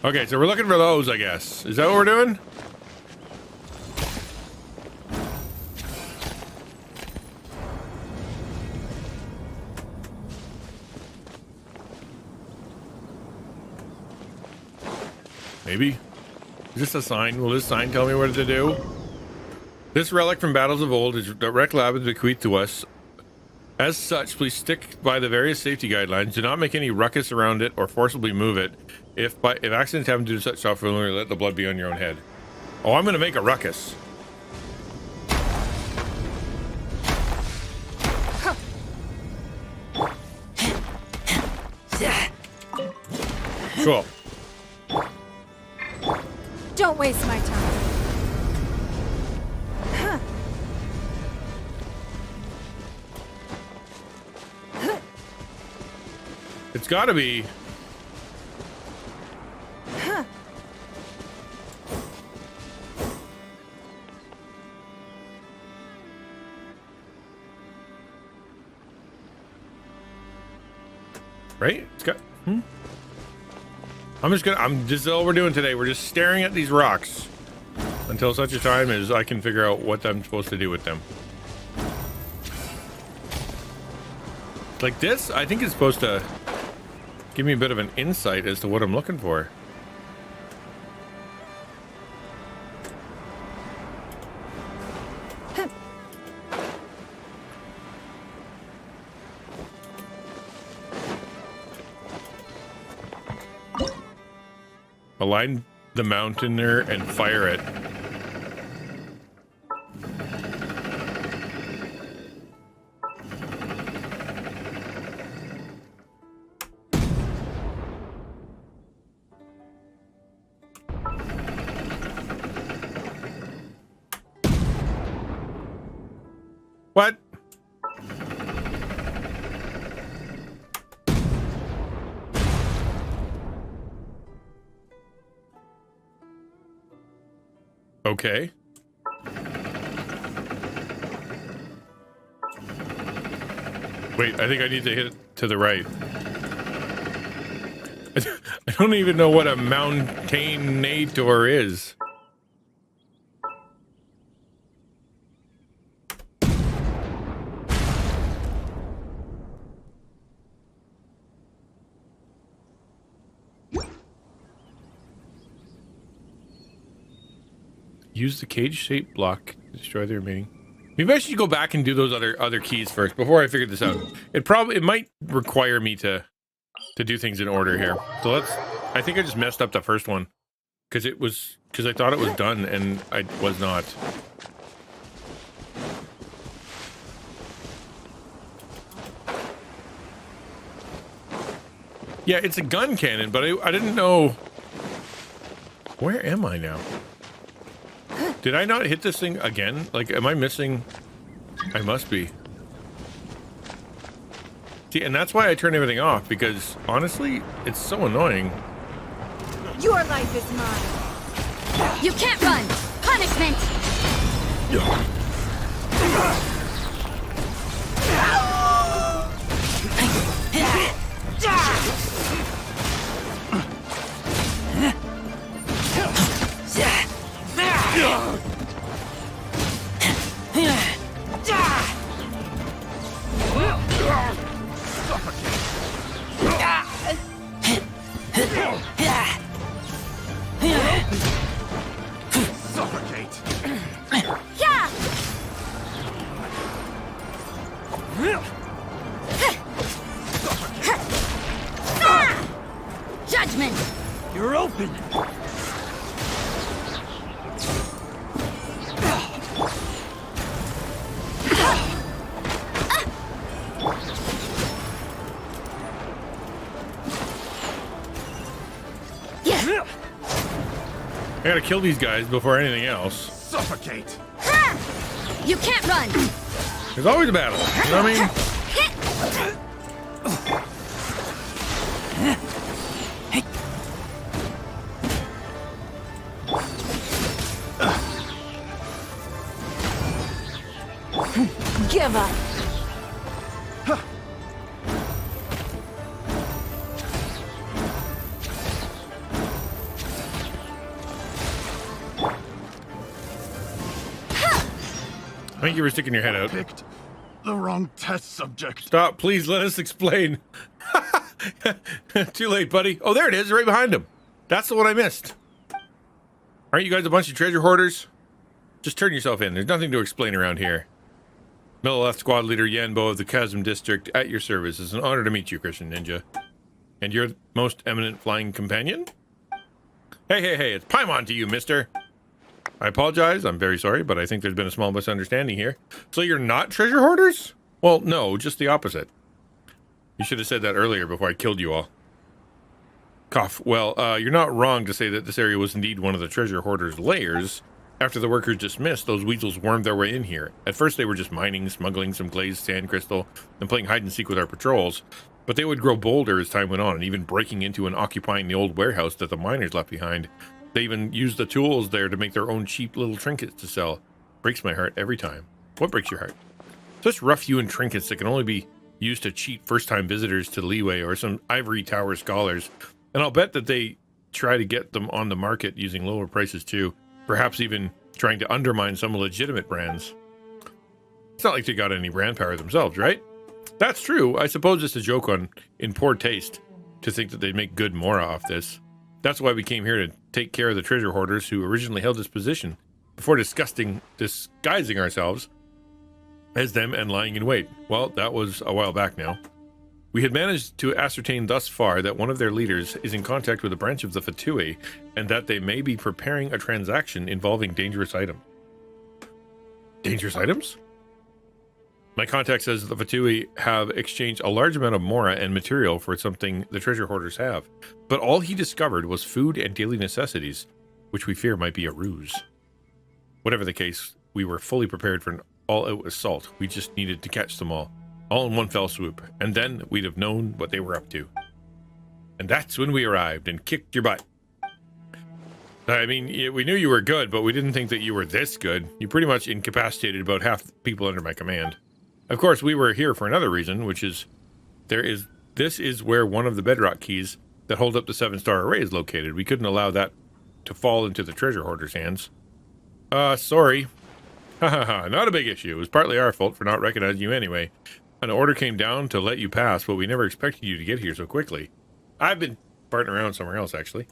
Okay, so we're looking for those, I guess. Is that what we're doing? Maybe. Is this a sign? Will this sign tell me what to do? This relic from battles of old is direct lab bequeathed to us. As such, please stick by the various safety guidelines. Do not make any ruckus around it or forcibly move it. If accidents happen to do such stuff, we'll only let the blood be on your own head. Oh, I'm gonna make a ruckus. Cool. Don't waste my time. It's gotta be. Right? It's got. This is all we're doing today. We're just staring at these rocks until such a time as I can figure out what I'm supposed to do with them. Like this, I think it's supposed to give me a bit of an insight as to what I'm looking for. Align the mountaineer and fire it. What? Okay. Wait, I think I need to hit it to the right. I don't even know what a mountainator is. Use the cage-shaped block to destroy the remaining. Maybe I should go back and do those other keys first before I figure this out. It might require me to do things in order here. So let's. I think I just messed up the first one because I thought it was done and I was not. Yeah, it's a gun cannon, but I didn't know. Where am I now? Did I not hit this thing again? Like, am I missing? I must be. See, and that's why I turn everything off, because, honestly, it's so annoying. Your life is mine. You can't run! Punishment! Judgment! You're open! gotta kill these guys before anything else. Suffocate! You can't run! There's always a battle, you know what I mean? Give up. Thank you for sticking your head out. Picked the wrong test subject. Stop, please let us explain. Too late, buddy. Oh, there it is, right behind him. That's the one I missed. Aren't you guys a bunch of treasure hoarders? Just turn yourself in. There's nothing to explain around here. Middle Left Squad Leader Yanbo of the Chasm District at your service. It's an honor to meet you, XtianNinja. And your most eminent flying companion? Hey, it's Paimon to you, mister. I apologize, I'm very sorry, but I think there's been a small misunderstanding here. So you're not treasure hoarders? Well, no, just the opposite. You should have said that earlier before I killed you all. Cough. Well, you're not wrong to say that this area was indeed one of the treasure hoarders' lairs. After the workers dismissed, those weasels wormed their way in here. At first they were just mining, smuggling some glazed sand crystal, and playing hide and seek with our patrols. But they would grow bolder as time went on, and even breaking into and occupying the old warehouse that the miners left behind. They even used the tools there to make their own cheap little trinkets to sell. Breaks my heart every time. What breaks your heart? Such rough-hewn trinkets that can only be used to cheat first-time visitors to Leeway or some ivory tower scholars. And I'll bet that they try to get them on the market using lower prices too. Perhaps even trying to undermine some legitimate brands. It's not like they got any brand power themselves, right? That's true. I suppose it's a joke in poor taste to think that they'd make good mora off this. That's why we came here to take care of the treasure hoarders who originally held this position before disguising ourselves as them and lying in wait. Well, that was a while back now. We had managed to ascertain thus far that one of their leaders is in contact with a branch of the Fatui, and that they may be preparing a transaction involving dangerous items. Dangerous items? My contact says that the Fatui have exchanged a large amount of mora and material for something the treasure hoarders have, but all he discovered was food and daily necessities, which we fear might be a ruse. Whatever the case, we were fully prepared for an all-out assault. We just needed to catch them all in one fell swoop, and then we'd have known what they were up to. And that's when we arrived and kicked your butt. I mean, we knew you were good, but we didn't think that you were this good. You pretty much incapacitated about half the people under my command. Of course, we were here for another reason, which is this is where one of the bedrock keys that hold up the 7-star array is located. We couldn't allow that to fall into the treasure hoarder's hands. Sorry. Ha, not a big issue. It was partly our fault for not recognizing you anyway. An order came down to let you pass, but we never expected you to get here so quickly. I've been farting around somewhere else, actually.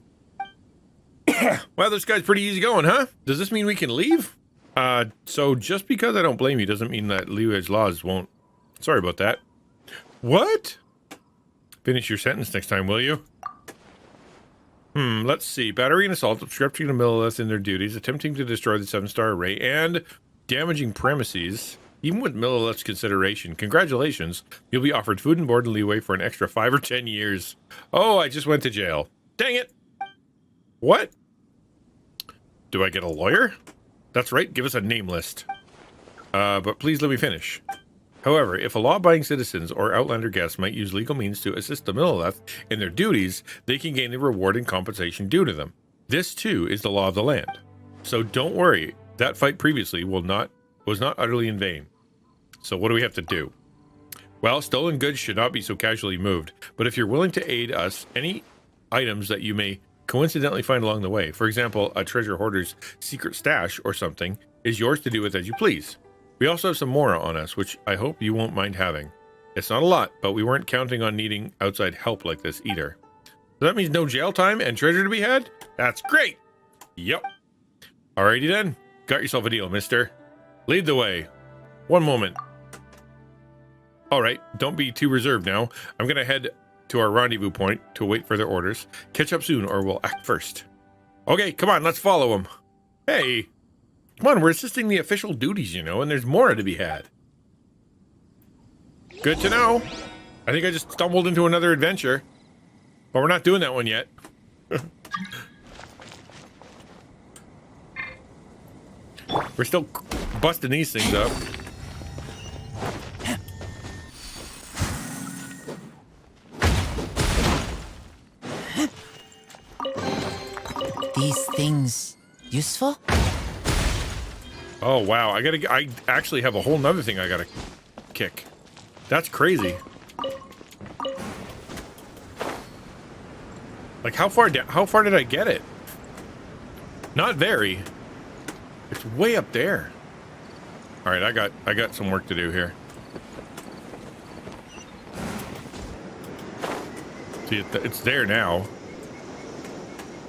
Well, this guy's pretty easy going, huh? Does this mean we can leave? So just because I don't blame you doesn't mean that Leeway's laws won't... Sorry about that. What? Finish your sentence next time, will you? Let's see. Battery and assault, obstructing the Millilith in their duties, attempting to destroy the 7-star array, and damaging premises. Even with Millilith's consideration, congratulations. You'll be offered food and board in Leeway for an extra 5 or 10 years. Oh, I just went to jail. Dang it. What? Do I get a lawyer? That's right, give us a name list. But please let me finish. However, if a law-abiding citizens or Outlander guests might use legal means to assist the Millilith in their duties, they can gain the reward and compensation due to them. This, too, is the law of the land. So don't worry, that fight previously was not utterly in vain. So what do we have to do? Well, stolen goods should not be so casually moved, but if you're willing to aid us, any items that you may coincidentally find along the way, for example, a treasure hoarder's secret stash or something, is yours to do with as you please. We also have some mora on us, which I hope you won't mind having. It's not a lot, but we weren't counting on needing outside help like this either. So that means no jail time and treasure to be had? That's great! Yep. Alrighty then. Got yourself a deal, mister. Lead the way. One moment. Alright, don't be too reserved now. I'm gonna head to our rendezvous point to await further orders. Catch up soon or we'll act first. Okay, come on, let's follow him. Hey. Come on, we're assisting the official duties, you know, and there's more to be had. Good to know. I think I just stumbled into another adventure. But we're not doing that one yet. We're still busting these things up. These things useful? Oh wow, I actually have a whole nother thing I gotta kick. That's crazy. Like how far did I get it? Not very. It's way up there. All right, I got some work to do here. See, it's there now,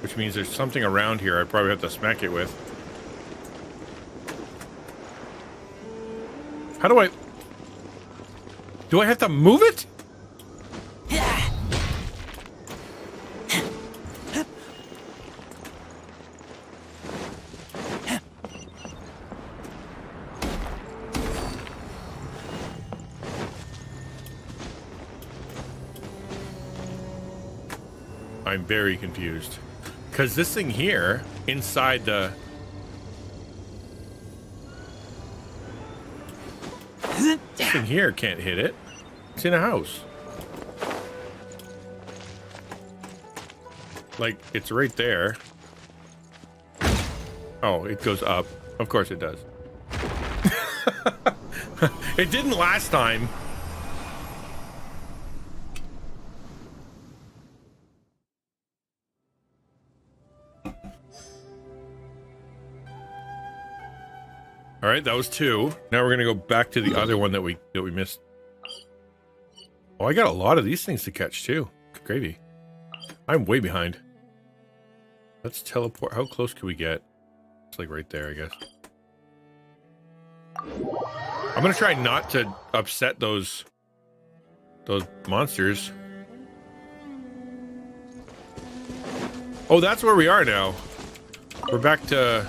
which means there's something around here I probably have to smack it with. How do I have to move it? I'm very confused. Because this thing here, inside the... This thing here can't hit it. It's in a house. Like, it's right there. Oh, it goes up. Of course it does. It didn't last time. All right, that was 2. Now we're gonna go back to the other one that we missed. Oh, I got a lot of these things to catch too. Good gravy. I'm way behind. Let's teleport. How close can we get? It's like right there, I guess. I'm gonna try not to upset those monsters. Oh, that's where we are now. We're back to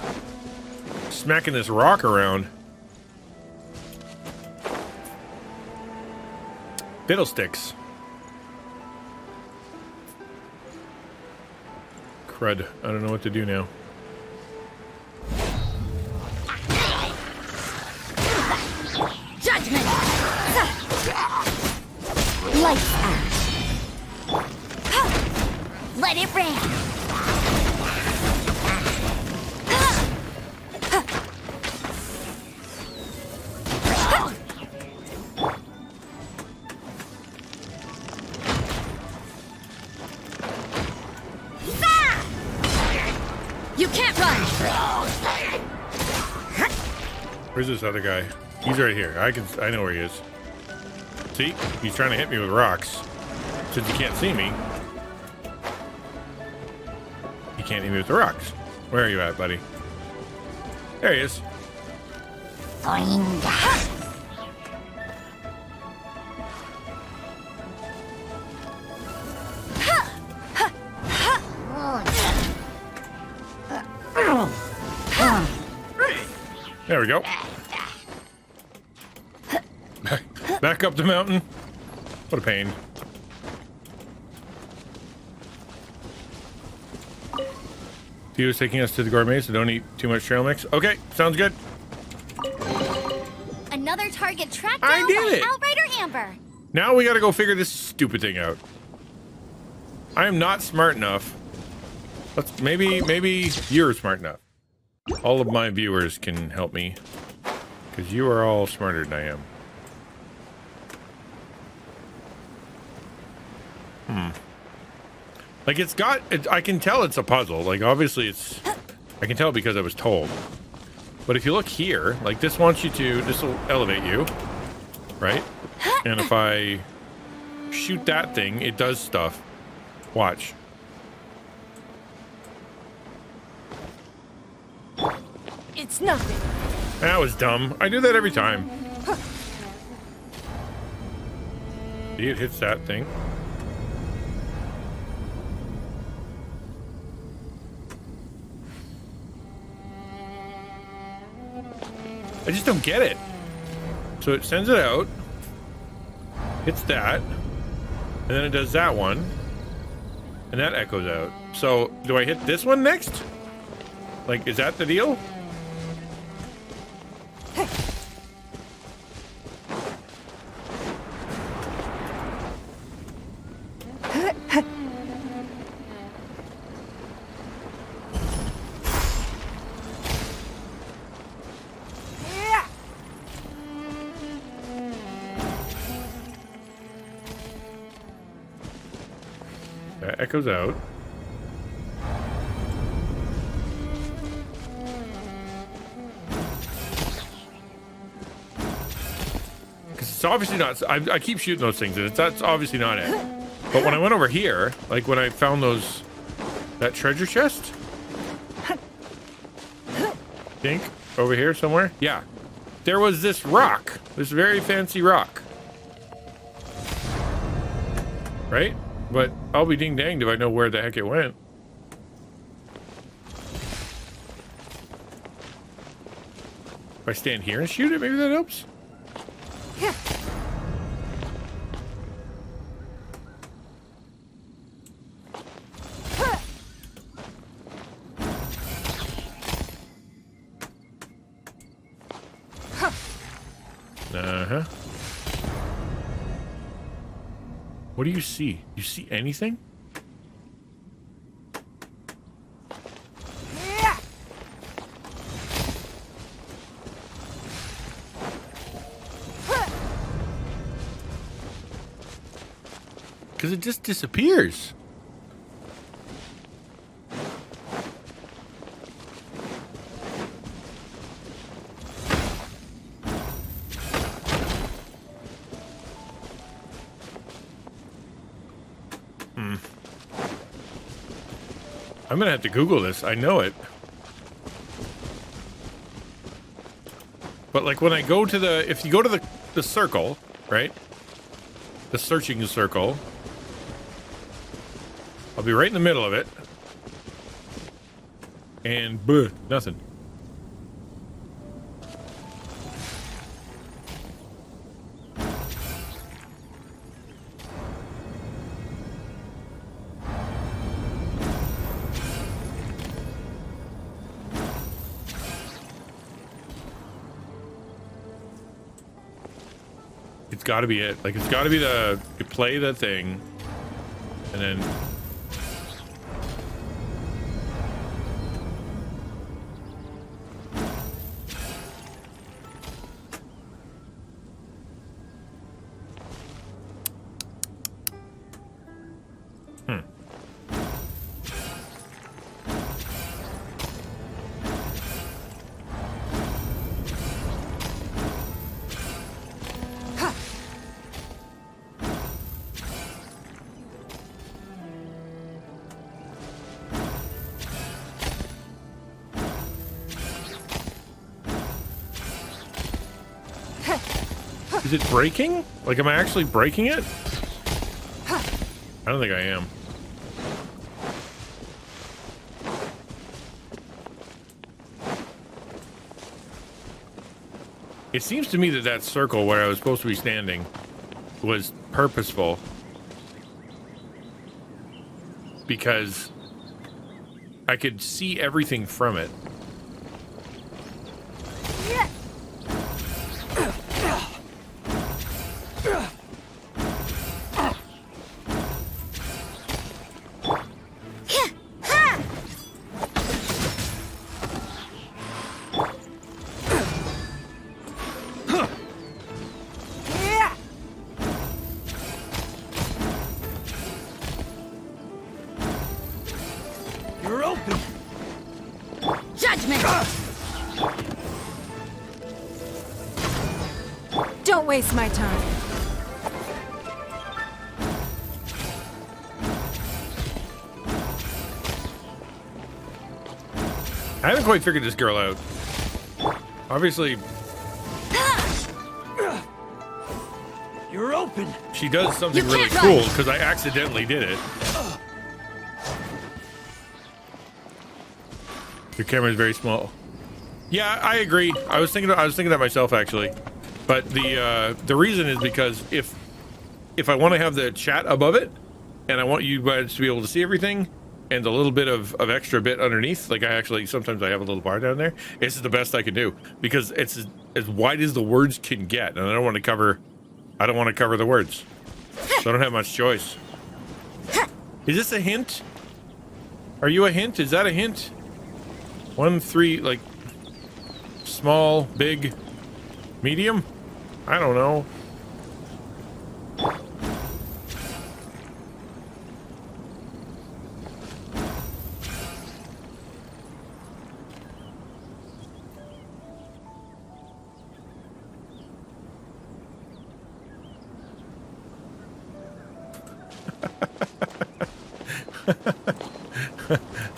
smacking this rock around. Fiddlesticks. Crud. I don't know what to do now. Judgment! Lights out. Let it rain. You can't run. Where's this other guy? He's right here. I know where he is. See? He's trying to hit me with rocks. Since he can't see me, he can't hit me with the rocks. Where are you at, buddy? There he is. There we go. Back up the mountain. What a pain. Theo's taking us to the gourmet, so don't eat too much trail mix. Okay, sounds good. Another target tracked I down did by it. Outrider Amber. Now we gotta go figure this stupid thing out. I am not smart enough. Maybe you're smart enough. All of my viewers can help me, because you are all smarter than I am. Like I can tell it's a puzzle. Like obviously I can tell because I was told. But if you look here, like this wants you to, this will elevate you, right? And if I shoot that thing, it does stuff. Watch. It's nothing. That was dumb. I do that every time. See, it hits that thing. I just don't get it. So it sends it out, hits that, and then it does that one, and that echoes out. So do I hit this one next? Like, is that the deal? echoes out. Because it's obviously not... I keep shooting those things, and that's obviously not it. But when I went over here, like when I found those... That treasure chest? Think over here somewhere? Yeah. There was this rock. This very fancy rock. Right? But I'll be ding danged if I know where the heck it went. If I stand here and shoot it, maybe that helps? Yeah. Uh-huh. What do you see? You see anything? Yeah. Because it just disappears. I'm gonna have to Google this. I know it. But like when I go to the... If you go to the circle, right? The searching circle. I'll be right in the middle of it. And nothing. It's got to be it. Like, it's got to be the... You play the thing, and then... Is it breaking? Like, am I actually breaking it? I don't think I am. It seems to me that that circle where I was supposed to be standing was purposeful. Because I could see everything from it. Don't waste my time. I haven't quite figured this girl out. Obviously, You're open. she does something really cool because I accidentally did it. Your camera is very small. Yeah, I agree. I was thinking that myself actually, but the reason is because if I want to have the chat above it, and I want you guys to be able to see everything, and a little bit of extra bit underneath, like sometimes I have a little bar down there. This is the best I can do because it's as wide as the words can get, and I don't want to cover the words, so I don't have much choice. Is this a hint? Are you a hint? Is that a hint? 1, 3, like small, big, medium? I don't know.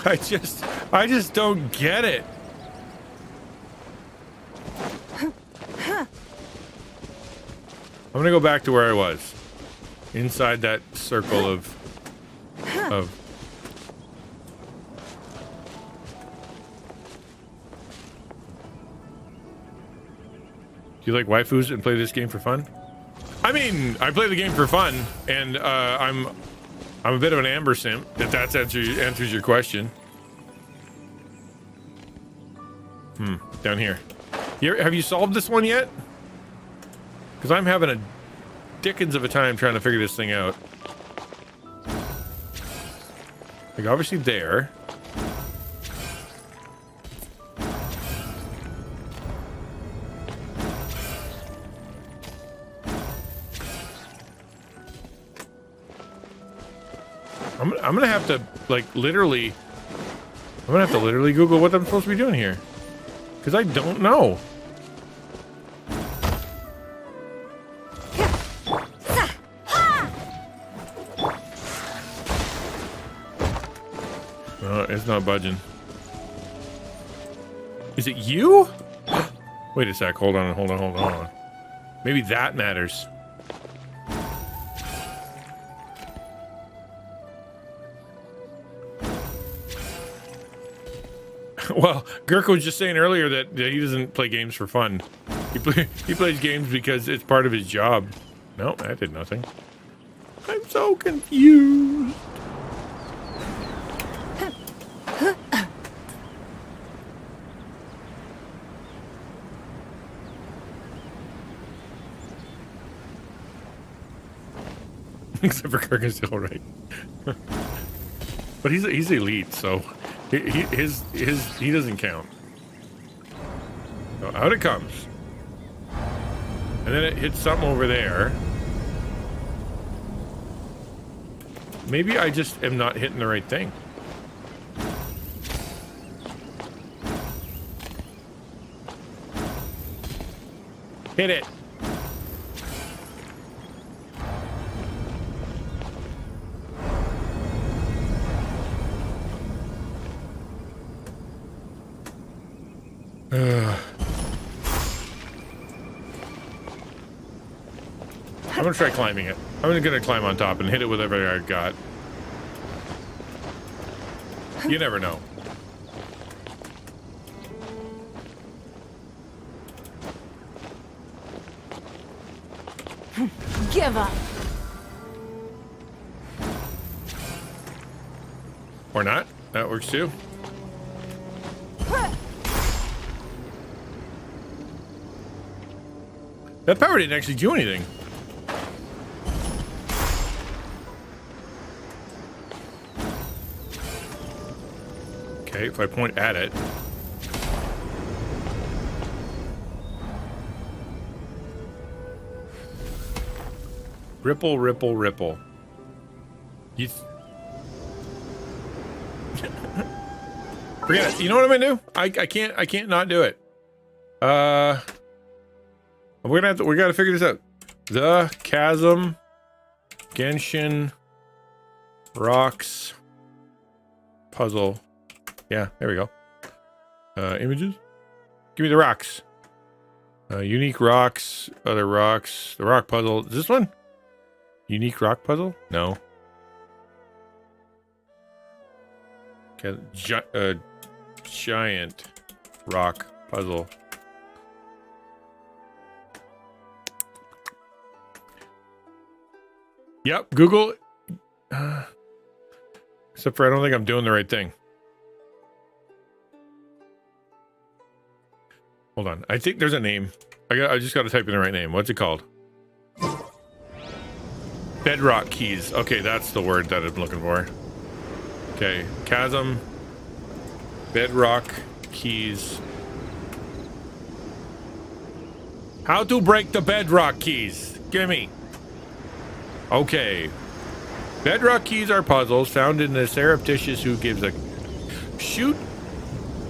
I just don't get it. I'm gonna go back to where I was. Inside that circle of Do you like waifus and play this game for fun? I mean, I play the game for fun, and I'm a bit of an Amber simp, if that answers your question. Down here. Have you solved this one yet? Because I'm having a dickens of a time trying to figure this thing out. Like, obviously there. I'm gonna have to, like, literally... I'm gonna have to literally Google what I'm supposed to be doing here. Because I don't know. Oh, it's not budging. Is it you? Wait a sec. Hold on. Maybe that matters. Well, Gurk was just saying earlier that he doesn't play games for fun. He plays games because it's part of his job. No, that did nothing. I'm so confused. Except for Kirk is still right. But he's elite, so he doesn't count. So out it comes. And then it hits something over there. Maybe I just am not hitting the right thing. Hit it. I'm gonna try climbing it. I'm gonna climb on top and hit it with whatever I got. You never know. Give up. Or not. That works too. That power didn't actually do anything. Okay, if I point at it. Ripple, ripple, ripple. You forget it. You know what I'm gonna do? I can't not do it. We gotta figure this out. The chasm, Genshin, rocks, puzzle. Yeah, there we go. Images. Give me the rocks. Unique rocks, other rocks. The rock puzzle. Is this one? Unique rock puzzle? No. Okay, giant rock puzzle. Yep, Google. Except for I don't think I'm doing the right thing. Hold on. I think there's a name. I just got to type in the right name. What's it called? Bedrock keys. Okay, that's the word that I'm looking for. Okay, chasm. Bedrock keys. How to break the bedrock keys. Gimme. Okay. Bedrock keys are puzzles found in the surreptitious who gives a shoot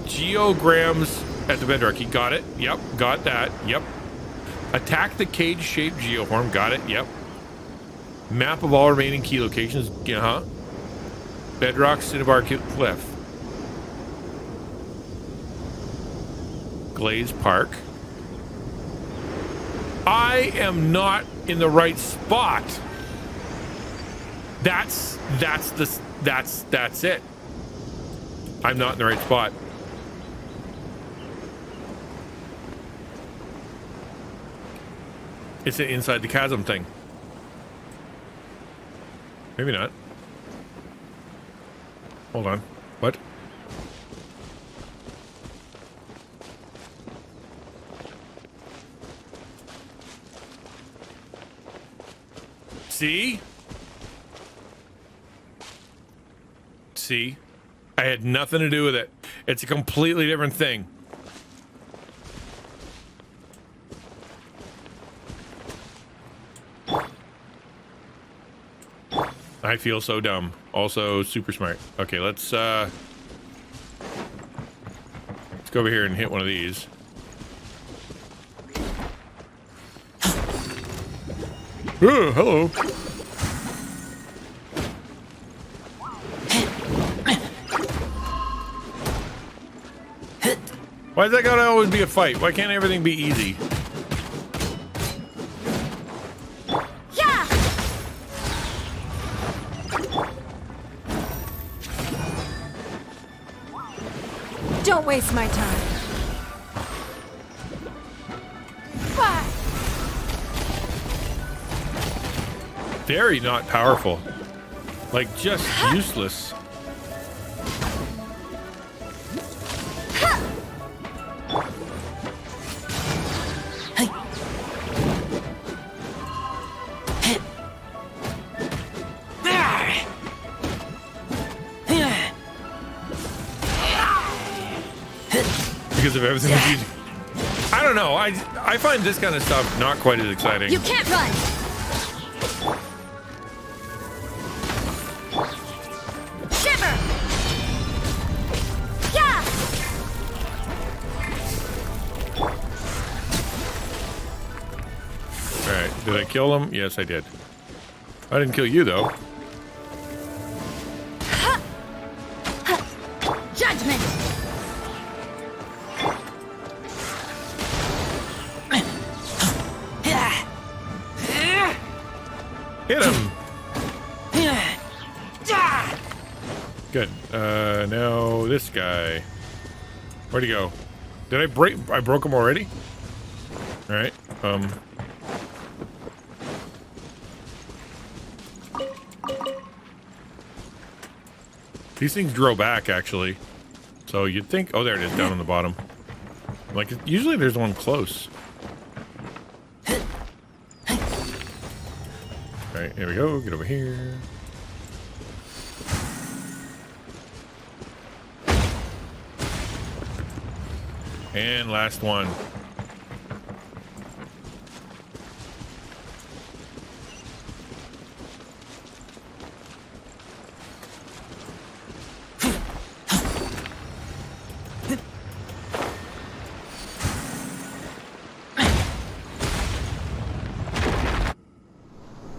geograms at the bedrock key. Got it. Yep. Got that. Yep. Attack the cage-shaped geoform. Got it. Yep. Map of all remaining key locations. Uh-huh. Bedrock Cinnabar Cliff. Glaze Park. I am not in the right spot. That's it. I'm not in the right spot. It's an inside the chasm thing. Maybe not. Hold on. What? See? See? I had nothing to do with it. It's a completely different thing. I feel so dumb. Also super smart. Okay, let's go over here and hit one of these. Oh, hello. Why's that gotta always be a fight? Why can't everything be easy? Yeah! Don't waste my time. Very not powerful. Like, just useless. Because of everything we do. I don't know. I find this kind of stuff not quite as exciting. You can't run! Shiver! Yeah! Alright, did I kill him? Yes, I did. I didn't kill you, though. Judgment! Hit him! Good. Now this guy. Where'd he go? Did I break? I broke him already? Alright, these things grow back, actually. So you'd think... Oh, there it is, down on the bottom. Like, usually there's one close. Alright, here we go. Get over here. And last one.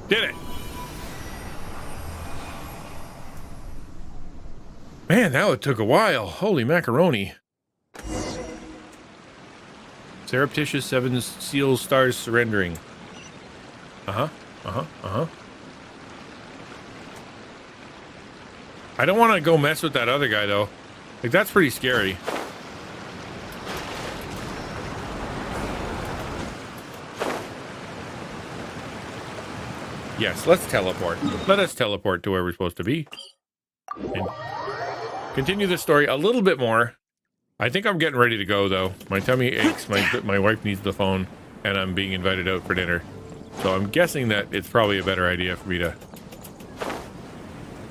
Did it. Man, that one took a while. Holy macaroni. Surreptitious 7 seals stars surrendering. I don't want to go mess with that other guy, though. Like, that's pretty scary. Yes, let's teleport. Let us teleport to where we're supposed to be. And continue the story a little bit more. I think I'm getting ready to go, though. My tummy aches, my wife needs the phone, and I'm being invited out for dinner. So I'm guessing that it's probably a better idea for me to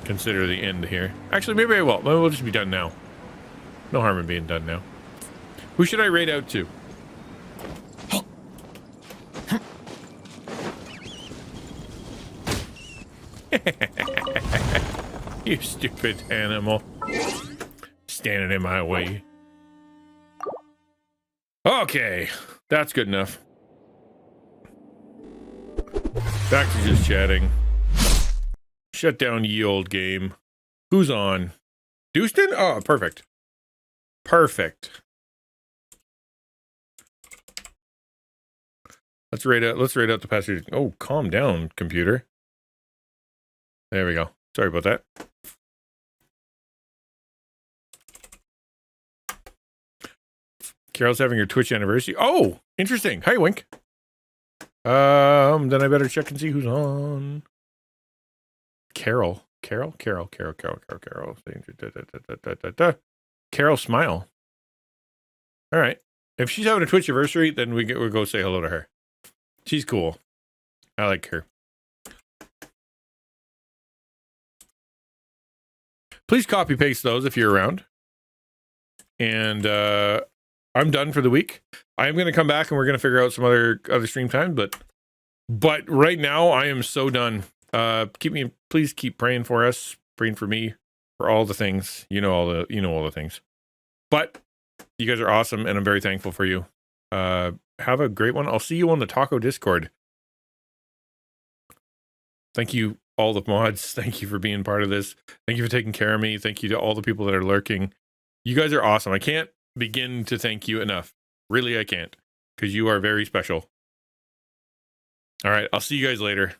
consider the end here. Actually, maybe I will. Maybe we'll just be done now. No harm in being done now. Who should I raid out to? You stupid animal. Standing in my way. Okay, that's good enough. Back to just chatting. Shut down ye old game. Who's on? Houston? Oh, perfect. Perfect. Let's rate out the passage. Oh, calm down, computer. There we go. Sorry about that. Carol's having her Twitch anniversary. Oh, interesting. Hi, Wink. Then I better check and see who's on. Carol. Carol, smile. All right. If she's having a Twitch anniversary, then we'll go say hello to her. She's cool. I like her. Please copy paste those if you're around. And I'm done for the week. I am going to come back and we're going to figure out some other stream time, but right now I am so done. Please keep praying for us, praying for me, for all the things. You know all the things. But you guys are awesome and I'm very thankful for you. Have a great one. I'll see you on the Taco Discord. Thank you, all the mods. Thank you for being part of this. Thank you for taking care of me. Thank you to all the people that are lurking. You guys are awesome. I can't begin to thank you enough. Really, I can't. Because you are very special. All right, I'll see you guys later.